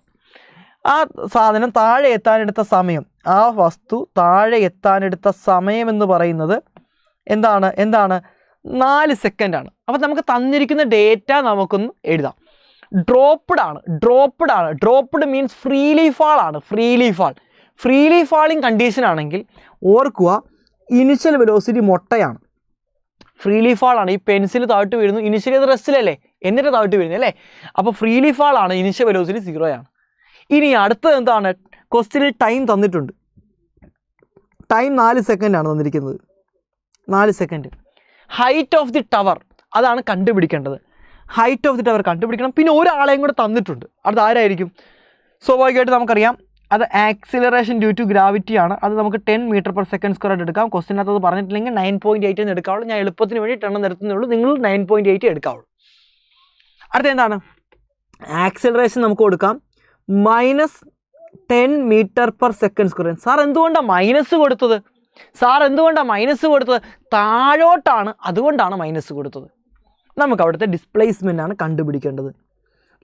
ആ സാധനം താഴെ എത്താനെടുത്ത സമയം, ആ വസ്തു താഴെ എത്താനെടുത്ത സമയം എന്ന് പറയുന്നത് എന്താണ് 4 സെക്കൻഡാണ്. അപ്പോൾ നമുക്ക് തന്നിരിക്കുന്ന ഡേറ്റ നമുക്കൊന്ന് എഴുതാം. ഡ്രോപ്പ്ഡ് മീൻസ് ഫ്രീലി ഫാൾ ആണ്. ഫ്രീലി ഫാളിങ് കണ്ടീഷൻ ആണെങ്കിൽ ഓർക്കുക, ഇനിഷ്യൽ വെലോസിറ്റി മൊട്ടയാണ്. ഫ്രീലി ഫാൾ ആണ്. ഈ പെൻസിൽ താഴ്ത്തു വീഴുന്നു, ഇനിഷ്യലി അത് റെസ്റ്റിലല്ലേ, എന്നിട്ട് താഴ്ത്തു വീഴുന്നു അല്ലേ. അപ്പോൾ ഫ്രീലി ഫാൾ ആണ്, ഇനിഷ്യൽ വെലോസിറ്റി 0 ആണ്. ഇനി അടുത്തത് എന്താണ്? ക്വസ്റ്റ്യനിൽ ടൈം തന്നിട്ടുണ്ട്. ടൈം 4 സെക്കൻഡാണ് തന്നിരിക്കുന്നത്. 4 second. Height of the tower അതാണ് കണ്ടുപിടിക്കേണ്ടത്. ഹൈറ്റ് ഓഫ് ദി ടവർ കണ്ടുപിടിക്കണം. പിന്നെ ഒരാളെയും കൂടെ തന്നിട്ടുണ്ട്. അത് ആരായിരിക്കും? സ്വാഭാവികമായിട്ട് നമുക്കറിയാം അത് ആക്സിലറേഷൻ ഡ്യൂ ടു ഗ്രാവിറ്റി ആണ്. അത് നമുക്ക് 10 m/s² ആയിട്ട് എടുക്കാം. ക്വസ്റ്റ്യനകത്ത് അത് പറഞ്ഞിട്ടില്ലെങ്കിൽ 9.8 എന്ന് എടുക്കാവുള്ളൂ. ഞാൻ എളുപ്പത്തിന് വേണ്ടി 10 നിർത്തുന്നേ ഉള്ളൂ. നിങ്ങൾ 9.8 എടുക്കാവുള്ളൂ. അടുത്ത എന്താണ്? ആക്സിലറേഷൻ നമുക്ക് കൊടുക്കാം -10 m/s². സാർ എന്തുകൊണ്ടാണ് മൈനസ് കൊടുത്തത്? താഴോട്ടാണ്, അതുകൊണ്ടാണ് മൈനസ് കൊടുത്തത്. നമുക്ക് അവിടുത്തെ ഡിസ്പ്ലേസ്മെൻ്റ് ആണ് കണ്ടുപിടിക്കേണ്ടത്.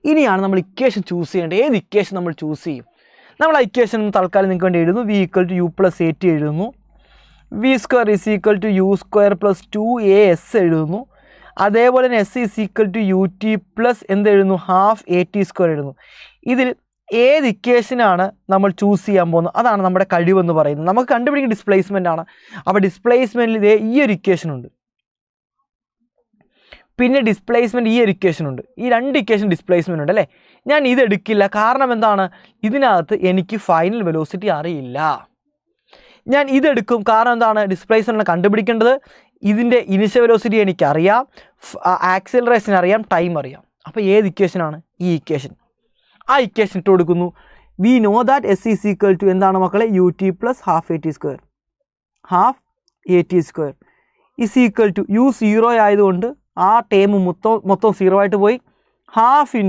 ഇനിയാണ് നമ്മൾ ഇക്വേഷൻ ചൂസ് ചെയ്യേണ്ടത്. ഏത് ഇക്വേഷൻ നമ്മൾ ചൂസ് ചെയ്യും? നമ്മൾ ആ ഇക്വേഷൻ തൽക്കാലം നിങ്ങൾക്ക് വേണ്ടി എഴുതുന്നു. v = u + at എഴുതുന്നു. v² = u² + 2as എഴുതുന്നു. അതേപോലെ തന്നെ s = ut + എന്തെഴുതുന്നു? ½ at² എഴുതുന്നു. ഇതിൽ ഏത് ഇക്വേഷനാണ് നമ്മൾ ചൂസ് ചെയ്യാൻ പോകുന്നത്? അതാണ് നമ്മുടെ കഴിവെന്ന് പറയുന്നത്. നമുക്ക് കണ്ടുപിടിക്കുന്ന ഡിസ്പ്ലേസ്മെൻ്റ് ആണ്. അപ്പോൾ ഡിസ്പ്ലേസ്മെൻറ്റിൽ ഇതേ ഈ ഒരു ഇക്വേഷൻ ഉണ്ട്, പിന്നെ ഡിസ്പ്ലേസ്മെൻറ്റ് ഈ ഒരു ഇക്വേഷൻ ഉണ്ട്. ഈ 2 ഇക്വേഷൻ ഡിസ്പ്ലേസ്മെൻറ്റ് ഉണ്ട് അല്ലേ. ഞാൻ ഇതെടുക്കില്ല. കാരണം എന്താണ്? ഇതിനകത്ത് എനിക്ക് ഫൈനൽ വെലോസിറ്റി അറിയില്ല. ഞാൻ ഇതെടുക്കും. കാരണം എന്താണ്? ഡിസ്പ്ലേസ്മെൻറ്റ് കണ്ടുപിടിക്കേണ്ടത്. ഇതിൻ്റെ ഇനിഷ്യൽ വെലോസിറ്റി എനിക്കറിയാം, ആക്സിലറേഷൻ അറിയാം, ടൈം അറിയാം. അപ്പോൾ ഏത് ഇക്വേഷനാണ്? ഈ ഇക്വേഷൻ. ആ ഇക്വേഷൻ ഇട്ട് കൊടുക്കുന്നു. വി നോ ദാറ്റ് s = എന്താണ് മക്കളെ? ut + ½ at². ½ at² = u 0 ആയതുകൊണ്ട് ആ ടേം മൊത്തം 0 ആയിട്ട് പോയി. ½ ×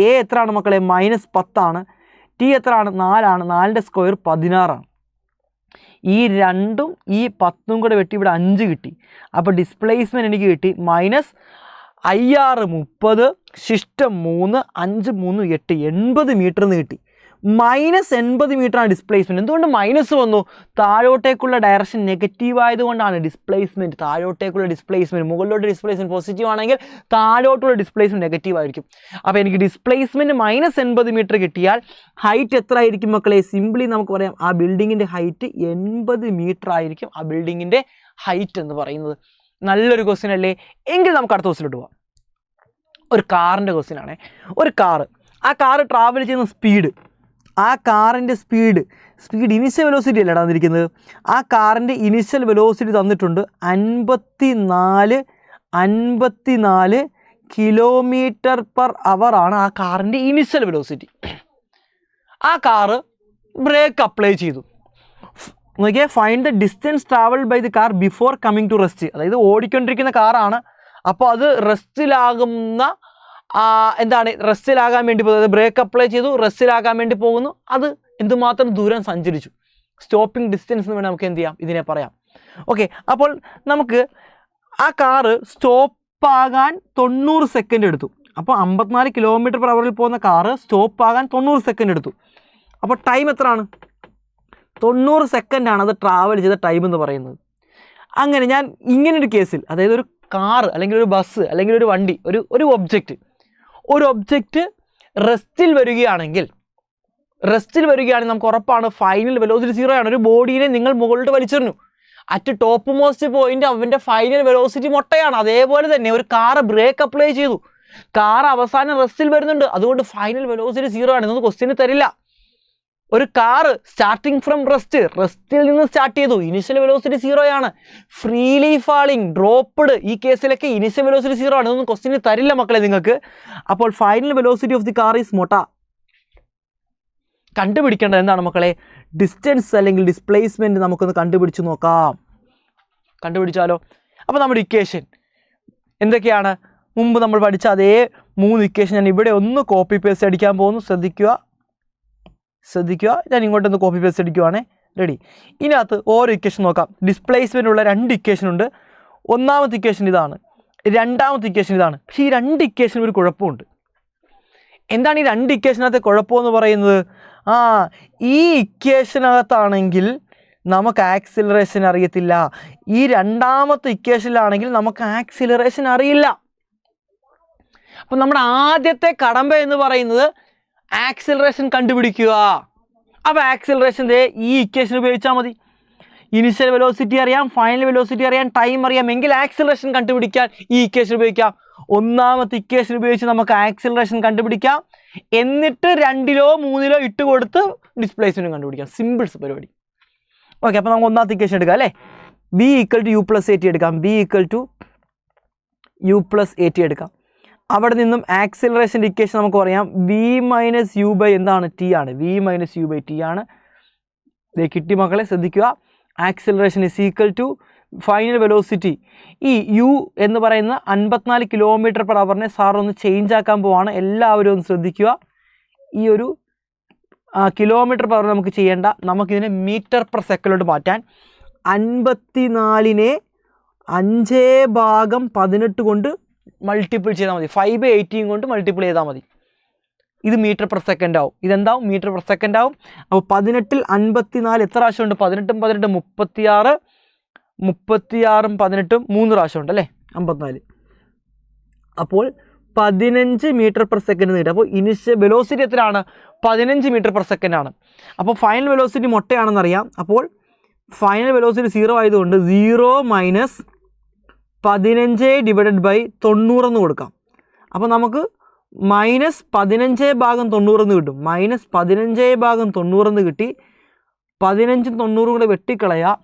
a എത്രയാണ് മക്കളെ? -10 ആണ്. t എത്രയാണ്? 4 ആണ്. 4ൻ്റെ സ്ക്വയർ 16 ആണ്. ഈ 2ഉം ഈ 10ഉം കൂടെ വെട്ടി ഇവിടെ 5 കിട്ടി. അപ്പോൾ ഡിസ്പ്ലേസ്മെൻറ്റ് എനിക്ക് കിട്ടി -IR 30, ശിഷ്ടം 3, 5 3 8 80 മീറ്റർ എന്ന് കിട്ടി. -80 മീറ്ററാണ് ഡിസ്പ്ലേസ്മെൻറ്റ്. എന്തുകൊണ്ട് മൈനസ് വന്നു? താഴോട്ടേക്കുള്ള ഡയറക്ഷൻ നെഗറ്റീവ് ആയതുകൊണ്ടാണ് ഡിസ്പ്ലേസ്മെൻറ്റ്. താഴോട്ടേക്കുള്ള ഡിസ്പ്ലേസ്മെൻറ്റ്, മുകളിലോട്ട് ഡിസ്പ്ലേസ്മെൻറ്റ് പോസിറ്റീവ് ആണെങ്കിൽ താഴോട്ടുള്ള ഡിസ്പ്ലേസ്മെൻറ്റ് നെഗറ്റീവ് ആയിരിക്കും. അപ്പോൾ എനിക്ക് ഡിസ്പ്ലേസ്മെൻറ്റ് -80 മീറ്റർ കിട്ടിയാൽ ഹൈറ്റ് എത്ര ആയിരിക്കും മക്കളെ? സിംപ്ലി നമുക്ക് പറയാം ആ ബിൽഡിങ്ങിൻ്റെ ഹൈറ്റ് 80 മീറ്റർ ആയിരിക്കും. ആ ബിൽഡിങ്ങിൻ്റെ ഹൈറ്റ് എന്ന് പറയുന്നത്. നല്ലൊരു ക്വസ്റ്റ്യൻ അല്ലേ? എങ്കിൽ നമുക്ക് അടുത്ത ക്വസ്റ്റ്യനിലോട്ട് പോവാം. ഒരു കാറിൻ്റെ ക്വസ്റ്റ്യൻ ആണേ. ഒരു കാറ്, ആ കാറ് ട്രാവൽ ചെയ്യുന്ന സ്പീഡ്, ആ കാറിൻ്റെ സ്പീഡ് ഇനിഷ്യൽ വെലോസിറ്റി അല്ലേ തന്നിരിക്കുന്നത്. ആ കാറിൻ്റെ ഇനിഷ്യൽ വെലോസിറ്റി തന്നിട്ടുണ്ട് 54 km/h ആണ് ആ കാറിൻ്റെ ഇനിഷ്യൽ വെലോസിറ്റി. ആ കാറ് ബ്രേക്ക് അപ്ലൈ ചെയ്തു. നോക്കിയേ, find the distance travelled by the car before coming to rest. അതായത് ഓടിക്കൊണ്ടിരിക്കുന്ന കാറാണ്. അപ്പോൾ അത് റെസ്റ്റിലാകുന്ന റെസ്റ്റിലാകാൻ വേണ്ടി പോകുന്നത്. ബ്രേക്ക് അപ്ലൈ ചെയ്തു, റെസ്റ്റിലാകാൻ വേണ്ടി പോകുന്നു. അത് എന്തുമാത്രം ദൂരം സഞ്ചരിച്ചു? സ്റ്റോപ്പിംഗ് ഡിസ്റ്റൻസ് എന്ന് വേണമെങ്കിൽ നമുക്ക് എന്ത് ചെയ്യാം? ഇതിനെ പറയാം. ഓക്കെ, അപ്പോൾ നമുക്ക് ആ കാറ് സ്റ്റോപ്പാകാൻ 90 സെക്കൻഡ് എടുത്തു. അപ്പോൾ 54 km/h പോകുന്ന കാറ് സ്റ്റോപ്പാകാൻ 90 സെക്കൻഡ് എടുത്തു. അപ്പോൾ ടൈം എത്രയാണ്? 90 സെക്കൻഡാണ് അത് ട്രാവൽ ചെയ്ത ടൈം എന്ന് പറയുന്നത്. അങ്ങനെ ഞാൻ ഇങ്ങനൊരു കേസിൽ, അതായത് ഒരു കാറ് അല്ലെങ്കിൽ ഒരു ബസ് അല്ലെങ്കിൽ ഒരു വണ്ടി, ഒരു ഒബ്ജക്റ്റ് റെസ്റ്റിൽ വരികയാണെങ്കിൽ നമുക്ക് ഉറപ്പാണ് ഫൈനൽ വെലോസിറ്റി 0 ആണ്. ഒരു ബോഡീനെ നിങ്ങൾ മുകളിലോട്ട് വലിച്ചെറിഞ്ഞു, അറ്റ് ടോപ്പ് മോസ്റ്റ് പോയിന്റ് അവൻ്റെ ഫൈനൽ വെലോസിറ്റി മൊട്ടയാണ്. അതേപോലെ തന്നെ ഒരു കാറ് ബ്രേക്ക് അപ്ലൈ ചെയ്തു, കാർ അവസാനം റെസ്റ്റിൽ വരുന്നുണ്ട്, അതുകൊണ്ട് ഫൈനൽ വെലോസിറ്റി 0 ആണ്. ഇതൊന്നും ക്വസ്റ്റ്യന് തരില്ല. ഒരു കാറ് സ്റ്റാർട്ടിങ് ഫ്രം റെസ്റ്റിൽ നിന്ന് സ്റ്റാർട്ട് ചെയ്തു, ഇനിഷ്യൽ വെലോസിറ്റി 0 ആണ്. ഫ്രീലി ഫാളിങ്, ഡ്രോപ്പ്ഡ്, ഈ കേസിലൊക്കെ ഇനിഷ്യൽ വെലോസിറ്റി 0 ആണ്. ഇതൊന്നും ക്വസ്റ്റ്യന് തരില്ല മക്കളെ നിങ്ങൾക്ക്. അപ്പോൾ final velocity of the car is മൊട്ട. കണ്ടുപിടിക്കേണ്ടത് എന്താണ് മക്കളെ? ഡിസ്റ്റൻസ് അല്ലെങ്കിൽ ഡിസ്പ്ലേസ്മെൻറ്റ് നമുക്കൊന്ന് കണ്ടുപിടിച്ച് നോക്കാം. കണ്ടുപിടിച്ചാലോ? അപ്പോൾ നമ്മുടെ ഇക്വേഷൻ എന്തൊക്കെയാണ്? മുമ്പ് നമ്മൾ പഠിച്ച അതേ 3 ഇക്വേഷൻ ഞാൻ ഇവിടെ ഒന്ന് കോപ്പി പേസ്റ്റ് അടിക്കാൻ പോകുന്നു. ശ്രദ്ധിക്കുക, ഞാൻ ഇങ്ങോട്ടൊന്ന് കോപ്പി പേസ്റ്റ് അടിക്കുവാണേ. റെഡി? ഇതിനകത്ത് ഓരോ ഇക്വേഷൻ നോക്കാം. ഡിസ്പ്ലേസ്മെൻ്റ് ഉള്ള 2 ഇക്വേഷൻ ഉണ്ട്. ഒന്നാമത്തെ ഇക്വേഷൻ ഇതാണ്. രണ്ടാമത്തെ ഇക്വേഷൻ ഇതാണ്. പക്ഷേ ഈ രണ്ട് ഇക്വേഷനും ഒരു കുഴപ്പമുണ്ട്. എന്താണ് ഈ രണ്ട് ഇക്വേഷനകത്തെ കുഴപ്പമെന്ന് പറയുന്നത്? ഈ ഇക്വേഷനകത്താണെങ്കിൽ നമുക്ക് ആക്സിലറേഷൻ അറിയത്തില്ല. ഈ രണ്ടാമത്തെ ഇക്വേഷനിലാണെങ്കിൽ നമുക്ക് ആക്സിലറേഷൻ അറിയില്ല. അപ്പം നമ്മുടെ ആദ്യത്തെ കടമ്പ എന്ന് പറയുന്നത് ആക്സിലറേഷൻ കണ്ടുപിടിക്കുക. അപ്പോൾ ആക്സിലറേഷൻ ഈ ഇക്വേഷൻ ഉപയോഗിച്ചാൽ മതി. ഇനിഷ്യൽ വെലോസിറ്റി അറിയാം, ഫൈനൽ വെലോസിറ്റി അറിയാം, ടൈം അറിയാം. എങ്കിൽ ആക്സിലറേഷൻ കണ്ടുപിടിക്കാൻ ഈ ഇക്വേഷൻ ഉപയോഗിക്കാം. ഒന്നാമത്തെ ഇക്വേഷൻ ഉപയോഗിച്ച് നമുക്ക് ആക്സിലറേഷൻ കണ്ടുപിടിക്കാം. എന്നിട്ട് 2ലോ 3ലോ ഇട്ട് കൊടുത്ത് ഡിസ്പ്ലേസ്മെൻറ്റ് കണ്ടുപിടിക്കാം. സിമ്പിൾസ് പരിപാടി. ഓക്കെ, അപ്പോൾ നമുക്ക് ഒന്നാമത്തെ ഇക്വേഷൻ എടുക്കാം അല്ലേ. B equal to U plus A T എടുക്കാം. B equal to U plus A T എടുക്കാം. അവിടെ നിന്നും ആക്സിലറേഷൻ്റെ ഇക്വേഷൻ നമുക്ക് പറയാം. വി മൈനസ് യു ബൈ എന്താണ്? ടി ആണ്. V minus U by T ആണ്. ഇത് കിട്ടി മക്കളെ, ശ്രദ്ധിക്കുക. Acceleration is equal to final velocity. ഈ യു എന്ന് പറയുന്ന 54 km/h സാർ ഒന്ന് ചേഞ്ച് ആക്കാൻ പോവാണ്. എല്ലാവരും ഒന്ന് ശ്രദ്ധിക്കുക. ഈ ഒരു km/h നമുക്ക് ചെയ്യേണ്ട, നമുക്കിതിനെ m/s മാറ്റാൻ 54നെ 5/18 കൊണ്ട് മൾട്ടിപ്പിൾ ചെയ്താൽ മതി. 5/18 കൊണ്ട് മൾട്ടിപ്പിൾ ചെയ്താൽ മതി. ഇത് m/s ആവും. ഇതെന്താവും? m/s ആവും. അപ്പോൾ 18ൽ 54 എത്ര പ്രാവശ്യമുണ്ട്? 18ഉം 18ഉം 36, 36ഉം 18ഉം 3 പ്രാവശ്യമുണ്ട് അല്ലേ, 54. അപ്പോൾ 15 m/s കിട്ടും. അപ്പോൾ ഇനിഷ്യൽ വെലോസിറ്റി എത്രയാണ്? 15 m/s ആണ്. അപ്പോൾ ഫൈനൽ വെലോസിറ്റി മൊട്ടയാണെന്നറിയാം. അപ്പോൾ ഫൈനൽ വെലോസിറ്റി 0 ആയതുകൊണ്ട് 0 മൈനസ് 15 ഡിവൈഡഡ് ബൈ 90 എന്ന് കൊടുക്കാം. അപ്പോൾ നമുക്ക് മൈനസ് 15/90 എന്ന് കിട്ടും. മൈനസ് 15/90 എന്ന് കിട്ടി. 15ഉം 90ഉം കൂടെ വെട്ടിക്കളയുക.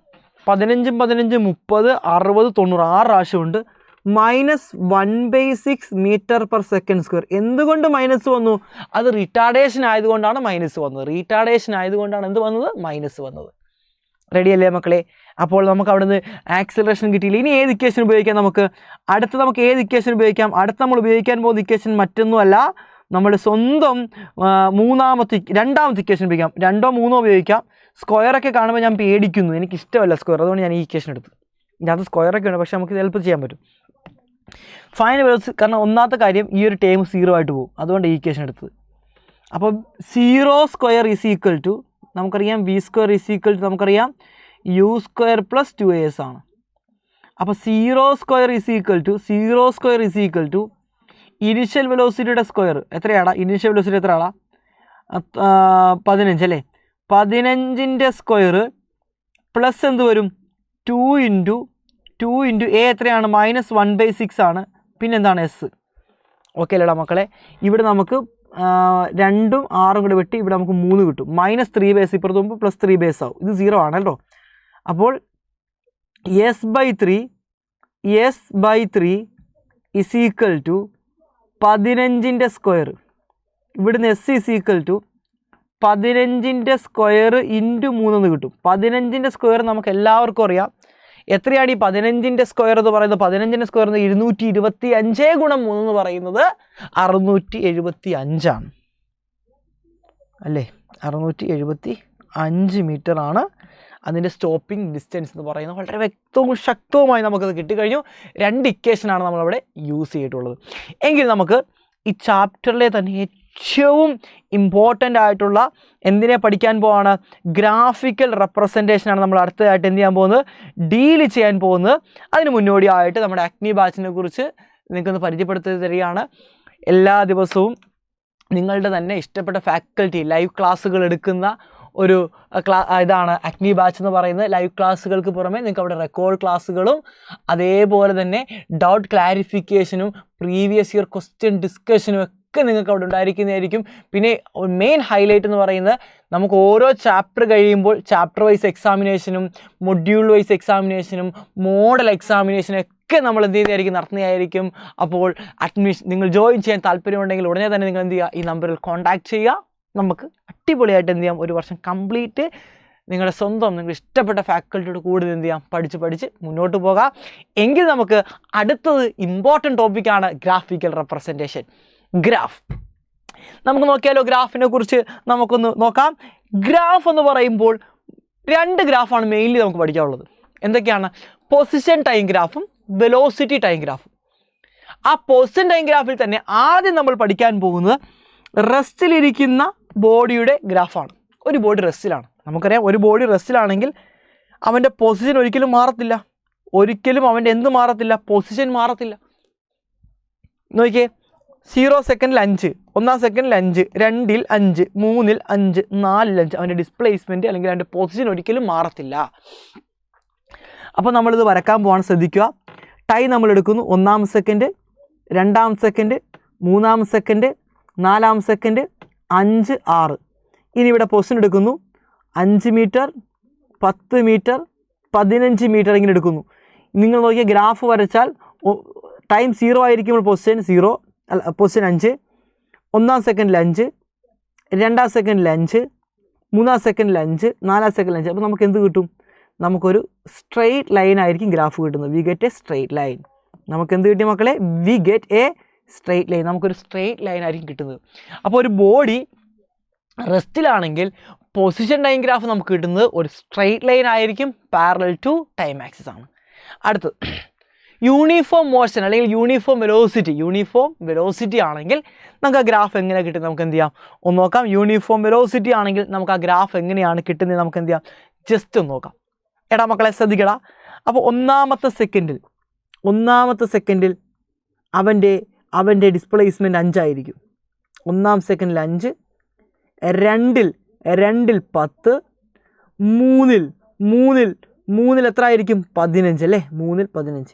15ഉം 15ഉം 30, 60, 90, 6 പ്രാവശ്യമുണ്ട്. Minus 1/6 m/s². എന്തുകൊണ്ട് മൈനസ് വന്നു? അത് റിട്ടാർഡേഷൻ ആയതുകൊണ്ടാണ് മൈനസ് വന്നത്. റിട്ടാർഡേഷൻ ആയതുകൊണ്ടാണ് എന്ത് വന്നത്? മൈനസ് വന്നത്. റെഡി അല്ലേ മക്കളെ? അപ്പോൾ നമുക്ക് അവിടെ നിന്ന് ആക്സിലറേഷൻ കിട്ടിയില്ല. ഇനി ഏത് ഇക്വേഷൻ ഉപയോഗിക്കാം? നമുക്ക് ഏത് ഇക്വേഷൻ ഉപയോഗിക്കാം? അടുത്ത നമ്മൾ ഉപയോഗിക്കാൻ പോകുന്ന ഇക്വേഷൻ മറ്റൊന്നുമല്ല, നമ്മുടെ സ്വന്തം രണ്ടാമത്തെ ഇക്വേഷൻ ഉപയോഗിക്കാം. 2ഓ 3ഓ ഉപയോഗിക്കാം. സ്ക്വയറൊക്കെ കാണുമ്പോൾ ഞാൻ പേടിക്കുന്നു, എനിക്കിഷ്ടമല്ല സ്ക്വയർ. അതുകൊണ്ട് ഞാൻ ഈ ഇക്വേഷൻ എടുത്തു. ഇതിനകത്ത് സ്ക്വയറൊക്കെ ഉണ്ട്, പക്ഷേ നമുക്ക് ഹെൽപ്പ് ചെയ്യാൻ പറ്റും. ഫൈനൽ വെലോസിറ്റി, കാരണം ഒന്നാമത്തെ കാര്യം ഈ ഒരു ടേം 0 ആയിട്ട് പോകും. അതുകൊണ്ട് ഈ ഇക്വേഷൻ എടുത്തത്. അപ്പോൾ 0² ഈസ് ഈക്വൽ ടു നമുക്കറിയാം v² ഈസ് ഈക്വൽ ടു നമുക്കറിയാം u² + 2as ആണ്. അപ്പോൾ 0² ഈസ് ഈക്വൽ ടു ഇനിഷ്യൽ വെലോസിറ്റിയുടെ സ്ക്വയർ എത്രയാടാ? ഇനിഷ്യൽ വെലോസിറ്റി എത്രയാടാ? 15 അല്ലേ. 15ൻ്റെ സ്ക്വയർ പ്ലസ് എന്ത് വരും? 2 ഇൻറ്റു a എത്രയാണ്? -1/6 ആണ്. പിന്നെന്താണ്? എസ്. ഓക്കെ അല്ലേടാ മക്കളെ? ഇവിടെ നമുക്ക് 2ഉം 6ഉം കൂടെ വെട്ടി ഇവിടെ നമുക്ക് 3 കിട്ടും. -3 ബേസ് ഇപ്പുറത്ത് പോകുമ്പോൾ +3 ബേസ് ആവും. ഇത് 0 ആണല്ലോ. അപ്പോൾ s/3 ഇസ് ഈക്വൽ ടു 15ൻ്റെ സ്ക്വയർ. ഇവിടുന്ന് s ഇസ് ഈക്വൽ ടു 15ൻ്റെ സ്ക്വയർ ഇൻറ്റു 3 എന്ന് കിട്ടും. 15ൻ്റെ സ്ക്വയർ നമുക്ക് എല്ലാവർക്കും അറിയാം. എത്രയാണ് ഈ 15ൻ്റെ സ്ക്വയർ എന്ന് പറയുന്നത്? 15ൻ്റെ സ്ക്വയർ 225 ഗുണം 3 എന്ന് പറയുന്നത് 675 ആണ് അല്ലേ. 675 മീറ്റർ ആണ് അതിൻ്റെ സ്റ്റോപ്പിംഗ് ഡിസ്റ്റൻസ് എന്ന് പറയുന്നത്. വളരെ വ്യക്തവും ശക്തവുമായി നമുക്കത് കിട്ടിക്കഴിഞ്ഞു. 2 ഇക്വേഷനാണ് നമ്മളവിടെ യൂസ് ചെയ്തിട്ടുള്ളത്. എങ്കിൽ നമുക്ക് ഈ ചാപ്റ്ററിലെ തന്നെ ഏറ്റവും ഇമ്പോർട്ടൻ്റ് ആയിട്ടുള്ള എന്തിനെ പഠിക്കാൻ പോവാണ്? ഗ്രാഫിക്കൽ റെപ്രസെൻറ്റേഷനാണ് നമ്മൾ അടുത്തതായിട്ട് എന്ത് ചെയ്യാൻ പോകുന്നത്? ഡീല് ചെയ്യാൻ പോകുന്നത്. അതിന് മുന്നോടിയായിട്ട് നമ്മുടെ അഗ്നി ബാച്ചിനെ കുറിച്ച് നിങ്ങൾക്കൊന്ന് പരിചയപ്പെടുത്തി തരികയാണ്. എല്ലാ ദിവസവും നിങ്ങളുടെ തന്നെ ഇഷ്ടപ്പെട്ട ഫാക്കൽറ്റി ലൈവ് ക്ലാസ്സുകൾ എടുക്കുന്ന ഒരു ഇതാണ് അഗ്നി ബാച്ച് എന്ന് പറയുന്നത്. ലൈവ് ക്ലാസ്സുകൾക്ക് പുറമെ നിങ്ങൾക്ക് അവിടെ റെക്കോർഡ് ക്ലാസ്സുകളും അതേപോലെ തന്നെ ഡൗട്ട് ക്ലാരിഫിക്കേഷനും പ്രീവിയസ് ഇയർ ക്വസ്റ്റ്യൻ ഡിസ്കഷനും ഒക്കെ നിങ്ങൾക്ക് അവിടെ ഉണ്ടായിരിക്കുന്നതായിരിക്കും. പിന്നെ മെയിൻ ഹൈലൈറ്റ് എന്ന് പറയുന്നത് നമുക്ക് ഓരോ ചാപ്റ്റർ കഴിയുമ്പോൾ ചാപ്റ്റർ വൈസ് എക്സാമിനേഷനും മൊഡ്യൂൾ വൈസ് എക്സാമിനേഷനും മോഡൽ എക്സാമിനേഷനും ഒക്കെ നമ്മൾ എന്ത് ചെയ്തായിരിക്കും? നടത്തുന്നതായിരിക്കും. അപ്പോൾ നിങ്ങൾ ജോയിൻ ചെയ്യാൻ താല്പര്യമുണ്ടെങ്കിൽ ഉടനെ തന്നെ നിങ്ങൾ എന്ത് ചെയ്യുക? ഈ നമ്പറിൽ കോൺടാക്ട് ചെയ്യുക. നമുക്ക് അടിപൊളിയായിട്ട് എന്ത് ചെയ്യാം? ഒരു വർഷം കംപ്ലീറ്റ് നിങ്ങളുടെ സ്വന്തം നിങ്ങൾ ഇഷ്ടപ്പെട്ട ഫാക്കൽറ്റിയോട് കൂടുതൽ എന്ത് ചെയ്യാം? പഠിച്ച് മുന്നോട്ട് പോകാം. എങ്കിൽ നമുക്ക് അടുത്തത് ഇമ്പോർട്ടൻ്റ് ടോപ്പിക്കാണ് ഗ്രാഫിക്കൽ റെപ്രസെൻറ്റേഷൻ. ഗ്രാഫ് നമുക്ക് നോക്കിയാലോ? ഗ്രാഫിനെ കുറിച്ച് നമുക്കൊന്ന് നോക്കാം. ഗ്രാഫ് എന്ന് പറയുമ്പോൾ 2 ഗ്രാഫാണ് മെയിൻലി നമുക്ക് പഠിക്കാനുള്ളത്. എന്തൊക്കെയാണ്? പൊസിഷൻ ടൈം ഗ്രാഫും വെലോസിറ്റി ടൈം ഗ്രാഫും. ആ പൊസിഷൻ ടൈം ഗ്രാഫിൽ തന്നെ ആദ്യം നമ്മൾ പഠിക്കാൻ പോകുന്നത് റെസ്റ്റിലിരിക്കുന്ന ബോഡിയുടെ ഗ്രാഫാണ്. ഒരു ബോഡി റെസ്റ്റിലാണ്, നമുക്കറിയാം ഒരു ബോഡി റെസ്റ്റിലാണെങ്കിൽ അവൻ്റെ പൊസിഷൻ ഒരിക്കലും മാറത്തില്ല. ഒരിക്കലും അവൻ്റെ എന്ത് മാറത്തില്ല? പൊസിഷൻ മാറത്തില്ല. നോക്കിയേ, 0 സെക്കൻഡിൽ 5, 1 സെക്കൻഡിൽ 5, 2-ൽ 5, 3-ൽ 5, 4-ൽ 5. അവൻ്റെ ഡിസ്പ്ലേസ്മെൻറ്റ് അല്ലെങ്കിൽ അവൻ്റെ പൊസിഷൻ ഒരിക്കലും മാറത്തില്ല. അപ്പോൾ നമ്മളിത് വരക്കാൻ പോകാൻ ശ്രദ്ധിക്കുക. ടൈം നമ്മൾ എടുക്കുന്നു 1 സെക്കൻഡ്, 2 സെക്കൻഡ്, 3 സെക്കൻഡ്, 4 സെക്കൻഡ്, 5, 6. ഇനി ഇവിടെ പൊസിഷൻ എടുക്കുന്നു 5 മീറ്റർ, 10 മീറ്റർ, 15 മീറ്റർ ഇങ്ങനെ എടുക്കുന്നു. നിങ്ങൾ നോക്കിയാൽ ഗ്രാഫ് വരച്ചാൽ ടൈം 0 ആയിരിക്കുമ്പോൾ പൊസിഷൻ 0 അല്ല, പൊസിഷൻ 5, 1 സെക്കൻഡിൽ 5, 2 സെക്കൻഡിൽ 5, 3 സെക്കൻഡിൽ 5, 4 സെക്കൻഡിൽ 5. അപ്പോൾ നമുക്ക് എന്ത് കിട്ടും? നമുക്കൊരു സ്ട്രെയിറ്റ് ലൈൻ ആയിരിക്കും ഗ്രാഫ് കിട്ടുന്നത്. V get a straight line. നമുക്ക് എന്ത് കിട്ടി മക്കളെ? V get a straight line. നമുക്കൊരു സ്ട്രെയിറ്റ് ലൈൻ ആയിരിക്കും കിട്ടുന്നത്. അപ്പോൾ ഒരു ബോഡി റെസ്റ്റിലാണെങ്കിൽ പൊസിഷൻ ടൈം ഗ്രാഫ് നമുക്ക് കിട്ടുന്നത് ഒരു സ്ട്രെയിറ്റ് ലൈൻ ആയിരിക്കും, പാരലൽ ടു ടൈം ആക്സിസ് ആണ്. അടുത്തത് യൂണിഫോം മോഷൻ അല്ലെങ്കിൽ യൂണിഫോം വെലോസിറ്റി ആണെങ്കിൽ നമുക്ക് ആ ഗ്രാഫ് എങ്ങനെ കിട്ടുന്നത് നമുക്ക് എന്ത് ചെയ്യാം? ഒന്ന് നോക്കാം. യൂണിഫോം വെലോസിറ്റി ആണെങ്കിൽ നമുക്ക് ആ ഗ്രാഫ് എങ്ങനെയാണ് കിട്ടുന്നത് നമുക്ക് എന്ത് ചെയ്യാം? ജസ്റ്റ് ഒന്ന് നോക്കാം. എടാ മക്കളെ ശ്രദ്ധിക്കടാ. അപ്പോൾ ഒന്നാമത്തെ സെക്കൻഡിൽ അവൻ്റെ ഡിസ്പ്ലേസ്മെൻറ്റ് 5 ആയിരിക്കും. 1 സെക്കൻഡിൽ 5, 2-ൽ 10, 3-ൽ എത്ര ആയിരിക്കും? 15 അല്ലേ? 3-ൽ 15.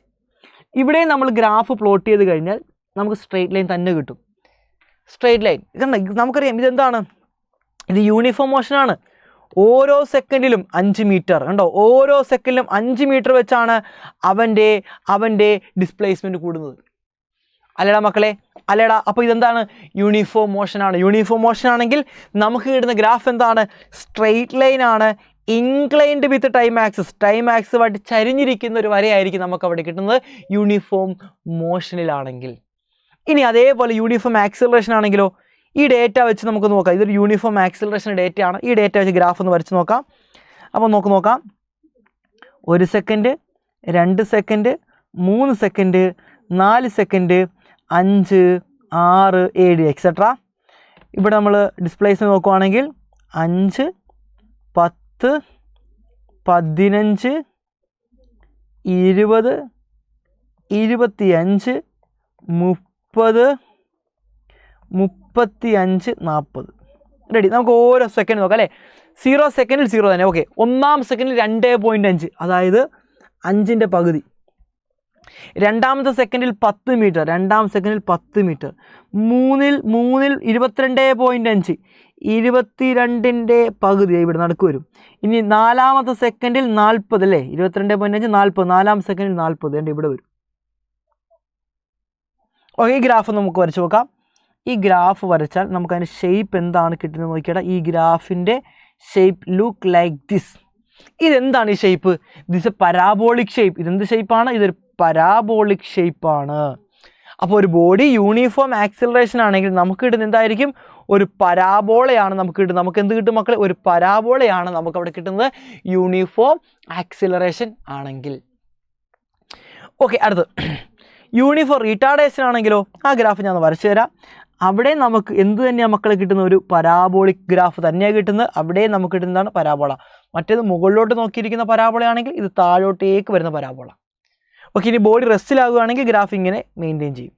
ഇവിടെ നമ്മൾ ഗ്രാഫ് പ്ലോട്ട് ചെയ്ത് കഴിഞ്ഞാൽ നമുക്ക് സ്ട്രെയിറ്റ് ലൈൻ തന്നെ കിട്ടും. സ്ട്രെയിറ്റ് ലൈൻ ഇതുണ്ട്, നമുക്കറിയാം ഇതെന്താണ്? ഇത് യൂണിഫോം മോഷനാണ്. ഓരോ സെക്കൻഡിലും 5 മീറ്റർ കണ്ടോ? ഓരോ സെക്കൻഡിലും 5 മീറ്റർ വെച്ചാണ് അവൻ്റെ ഡിസ്പ്ലേസ്മെൻറ്റ് കൂടുന്നത്. അല്ലേടാ മക്കളെ? അല്ലേടാ? അപ്പോൾ ഇതെന്താണ്? യൂണിഫോം മോഷനാണ്. യൂണിഫോം മോഷൻ ആണെങ്കിൽ നമുക്ക് കിട്ടുന്ന ഗ്രാഫ് എന്താണ്? സ്ട്രെയിറ്റ് ലൈൻ ആണ്, ഇൻക്ലൈൻഡ് വിത്ത് ടൈം ആക്സിസുമായിട്ട് ചരിഞ്ഞിരിക്കുന്ന ഒരു വരയായിരിക്കും നമുക്ക് അവിടെ കിട്ടുന്നത് യൂണിഫോം മോഷനിലാണെങ്കിൽ. ഇനി അതേപോലെ യൂണിഫോം ആക്സിലറേഷൻ ആണെങ്കിലോ? ഈ ഡേറ്റ വെച്ച് നമുക്ക് നോക്കാം. ഇതൊരു യൂണിഫോം ആക്സിലറേഷൻ ഡേറ്റയാണ്. ഈ ഡേറ്റ വെച്ച് ഗ്രാഫ് ഒന്ന് വരച്ച് നോക്കാം. അപ്പോൾ നോക്കാം. 1 second, 2 second, 3 second, 4 second, 5, 6, 7 etcetera. ഇവിടെ നമ്മൾ ഡിസ്പ്ലേസ്മെൻറ്റ് നോക്കുവാണെങ്കിൽ 5, 10, 15, 20, 25, 30, 35, 40. റെഡി? നമുക്ക് ഓരോ സെക്കൻഡ് നോക്കാം അല്ലേ? 0 സെക്കൻഡിൽ 0 തന്നെ. ഓക്കെ. 1 സെക്കൻഡിൽ 2.5, അതായത് 5ൻ്റെ പകുതി. 2 സെക്കൻഡിൽ 10 മീറ്റർ, 2 സെക്കൻഡിൽ 10 മീറ്റർ. 3-ൽ 22.5, 22ൻ്റെ പകുതി ഇവിടെ നടുക്ക് വരും. ഇനി 4 സെക്കൻഡിൽ 40 അല്ലേ? 22.5, 40. 4 സെക്കൻഡിൽ 40 ഉണ്ട് ഇവിടെ വരും. ഓക്കെ, ഈ ഗ്രാഫ് നമുക്ക് വരച്ച് നോക്കാം. ഈ ഗ്രാഫ് വരച്ചാൽ നമുക്ക് അതിൻ്റെ ഷേപ്പ് എന്താണ് കിട്ടുന്നത് നോക്കിയാൽ ഈ ഗ്രാഫിൻ്റെ ഷേപ്പ് ലുക്ക് ലൈക്ക് ദിസ്. ഇതെന്താണ് ഈ shape? This A parabolic shape. ഇതെന്ത് ഷേപ്പാണ്? ഇതൊരു പരാബോളിക് ഷേപ്പാണ്. അപ്പോൾ ഒരു ബോഡി യൂണിഫോം ആക്സിലറേഷൻ ആണെങ്കിൽ നമുക്ക് കിട്ടുന്നത് എന്തായിരിക്കും? ഒരു പരാബോളയാണ് നമുക്ക് കിട്ടുന്നത്. നമുക്ക് എന്ത് കിട്ടും മക്കളെ? ഒരു പരാബോളയാണ് നമുക്ക് അവിടെ കിട്ടുന്നത് യൂണിഫോം ആക്സിലറേഷൻ ആണെങ്കിൽ. ഓക്കെ, അടുത്ത് യൂണിഫോം റീട്ടാർഡേഷൻ ആണെങ്കിലോ? ആ ഗ്രാഫ് ഞാൻ വരച്ചു തരാം. അവിടെ നമുക്ക് എന്ത് തന്നെയാണ് മക്കളെ കിട്ടുന്ന? ഒരു പരാബോളിക് ഗ്രാഫ് തന്നെയാണ് കിട്ടുന്നത്. അവിടെ നമുക്ക് കിട്ടുന്നതാണ് പരാബോള. മറ്റേത് മുകളിലോട്ട് നോക്കിയിരിക്കുന്ന പരാബോളയാണെങ്കിൽ ഇത് താഴോട്ടേക്ക് വരുന്ന പരാബോള. ഓക്കെ, ഇനി ബോഡി റെസ്റ്റിലാകുകയാണെങ്കിൽ ഗ്രാഫ് ഇങ്ങനെ മെയിൻറ്റെയിൻ ചെയ്യും.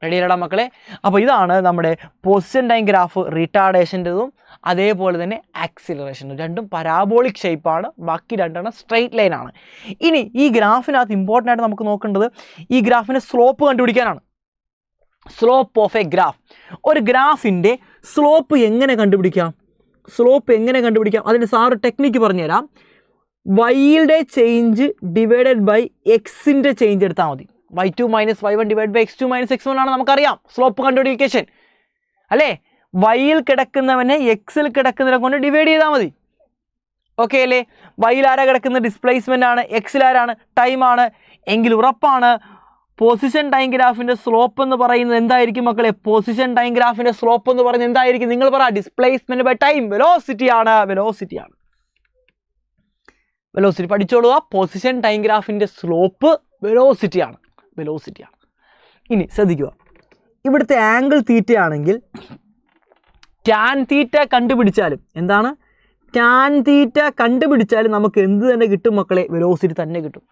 റെഡിയല്ലടാ മക്കളെ? അപ്പോൾ ഇതാണ് നമ്മുടെ പൊസിഷൻ ടൈം ഗ്രാഫ് റീട്ടാർഡേഷൻ്റെതും അതേപോലെ തന്നെ ആക്സിലറേഷനും. രണ്ടും പരാബോളിക് ഷേപ്പാണ്, ബാക്കി രണ്ടെണ്ണം സ്ട്രെയിറ്റ് ലൈനാണ്. ഇനി ഈ ഗ്രാഫിനകത്ത് ഇമ്പോർട്ടൻ്റ് ആയിട്ട് നമുക്ക് നോക്കേണ്ടത് ഈ ഗ്രാഫിൻ്റെ സ്ലോപ്പ് കണ്ടുപിടിക്കാനാണ്. Slope of a graph. ഒരു ഗ്രാഫിൻ്റെ സ്ലോപ്പ് എങ്ങനെ കണ്ടുപിടിക്കാം? അതിൻ്റെ സാറ് ടെക്നിക്ക് പറഞ്ഞുതരാം. വൈയുടെ ചേഞ്ച് ഡിവൈഡഡ് ബൈ എക്സിൻ്റെ ചേഞ്ച് എടുത്താൽ മതി. y2 minus y1 divide by x2 minus x1 ആണ് നമുക്കറിയാം സ്ലോപ്പ് കണ്ടുപിടിക്കേഷൻ അല്ലേ? വൈയിൽ കിടക്കുന്നവനെ എക്സിൽ കിടക്കുന്നതിനെ കൊണ്ട് ഡിവൈഡ് ചെയ്താൽ മതി. ഓക്കെ അല്ലേ? വൈയിൽ ആരാ കിടക്കുന്നത്? ഡിസ്പ്ലേസ്മെൻ്റ് ആണ്. എക്സിൽ ആരാണ്? ടൈമാണ്. എങ്കിൽ ഉറപ്പാണ് പൊസിഷൻ ടൈം ഗ്രാഫിൻ്റെ സ്ലോപ്പ് എന്ന് പറയുന്നത് എന്തായിരിക്കും മക്കളെ? പൊസിഷൻ ടൈം ഗ്രാഫിൻ്റെ സ്ലോപ്പ് എന്ന് പറയുന്നത് എന്തായിരിക്കും? നിങ്ങൾ പറ. ഡിസ്പ്ലേസ്മെൻറ്റ് ബൈ ടൈം, വെലോസിറ്റി പഠിച്ചോളുക. പൊസിഷൻ ടൈം ഗ്രാഫിൻ്റെ സ്ലോപ്പ് വെലോസിറ്റി ആണ്. ഇനി ശ്രദ്ധിക്കുക, ഇവിടുത്തെ ആംഗിൾ തീറ്റയാണെങ്കിൽ ടാൻ തീറ്റ കണ്ടുപിടിച്ചാലും എന്താണ്, ടാൻ തീറ്റ കണ്ടുപിടിച്ചാലും നമുക്ക് എന്ത് തന്നെ കിട്ടും മക്കളെ, വെലോസിറ്റി തന്നെ കിട്ടും.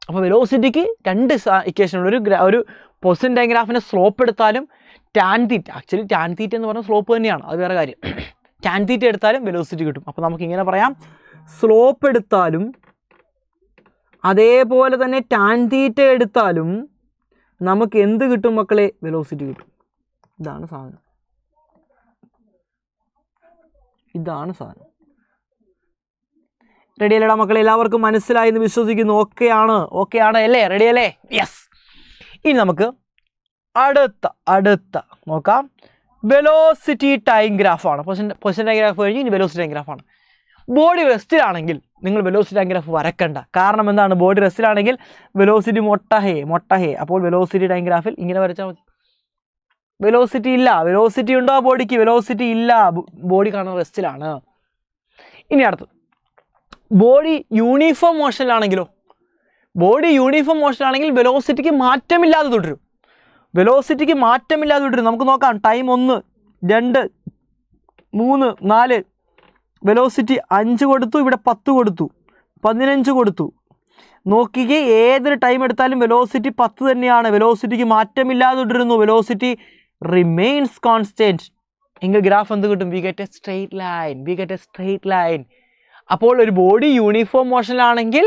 അപ്പോൾ വെലോസിറ്റിക്ക് രണ്ട് ഇക്വേഷനുണ്ട്. ഒരു പൊസിഷൻ ഡയഗ്രാഫിൻ്റെ സ്ലോപ്പ് എടുത്താലും tan theta, actually tan theta എന്ന് പറഞ്ഞാൽ സ്ലോപ്പ് തന്നെയാണ്, അത് വേറെ കാര്യം. ടാൻ തീറ്റ എടുത്താലും വെലോസിറ്റി കിട്ടും. അപ്പോൾ നമുക്ക് ഇങ്ങനെ പറയാം, സ്ലോപ്പ് എടുത്താലും അതേപോലെ തന്നെ ടാൻ തീറ്റ എടുത്താലും നമുക്ക് എന്ത് കിട്ടും മക്കളെ, വെലോസിറ്റി കിട്ടും. ഇതാണ് സാധനം, ഇതാണ് സാധനം. റെഡി അല്ലേടാ മക്കളെ? എല്ലാവർക്കും മനസ്സിലായി എന്ന് വിശ്വസിക്കുന്നു. ഓക്കെ ആണ് അല്ലേ? റെഡി അല്ലേ? യെസ്. ഇനി നമുക്ക് അടുത്ത നോക്കാം. വെലോസിറ്റി ടൈം ഗ്രാഫാണ്. പൊസിഷൻ ടൈം ഗ്രാഫ് കഴിഞ്ഞ് ഇനി വെലോസിറ്റി ടൈം ഗ്രാഫാണ്. ബോഡി റെസ്റ്റിലാണെങ്കിൽ നിങ്ങൾ വെലോസിറ്റി ടൈം ഗ്രാഫ് വരക്കണ്ട. കാരണം എന്താണ്, ബോഡി റെസ്റ്റിലാണെങ്കിൽ വെലോസിറ്റി മൊട്ടഹേ. അപ്പോൾ വെലോസിറ്റി ടൈം ഗ്രാഫിൽ ഇങ്ങനെ വരച്ചാൽ മതി. വെലോസിറ്റി ഇല്ല. വെലോസിറ്റി ഉണ്ടോ ബോഡിക്ക്? വെലോസിറ്റി ഇല്ല. ബോഡി കാണുന്ന റെസ്റ്റിലാണ്. ഇനി അടുത്തത്, ബോഡി യൂണിഫോം മോഷനിലാണെങ്കിലോ? ബോഡി യൂണിഫോം മോഷനിലാണെങ്കിൽ വെലോസിറ്റിക്ക് മാറ്റമില്ലാതെ തുടരും. നമുക്ക് നോക്കാം. ടൈം 1, 2, 3, 4. വെലോസിറ്റി 5 കൊടുത്തു, ഇവിടെ 10 കൊടുത്തു, 15 കൊടുത്തു. നോക്കിക്കേ, ഏതൊരു ടൈം എടുത്താലും വെലോസിറ്റി 10 തന്നെയാണ്. വെലോസിറ്റിക്ക് മാറ്റമില്ലാതെ തുടരുന്നു. Velocity remains constant. എങ്കിൽ ഗ്രാഫ് എന്ത് കിട്ടും? We get a straight line. അപ്പോൾ ഒരു ബോഡി യൂണിഫോം മോഷനിലാണെങ്കിൽ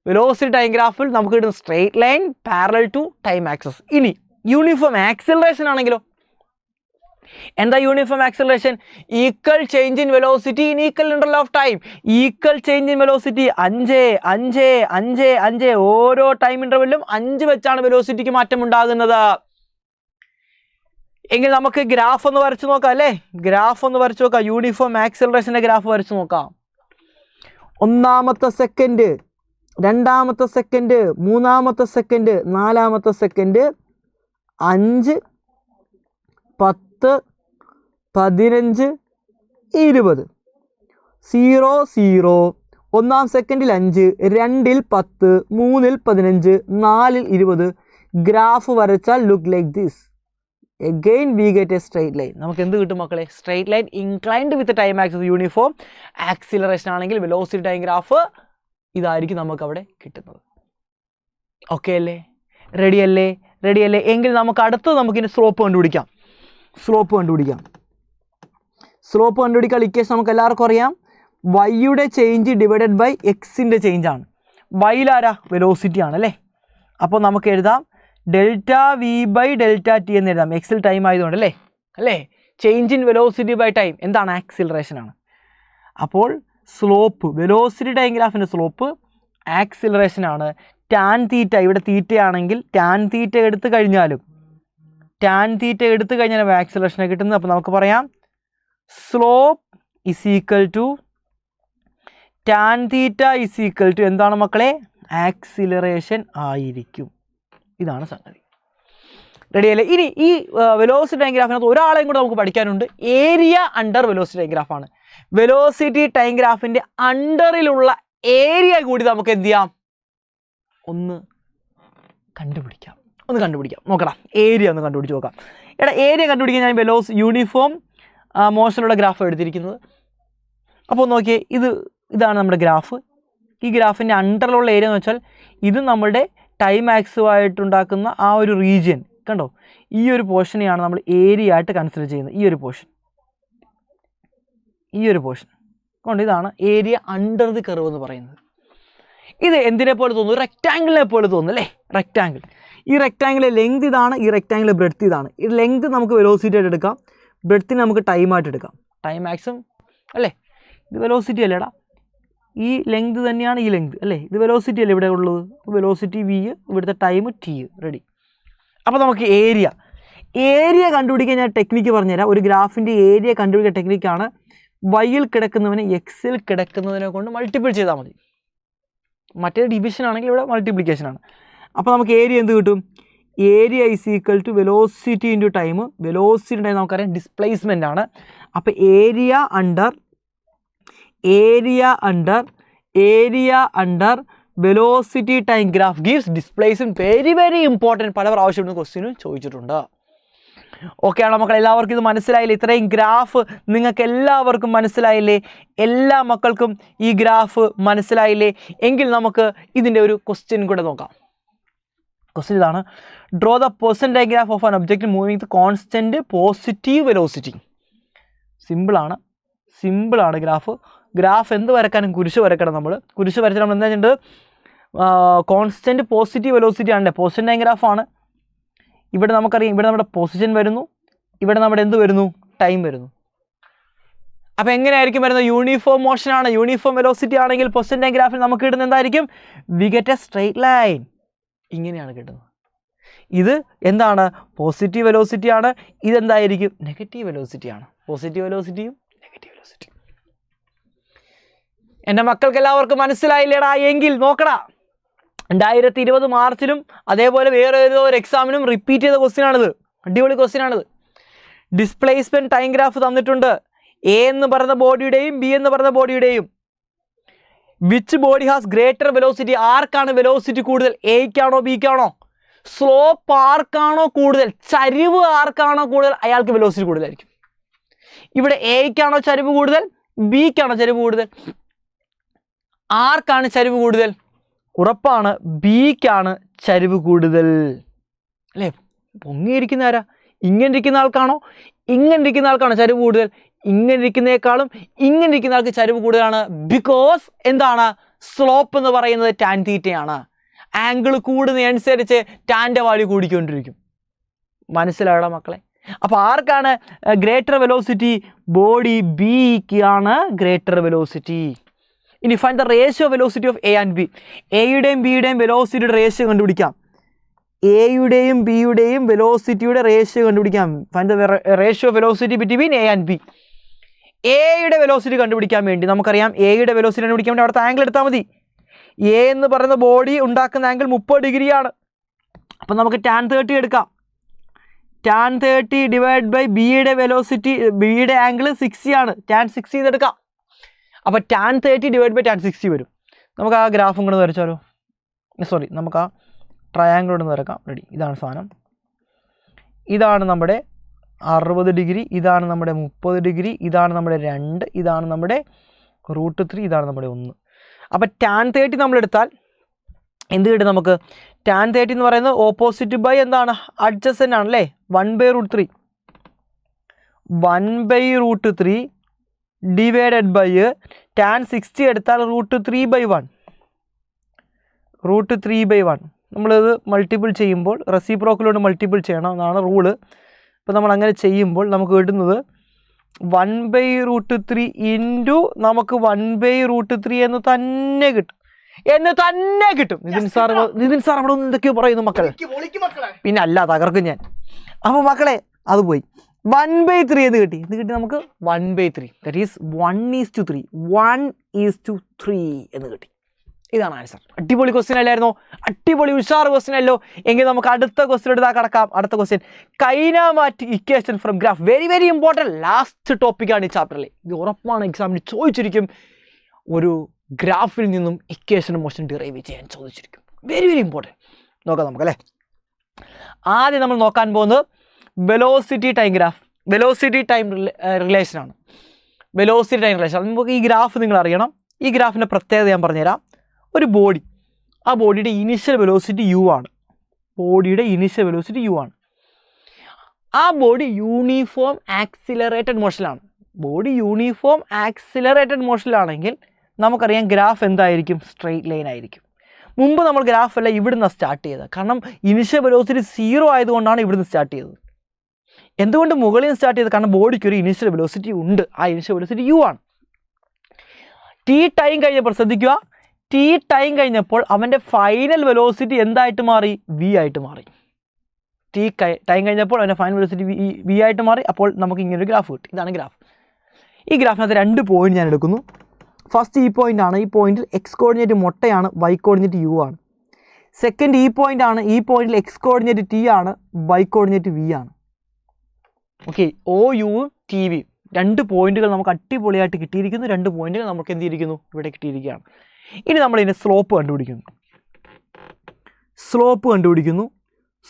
വെലോസിറ്റി ടൈം ഗ്രാഫിൽ നമുക്ക് കിട്ടുന്ന straight line parallel to time axis. ഇനി യൂണിഫോം ആക്സിലറേഷൻ ആണെങ്കിലോ? എന്താ uniform acceleration? Equal change in velocity in equal interval of time. Equal change in velocity 5. ഓരോ ടൈം ഇന്റർവെല്ലും 5 വെച്ചാണ് വെലോസിറ്റിക്ക് മാറ്റം ഉണ്ടാകുന്നത്. എങ്കിൽ നമുക്ക് ഗ്രാഫ് ഒന്ന് വരച്ചു നോക്കാം അല്ലേ? യൂണിഫോം ആക്സിലറേഷൻ്റെ ഗ്രാഫ് വരച്ചു നോക്കാം. 1ാമത്തെ സെക്കൻഡ്, 2ാമത്തെ സെക്കൻഡ്, 3ാമത്തെ സെക്കൻഡ്, 4ാമത്തെ സെക്കൻഡ്, 5, 10, 15, 20. 0, 0. 1ാം സെക്കൻഡിൽ 5, 2ൽ 10, 3ൽ 15, 4ൽ 20. ഗ്രാഫ് വരച്ചാൽ look like this. Again we get a straight line. നമുക്ക് എന്ത് കിട്ടും മക്കളെ? Straight line inclined with time axis. Uniform acceleration ആണെങ്കിൽ വെലോസിറ്റി ടൈം ഗ്രാഫ് ഇതായിരിക്കും നമുക്ക് അവിടെ കിട്ടുന്നത്. ഓക്കെ അല്ലേ? റെഡി അല്ലേ? എങ്കിൽ നമുക്ക് അടുത്തത് നമുക്കിനി സ്ലോപ്പ് കണ്ടുപിടിക്കാം. ഇക്വേഷൻ നമുക്ക് എല്ലാവർക്കും അറിയാം. വൈയുടെ ചേഞ്ച് ഡിവൈഡഡ് ബൈ എക്സിൻ്റെ ചേഞ്ച് ആണ്. വൈയിലാരാ? വെലോസിറ്റി ആണ് അല്ലേ? അപ്പോൾ നമുക്ക് എഴുതാം delta V by delta T എന്ന് എഴുതാം. എക്സിൽ ടൈം ആയതുകൊണ്ട് അല്ലേ? Change in velocity by time എന്താണ്? ആക്സിലറേഷൻ ആണ്. അപ്പോൾ സ്ലോപ്പ്, വെലോസിറ്റി ടൈം ഗ്രാഫിൻ്റെ സ്ലോപ്പ് ആക്സിലറേഷൻ ആണ്. ടാൻ തീറ്റ, ഇവിടെ തീറ്റയാണെങ്കിൽ ടാൻ തീറ്റ എടുത്തു കഴിഞ്ഞാലും ആക്സിലറേഷനെ കിട്ടുന്നത്. അപ്പോൾ നമുക്ക് പറയാം slope is equal to tan theta is equal to എന്താണ് മക്കളെ? ആക്സിലറേഷൻ ആയിരിക്കും. ഇതാണ് സംഗതി. റെഡി അല്ലേ? ഇനി ഈ വെലോസിറ്റി ടൈം ഗ്രാഫിനകത്ത് ഒരാളെയും കൂടെ നമുക്ക് പഠിക്കാനുണ്ട്. ഏരിയ അണ്ടർ വെലോസിറ്റി ടൈം ഗ്രാഫാണ്. വെലോസിറ്റി ടൈം ഗ്രാഫിൻ്റെ അണ്ടറിലുള്ള ഏരിയ കൂടി നമുക്ക് എന്ത് ചെയ്യാം? ഒന്ന് കണ്ടുപിടിക്കാം. നോക്കണം. ഏരിയ ഒന്ന് കണ്ടുപിടിച്ച് നോക്കാം. ഏരിയ കണ്ടുപിടിക്കാൻ ഞാൻ യൂണിഫോം മോഷനുള്ള ഗ്രാഫ് എടുത്തിരിക്കുന്നത്. അപ്പോൾ നോക്കിയേ, ഇതാണ് നമ്മുടെ ഗ്രാഫ്. ഈ ഗ്രാഫിൻ്റെ അണ്ടറിലുള്ള ഏരിയ എന്ന് വെച്ചാൽ ഇത് നമ്മുടെ ടൈം ആക്സുമായിട്ടുണ്ടാക്കുന്ന ആ ഒരു റീജിയൻ കണ്ടോ? ഈ ഒരു പോർഷനെയാണ് നമ്മൾ ഏരിയ ആയിട്ട് കൺസിഡർ ചെയ്യുന്നത്. ഈ ഒരു പോർഷൻ കൊണ്ട് ഇതാണ് ഏരിയ അണ്ടർ ദി കർവ് എന്ന് പറയുന്നത്. ഇത് എന്തിനെ പോലെ തോന്നുന്നു? റെക്റ്റാങ്കിളിനെ പോലെ തോന്നുന്നു അല്ലേ? റെക്റ്റാങ്കിൾ. ഈ റെക്റ്റാങ്കിളിലെ ലെങ്ത് ഇതാണ്, ഈ റെക്റ്റാങ്കിളിലെ ബ്രെഡ്ത്ത് ഇതാണ്. ഈ ലെങ്ത് നമുക്ക് വെലോസിറ്റി ആയിട്ട് എടുക്കാം, ബ്രെഡ്ത്തിന് നമുക്ക് ടൈമായിട്ട് എടുക്കാം. ടൈം ആക്സും അല്ലേ? ഇത് വെലോസിറ്റി അല്ലേടാ? ഈ ലെങ്ത് തന്നെയാണ് ഈ ലെങ്ത് അല്ലേ? ഇത് വെലോസിറ്റി അല്ലേ ഇവിടെ ഉള്ളത്? വെലോസിറ്റി വി, ഇവിടുത്തെ ടൈം ടി. റെഡി. അപ്പോൾ നമുക്ക് ഏരിയ കണ്ടുപിടിക്കാൻ ഞാൻ ടെക്നിക്ക് പറഞ്ഞുതരാം. ഒരു ഗ്രാഫിൻ്റെ ഏരിയ കണ്ടുപിടിക്കുന്ന ടെക്നിക്കാണ് വൈയിൽ കിടക്കുന്നവനെ എക്സിൽ കിടക്കുന്നതിനെ കൊണ്ട് മൾട്ടിപ്പിൾ ചെയ്താൽ മതി. മറ്റേ ഡിവിഷൻ ആണെങ്കിൽ ഇവിടെ മൾട്ടിപ്ലിക്കേഷൻ ആണ്. അപ്പോൾ നമുക്ക് ഏരിയ എന്ത് കിട്ടും? Area is equal to velocity into time. Velocity time നമുക്കറിയാം ഡിസ്പ്ലേസ്മെൻ്റ് ആണ്. അപ്പോൾ area under velocity time graph gives displacement. Very very important, പല പ്രാവശ്യം ക്വസ്റ്റ്യനും ചോദിച്ചിട്ടുണ്ട്. ഓക്കെ ആണോ മക്കൾ? എല്ലാവർക്കും ഇത് മനസ്സിലായില്ലേ? ഇത്രയും ഗ്രാഫ് നിങ്ങൾക്ക് എല്ലാവർക്കും മനസ്സിലായില്ലേ? എല്ലാ മക്കൾക്കും ഈ ഗ്രാഫ് മനസ്സിലായില്ലേ? എങ്കിൽ നമുക്ക് ഇതിൻ്റെ ഒരു ക്വസ്റ്റ്യൻ കൂടെ നോക്കാം. ക്വസ്റ്റ്യൻ ഇതാണ്: draw the percentage graph of an object moving with constant positive velocity. സിമ്പിളാണ് ഗ്രാഫ് എന്ത് വരക്കാനും കുരിശ് വരക്കണം. നമ്മൾ കുരിശ് വരച്ചാൽ നമ്മൾ എന്താ ചെയ്യേണ്ടത്? കോൺസ്റ്റൻറ്റ് പോസിറ്റീവ് വെലോസിറ്റി ആണല്ലേ, പെർസെൻറ്റേജ് ഗ്രാഫാണ്. ഇവിടെ നമുക്കറിയാം, ഇവിടെ നമ്മുടെ പൊസിഷൻ വരുന്നു, ഇവിടെ നമ്മുടെ എന്ത് വരുന്നു? ടൈം വരുന്നു. അപ്പോൾ എങ്ങനെയായിരിക്കും വരുന്നത്? യൂണിഫോം മോഷനാണ്, യൂണിഫോം വെലോസിറ്റി ആണെങ്കിൽ പെർസെൻറ്റേജ് ഗ്രാഫിൽ നമുക്ക് കിട്ടുന്നത് എന്തായിരിക്കും? We get a straight line. ഇങ്ങനെയാണ് കിട്ടുന്നത്. ഇത് എന്താണ്? പോസിറ്റീവ് വെലോസിറ്റി ആണ്. ഇതെന്തായിരിക്കും? നെഗറ്റീവ് വെലോസിറ്റി ആണ്. പോസിറ്റീവ് വെലോസിറ്റിയും നെഗറ്റീവ് വെലോസിറ്റിയും. എൻ്റെ മക്കൾക്ക് എല്ലാവർക്കും മനസ്സിലായില്ലേടാ? എങ്കിൽ നോക്കടാ, 2020 മാർച്ചിലും അതേപോലെ വേറെ ഏതോ ഒരു എക്സാമിനും റിപ്പീറ്റ് ചെയ്ത ക്വസ്റ്റ്യനാണിത്. അടിപൊളി ക്വസ്റ്റ്യനാണിത്. ഡിസ്പ്ലേസ്മെൻറ്റ് ടൈം ഗ്രാഫ് തന്നിട്ടുണ്ട്. എ എന്ന് പറയുന്ന ബോഡിയുടെയും ബി എന്ന് പറയുന്ന ബോഡിയുടെയും. Which body has greater velocity? ആർക്കാണ് വെലോസിറ്റി കൂടുതൽ? എയ്ക്കാണോ ബിക്കാണോ? സ്ലോപ്പ് ആർക്കാണോ കൂടുതൽ, ചരിവ് ആർക്കാണോ കൂടുതൽ, അയാൾക്ക് വെലോസിറ്റി കൂടുതലായിരിക്കും. ഇവിടെ എയ്ക്കാണോ ചരിവ് കൂടുതൽ, ബിക്കാണോ ചരിവ് കൂടുതൽ? ആർക്കാണ് ചരിവ് കൂടുതൽ? ഉറപ്പാണ് ബിക്കാണ് ചരിവ് കൂടുതൽ അല്ലേ? പൊങ്ങിയിരിക്കുന്ന ആരാ? ഇങ്ങനെ ഇരിക്കുന്ന ആൾക്കാണോ ഇങ്ങനെ ഇരിക്കുന്ന ആൾക്കാണോ ചരിവ് കൂടുതൽ? ഇങ്ങനെ ഇരിക്കുന്നേക്കാളും ഇങ്ങനെ ഇരിക്കുന്ന ആൾക്ക് ചരിവ് കൂടുതലാണ്. ബിക്കോസ് എന്താണ്? സ്ലോപ്പ് എന്ന് പറയുന്നത് ടാൻ തീറ്റയാണ്. Angle കൂടുന്നതനുസരിച്ച് ടാൻ്റെ value കൂടിക്കൊണ്ടിരിക്കും. മനസ്സിലായടാ മക്കളെ? അപ്പോൾ ആർക്കാണ് ഗ്രേറ്റർ വെലോസിറ്റി? ബോഡി ബിക്കാണ് ഗ്രേറ്റർ വെലോസിറ്റി. ഇനി find the ratio velocity of A and B. എയുടെയും ബിയുടെയും വെലോസിറ്റിയുടെ റേഷ്യോ കണ്ടുപിടിക്കാം. എയുടെയും ബിയുടെയും വെലോസിറ്റിയുടെ റേഷ്യോ കണ്ടുപിടിക്കാം. Find the ratio velocity between A and B. എയുടെ വെലോസിറ്റി കണ്ടുപിടിക്കാൻ വേണ്ടി നമുക്കറിയാം, എയുടെ വെലോസിറ്റി കണ്ടുപിടിക്കാൻ വേണ്ടി അവിടുത്തെ ആംഗിൾ എടുത്താൽ മതി. എ എന്ന് പറയുന്ന ബോഡി ഉണ്ടാക്കുന്ന ആംഗിൾ 30 ഡിഗ്രിയാണ്. അപ്പം നമുക്ക് ടാൻ 30 എടുക്കാം. ടാൻ 30 ഡിവൈഡ് ബൈ ബിയുടെ വെലോസിറ്റി, ബിയുടെ ആംഗിൾ 60 ആണ്. ടാൻ 60 ചെയ്തെടുക്കാം. അപ്പോൾ ടാൻ 30 ഡിവൈഡ് ബൈ ടാൻ 60 വരും. നമുക്ക് ആ ഗ്രാഫും കൂടെ വരച്ചാലോ? സോറി, നമുക്ക് ആ ട്രയാങ്കിൾ ഒന്ന് വരക്കാം. റെഡി. ഇതാണ് സാധനം. ഇതാണ് നമ്മുടെ 60 ഡിഗ്രി, ഇതാണ് നമ്മുടെ 30 ഡിഗ്രി, ഇതാണ് നമ്മുടെ 2, ഇതാണ് നമ്മുടെ √3, ഇതാണ് നമ്മുടെ 1. അപ്പോൾ ടാൻ 30 നമ്മളെടുത്താൽ എന്ത് കിട്ടും നമുക്ക്? ടാൻ 30 എന്ന് പറയുന്നത് ഓപ്പോസിറ്റ് ബൈ എന്താണ്? അഡ്ജസൻ്റ് ആണല്ലേ? 1/√3. 1/√3 ഡിവൈഡഡ് ബൈ ടാൻ 60 എടുത്താൽ √3/1. √3/1 നമ്മളിത് മൾട്ടിപ്പിൾ ചെയ്യുമ്പോൾ റെസിപ്രോക്കലോട് മൾട്ടിപ്പിൾ ചെയ്യണം എന്നാണ് റൂള്. അപ്പോൾ നമ്മൾ അങ്ങനെ ചെയ്യുമ്പോൾ നമുക്ക് കിട്ടുന്നത് 1/√3 ഇൻറ്റു നമുക്ക് 1/√3 എന്ന് തന്നെ കിട്ടും. നിതിൻ സാർ അവിടെ ഒന്ന് എന്തൊക്കെയോ പറയുന്നു മക്കളെ. പിന്നെ അല്ല, തകർക്കും ഞാൻ. അപ്പോൾ മക്കളെ അത് പോയി. 1/3 എന്ന് കിട്ടി. എന്ത് കിട്ടി നമുക്ക്? 1/3. That is 1:3. 1:3 എന്ന് കിട്ടി. ഇതാണ് ആൻസർ. അടിപൊളി ക്വസ്റ്റ്യൻ അല്ലായിരുന്നോ? അടിപൊളി ഉഷാർ ക്വസ്റ്റ്യൻ അല്ലോ. എങ്കിൽ നമുക്ക് അടുത്ത ക്വസ്റ്റ്യൻ എടുത്താൽ കിടക്കാം. അടുത്ത question, kinematic equation from graph. Very very important last ടോപ്പിക്കാണ് ഈ ചാപ്റ്ററിൽ. ഇത് ഉറപ്പാണ് എക്സാമിന് ചോദിച്ചിരിക്കും. ഒരു ഗ്രാഫിൽ നിന്നും ഇക്വേഷൻ മോഷൻ ഡിറൈവ് ചെയ്യാൻ ചോദിച്ചിരിക്കും. Very very important. നോക്കാം നമുക്കല്ലേ. ആദ്യം നമ്മൾ നോക്കാൻ പോകുന്നത് velocity time graph, velocity time റിലേഷനാണ്. വെലോസിറ്റി ടൈം റിലേഷൻ നമുക്ക് ഈ ഗ്രാഫ് നിങ്ങൾ അറിയണം. ഈ ഗ്രാഫിൻ്റെ പ്രത്യേകത ഞാൻ പറഞ്ഞുതരാം. ഒരു ബോഡി, ആ ബോഡിയുടെ ഇനിഷ്യൽ വെലോസിറ്റി യു ആണ്. ബോഡിയുടെ ഇനിഷ്യൽ വെലോസിറ്റി യു ആണ്. ആ ബോഡി യൂണിഫോം ആക്സിലറേറ്റഡ് മോഷനിലാണ്. ബോഡി യൂണിഫോം ആക്സിലറേറ്റഡ് മോഷനിലാണെങ്കിൽ നമുക്കറിയാം ഗ്രാഫ് എന്തായിരിക്കും? സ്ട്രെയിറ്റ് ലൈൻ ആയിരിക്കും. മുമ്പ് നമ്മൾ ഗ്രാഫ് എല്ലാം ഇവിടുന്ന് സ്റ്റാർട്ട് ചെയ്തത്. കാരണം ഇനിഷ്യൽ വെലോസിറ്റി 0 ആയതുകൊണ്ടാണ് ഇവിടുന്ന് സ്റ്റാർട്ട് ചെയ്തത്. എന്തുകൊണ്ട് മുകളിൽ നിന്ന് സ്റ്റാർട്ട് ചെയ്തത്? കാരണം ബോഡിക്ക് ഒരു ഇനിഷ്യൽ വെലോസിറ്റി ഉണ്ട്. ആ ഇനിഷ്യൽ വെലോസിറ്റി യു ആണ്. ടി ടൈം കഴിഞ്ഞപ്പോൾ ശ്രദ്ധിക്കുക, ടി ടൈം കഴിഞ്ഞപ്പോൾ അവൻ്റെ ഫൈനൽ വെലോസിറ്റി എന്തായിട്ട് മാറി? വി ആയിട്ട് മാറി. ടി ടൈം കഴിഞ്ഞപ്പോൾ അവൻ്റെ ഫൈനൽ വെലോസിറ്റി വി ആയിട്ട് മാറി. അപ്പോൾ നമുക്ക് ഇങ്ങനൊരു ഗ്രാഫ് കിട്ടി. ഇതാണ് ഗ്രാഫ്. ഈ ഗ്രാഫിനകത്ത് 2 പോയിന്റ് ഞാൻ എടുക്കുന്നു. ഫസ്റ്റ് ഈ പോയിന്റ് ആണ്. ഈ പോയിന്റിൽ എക്സ് കോർഡിനേറ്റ് മുട്ടയാണ്, വൈ കോർഡിനേറ്റ് യു ആണ്. സെക്കൻഡ് ഈ പോയിന്റ് ആണ്. ഈ പോയിന്റിൽ എക്സ് കോർഡിനേറ്റ് ടി ആണ്, വൈ കോർഡിനേറ്റ് വി ആണ്. Okay, O U T V 2 പോയിന്റുകൾ നമുക്ക് അടിപൊളിയായിട്ട് കിട്ടിയിരിക്കുന്നു. 2 പോയിന്റുകൾ നമുക്ക് എന്ത് ചെയ്തിരിക്കുന്നു? ഇവിടെ കിട്ടിയിരിക്കുകയാണ്. ഇനി നമ്മൾ ഇതിൻ്റെ സ്ലോപ്പ് കണ്ടുപിടിക്കുന്നു.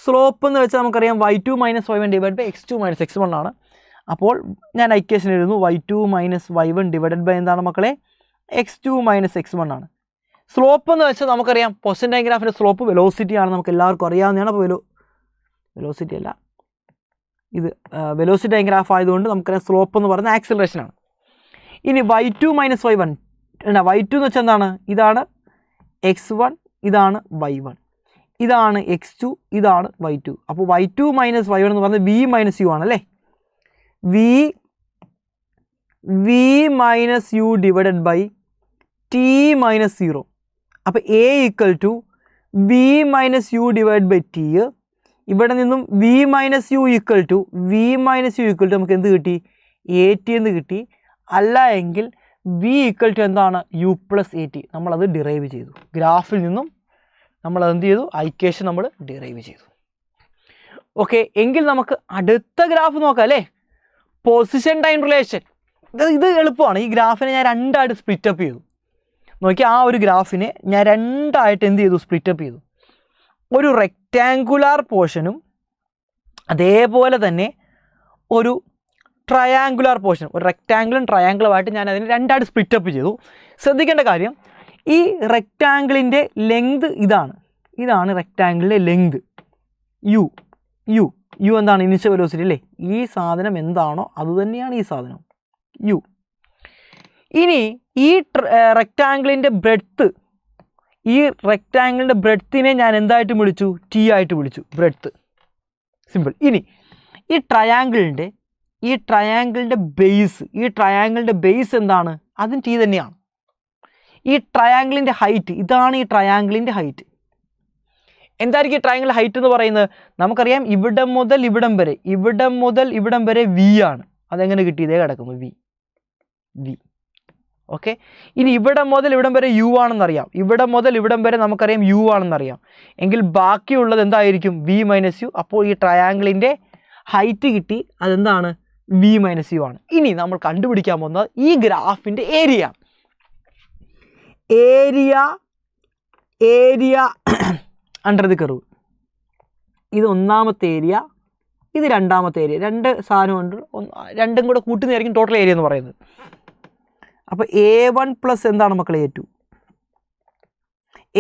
സ്ലോപ്പ് എന്ന് വെച്ചാൽ നമുക്കറിയാം y2 - y1 divide by x2 - x1 ആണ്. അപ്പോൾ ഞാൻ ഇക്വേഷൻ എഴുതുന്നു y2 - y1 ഡിവൈഡഡ് ബൈ എന്താണ് മക്കളെ, x2 - x1 ആണ്. സ്ലോപ്പ് എന്ന് വെച്ചാൽ നമുക്കറിയാം പൊസിഷൻ ടൈം ഗ്രാഫിൻ്റെ സ്ലോപ്പ് വെലോസിറ്റി ആണ്, നമുക്ക് എല്ലാവർക്കും അറിയാവുന്നതാണ്. അപ്പോൾ വെലോസിറ്റി അല്ല, ഇത് വെലോസിറ്റി ടൈം ഗ്രാഫ് ആയതുകൊണ്ട് നമുക്കറിയാം സ്ലോപ്പ് എന്ന് പറയുന്നത് ആക്സിലറേഷൻ ആണ്. ഇനി y2 - y1 y2 എന്ന് വെച്ചാൽ എന്താണ്, ഇതാണ് x1, ഇതാണ് y1, ഇതാണ് x2, ഇതാണ് y2. അപ്പോൾ y2 - y1 എന്ന് പറയുന്നത് v - u ആണല്ലേ, v - u divided by t - 0. അപ്പോൾ a equal to v - u divide by t. ഇവിടെ നിന്നും v - u ഈക്വൽ ടു നമുക്ക് എന്ത് കിട്ടി, at എന്ന് കിട്ടി. അല്ല എങ്കിൽ v ഈക്വൽ ടു എന്താണ്, u പ്ലസ് at. നമ്മളത് ഡിറൈവ് ചെയ്തു, ഗ്രാഫിൽ നിന്നും നമ്മൾ എന്ത് ചെയ്തു, ഇക്വേഷൻ നമ്മൾ ഡിറൈവ് ചെയ്തു. ഓക്കെ, എങ്കിൽ നമുക്ക് അടുത്ത ഗ്രാഫ് നോക്കാം അല്ലേ, പൊസിഷൻ ടൈം റിലേഷൻ. ഇത് എളുപ്പമാണ്. ഈ ഗ്രാഫിനെ ഞാൻ രണ്ടായിട്ട് സ്പ്ലിറ്റപ്പ് ചെയ്തു. നോക്കി, ആ ഒരു ഗ്രാഫിനെ ഞാൻ രണ്ടായിട്ട് എന്ത് ചെയ്തു, സ്പ്ലിറ്റപ്പ് ചെയ്തു. ഒരു റെക്റ്റാങ്കുലാർ പോർഷനും അതേപോലെ തന്നെ ഒരു ട്രയാങ്കുലാർ പോർഷനും, ഒരു റെക്റ്റാങ്കിളും ട്രയാങ്കിളുമായിട്ട് ഞാൻ അതിനെ രണ്ടായിട്ട് സ്പ്ലിറ്റപ്പ് ചെയ്തു. ശ്രദ്ധിക്കേണ്ട കാര്യം, ഈ റെക്റ്റാങ്കിളിൻ്റെ ലെങ്ത് ഇതാണ് റെക്റ്റാങ്കിളിൻ്റെ ലെങ്ത് യു എന്താണ്, ഇനിഷ്യൽ വെലോസിറ്റി അല്ലേ. ഈ സാധനം എന്താണോ അതുതന്നെയാണ് ഈ സാധനം യു. ഇനി ഈ റെക്റ്റാങ്കിളിൻ്റെ ബ്രെഡ്ത്തിനെ ഞാൻ എന്തായിട്ട് വിളിച്ചു, ടി ആയിട്ട് വിളിച്ചു, ബ്രെഡ്ത്ത്. സിമ്പിൾ. ഇനി ഈ ട്രയാങ്കിളിൻ്റെ ബേസ് എന്താണ്, അതും ടി തന്നെയാണ്. ഈ ട്രയാങ്കിളിൻ്റെ ഹൈറ്റ്, ഇതാണ് ഈ ട്രയാങ്കിളിൻ്റെ ഹൈറ്റ്. എന്തായിരിക്കും ഈ ട്രയാങ്കിൾ ഹൈറ്റ് എന്ന് പറയുന്നത്, നമുക്കറിയാം ഇവിടം മുതൽ ഇവിടം വരെ വി ആണ്. അതെങ്ങനെ കിട്ടി, ഇതേ കിടക്കുന്നു വി. ഓക്കെ, ഇനി ഇവിടം മുതൽ ഇവിടം വരെ യു ആണെന്നറിയാം, ഇവിടം മുതൽ ഇവിടം വരെ നമുക്കറിയാം യു ആണെന്നറിയാം. എങ്കിൽ ബാക്കിയുള്ളത് എന്തായിരിക്കും, v - u. അപ്പോൾ ഈ ട്രയാങ്കിളിൻ്റെ ഹൈറ്റ് കിട്ടി, അതെന്താണ്, v - u ആണ്. ഇനി നമ്മൾ കണ്ടുപിടിക്കാൻ പോകുന്നത് ഈ ഗ്രാഫിൻ്റെ ഏരിയ അണ്ടർ ദി കർവ്. ഇത് ഒന്നാമത്തെ ഏരിയ, ഇത് രണ്ടാമത്തെ ഏരിയ. രണ്ട് സാധനമുണ്ട്, രണ്ടും കൂടെ കൂട്ടുന്നതായിരിക്കും ടോട്ടൽ ഏരിയ എന്ന് പറയുന്നത്. അപ്പോൾ a1 പ്ലസ് എന്താണ് മക്കളെ, a2.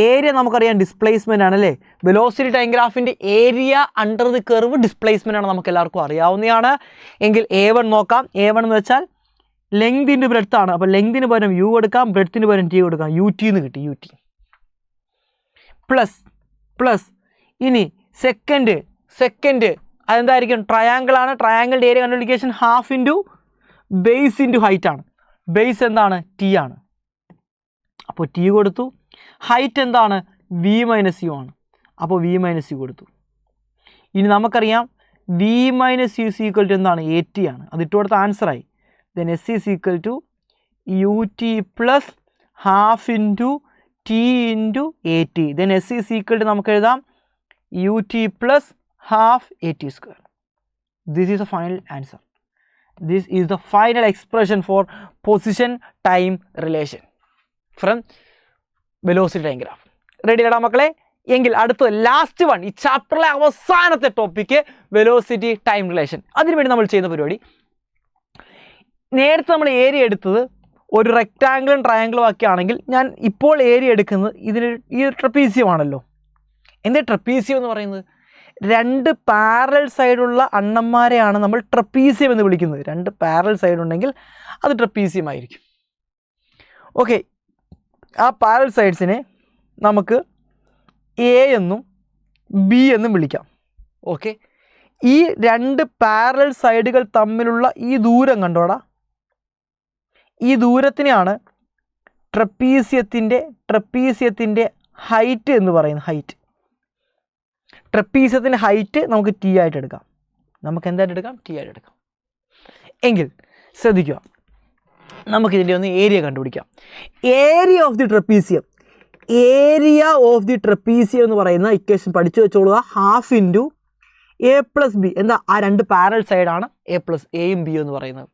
ഏരിയ നമുക്കറിയാം ഡിസ്പ്ലേസ്മെൻ്റ് ആണല്ലേ. വെലോസിറ്റി ടൈം ഗ്രാഫിൻ്റെ area under the curve displacement ആണ്, നമുക്ക് എല്ലാവർക്കും അറിയാവുന്നതാണ്. എങ്കിൽ a1 നോക്കാം. a1 എന്ന് വെച്ചാൽ ലെങ്ത് ഇൻറ്റു ബ്രെഡ്ത്ത് ആണ്. അപ്പോൾ ലെങ്തിന് പകരം u കൊടുക്കാം, ബ്രെഡ്ത്തിന് പകരം t കൊടുക്കാം. ut എന്ന് കിട്ടി, ut പ്ലസ് ഇനി സെക്കൻഡ് അതെന്തായിരിക്കും, ട്രയാങ്കിൾ ആണ്. ട്രയാങ്കിളിൻ്റെ ഏരിയ കണ്ടുപിടിക്കേഷൻ half into base into height ആണ്. ബേസ് എന്താണ്, ടി ആണ്. അപ്പോൾ ടി കൊടുത്തു. ഹൈറ്റ് എന്താണ്, v - u ആണ്. അപ്പോൾ v - u കൊടുത്തു. ഇനി നമുക്കറിയാം v - u ഈക്വൽ ടു എന്താണ്, at ആണ്. അത് ഇട്ട് കൊടുത്ത ആൻസറായി. Then s is equal to ut plus half into t into at. Then s is equal to നമുക്ക് എഴുതാം ut plus half at square. This is a final answer. This is the final expression for position time relation from velocity time graph. Ready അല്ല മക്കളെ? എങ്കിൽ അടുത്ത last one, ഈ ചാപ്റ്ററിലെ അവസാനത്തെ topic velocity time relation. അതിനുവേണ്ടി നമ്മൾ ചെയ്യുന്ന പരിപാടി, നേരത്തെ നമ്മൾ ഏരിയ എടുത്തത് ഒരു റെക്റ്റാങ്കിളും ട്രയാങ്കിളും ഒക്കെ ആണെങ്കിൽ ഞാൻ ഇപ്പോൾ ഏരിയ എടുക്കുന്നത് ഈ ട്രപ്പീസിയം ആണല്ലോ. എന്താ ട്രപ്പീസിയം എന്ന് പറയുന്നത്? രണ്ട് പാരലൽ സൈഡുള്ള അണ്ണന്മാരെയാണ് നമ്മൾ ട്രപ്പീസിയം എന്ന് വിളിക്കുന്നത്. രണ്ട് പാരലൽ സൈഡ് ഉണ്ടെങ്കിൽ അത് ട്രപ്പീസിയം ആയിരിക്കും. ഓക്കെ, ആ പാരലൽ സൈഡ്സിനെ നമുക്ക് എ എന്നും ബി എന്നും വിളിക്കാം. ഓക്കെ, ഈ രണ്ട് പാരലൽ സൈഡുകൾ തമ്മിലുള്ള ഈ ദൂരം കണ്ടോടാ, ഈ ദൂരത്തിനെയാണ് ട്രപ്പീസിയത്തിൻ്റെ ഹൈറ്റ് എന്ന് പറയുന്നത്. ട്രപ്പീസിയത്തിൻ്റെ ഹൈറ്റ് നമുക്ക് ടി ആയിട്ട് എടുക്കാം. നമുക്ക് എന്തായിട്ട് എടുക്കാം? ടി ആയിട്ട് എടുക്കാം. എങ്കിൽ ശ്രദ്ധിക്കുക, നമുക്കിതിൻ്റെ ഒന്ന് ഏരിയ കണ്ടുപിടിക്കാം. ഏരിയ ഓഫ് ദി ട്രപ്പീസിയം എന്ന് പറയുന്ന ഇക്വേഷൻ പഠിച്ചു വെച്ചോളുക. Half into A plus B, എന്താ ആ രണ്ട് പാരലൽ സൈഡാണ് എയും ബിയും എന്ന് പറയുന്നത്,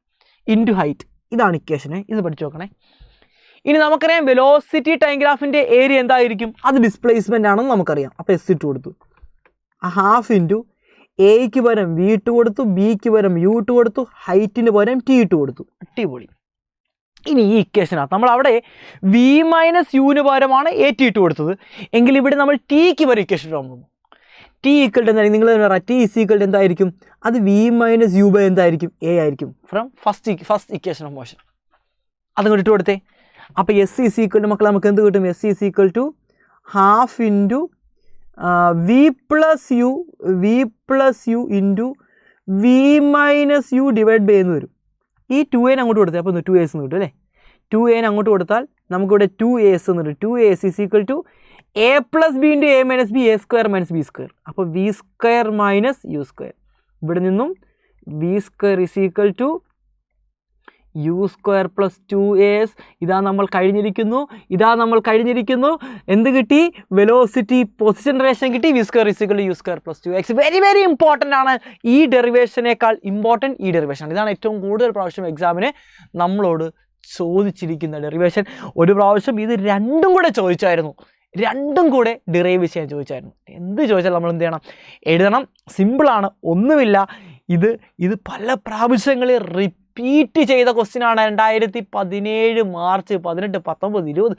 ഇൻറ്റു ഹൈറ്റ്. ഇതാണ് ഇക്വേഷന്. ഇത് പഠിച്ചു നോക്കണേ. ഇനി നമുക്കറിയാം വെലോസിറ്റി ടൈം ഗ്രാഫിൻ്റെ ഏരിയ എന്തായിരിക്കും, അത് ഡിസ്പ്ലേസ്മെൻ്റ് ആണെന്ന് നമുക്കറിയാം. അപ്പോൾ എസ് ഇട്ട് കൊടുത്തു. ഹാഫ് ഇൻറ്റു എക്ക് പകരം വി ഇട്ട് കൊടുത്തു, ബിക്ക് പകരം യു ഇട്ട് കൊടുത്തു, ഹൈറ്റിന് പകരം ടി ഇട്ട് കൊടുത്തു. അടിപൊളി. ഇനി ഈ ഇക്വേഷനകത്ത് നമ്മൾ അവിടെ വി മൈനസ് യുവിന് പകരമാണ് എ ടി ഇട്ട് കൊടുത്തത് എങ്കിൽ ഇവിടെ നമ്മൾ ടിക്ക് പകരം ഇക്വേഷൻ വന്നു. ടി ഈക്വൽ ടു എന്തായിരിക്കും, നിങ്ങൾ പറയാം ടി ഇസ് ഈക്വൽ ടു എന്തായിരിക്കും, അത് വി മൈനസ് യു ബൈ എന്തായിരിക്കും, എ ആയിരിക്കും from first equation of motion. അതും കൂടി ഇട്ട് കൊടുത്തേ. അപ്പോൾ എസ് ഈസ് ഈക്വൽ ടു മക്കളെ നമുക്ക് എന്ത് കിട്ടും, S is equal to half into V plus U into V minus U divide by എന്ന് വരും. ഈ 2a അങ്ങോട്ട് കൊടുത്തേ, അപ്പോൾ 2as എന്ന് കിട്ടും അല്ലേ. 2a അങ്ങോട്ട് കൊടുത്താൽ നമുക്കിവിടെ 2as എന്ന് കിട്ടും. 2as is equal to A plus B into A minus B, A square minus B square. അപ്പോൾ V square minus U square. ഇവിടെ നിന്നും V square is equal to U square plus 2as. ഇതാ നമ്മൾ കഴിഞ്ഞിരിക്കുന്നു. എന്ത് കിട്ടി, വെലോസിറ്റി പൊസിഷൻ റിലേഷൻ കിട്ടി. V square is equal to U square plus 2x. Very very important ആണ്. ഈ ഡെറിവേഷനേക്കാൾ ഇമ്പോർട്ടൻറ്റ് ഈ ഡെറിവേഷൻ. ഇതാണ് ഏറ്റവും കൂടുതൽ പ്രാവശ്യം എക്സാമിന് നമ്മളോട് ചോദിച്ചിരിക്കുന്ന ഡെറിവേഷൻ. ഒരു പ്രാവശ്യം ഇത് രണ്ടും കൂടെ ചോദിച്ചായിരുന്നു, രണ്ടും കൂടെ ഡിറൈവ് ചെയ്യാൻ ചോദിച്ചായിരുന്നു. എന്ത് ചോദിച്ചാൽ നമ്മൾ എന്ത് ചെയ്യണം, എഴുതണം. സിമ്പിളാണ്, ഒന്നുമില്ല. ഇത് പല പ്രാവശ്യങ്ങളിൽ റിപ്പീറ്റ് ചെയ്ത ക്വസ്റ്റ്യനാണ്. 2017 മാർച്ച് 18, 19, 20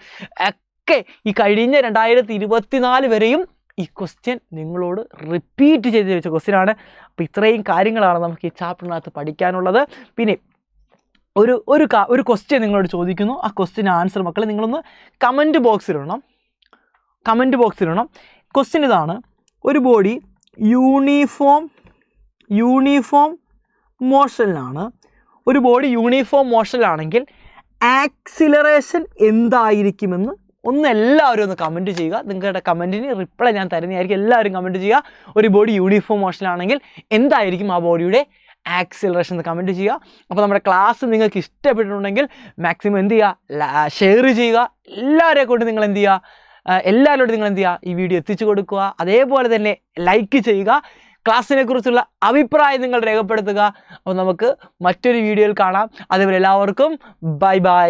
ഒക്കെ ഈ കഴിഞ്ഞ 2024 വരെയും ഈ ക്വസ്റ്റ്യൻ നിങ്ങളോട് റിപ്പീറ്റ് ചെയ്ത് ചോദിച്ച ക്വസ്റ്റ്യനാണ്. അപ്പോൾ ഇത്രയും കാര്യങ്ങളാണ് നമുക്ക് ഈ ചാപ്റ്ററിനകത്ത് പഠിക്കാനുള്ളത്. പിന്നെ ഒരു ക്വസ്റ്റ്യൻ നിങ്ങളോട് ചോദിക്കുന്നു. ആ ക്വസ്റ്റ്യൻ ആൻസർ മക്കളെ നിങ്ങളൊന്ന് കമൻറ്റ് ബോക്സിലിടണം. ക്വസ്റ്റ്യൻ ഇതാണ്, ഒരു ബോഡി യൂണിഫോം മോഷനിലാണ്. ഒരു ബോഡി യൂണിഫോം മോഷനിലാണെങ്കിൽ ആക്സിലറേഷൻ എന്തായിരിക്കുമെന്ന് എല്ലാവരും ഒന്ന് കമൻറ്റ് ചെയ്യുക. നിങ്ങളുടെ കമൻറ്റിന് റിപ്ലൈ ഞാൻ തരുന്നതായിരിക്കും. എല്ലാവരും കമൻറ്റ് ചെയ്യുക. ഒരു ബോഡി യൂണിഫോം മോഷനിലാണെങ്കിൽ എന്തായിരിക്കും ആ ബോഡിയുടെ ആക്സിലറേഷൻ എന്ന് കമൻറ്റ് ചെയ്യുക. അപ്പോൾ നമ്മുടെ ക്ലാസ് നിങ്ങൾക്ക് ഇഷ്ടപ്പെട്ടിട്ടുണ്ടെങ്കിൽ മാക്സിമം എന്ത് ചെയ്യുക, ഷെയർ ചെയ്യുക. എല്ലാവരെയും കൊണ്ട് നിങ്ങൾ എന്ത് ചെയ്യുക, എല്ലാവരോടും നിങ്ങൾ എന്ത് ചെയ്യുക, ഈ വീഡിയോ എത്തിച്ചു കൊടുക്കുക. അതേപോലെ തന്നെ ലൈക്ക് ചെയ്യുക. ക്ലാസ്സിനെ കുറിച്ചുള്ള അഭിപ്രായം നിങ്ങൾ രേഖപ്പെടുത്തുക. അപ്പോൾ നമുക്ക് മറ്റൊരു വീഡിയോയിൽ കാണാം. അതുവരെ എല്ലാവർക്കും ബൈ ബൈ.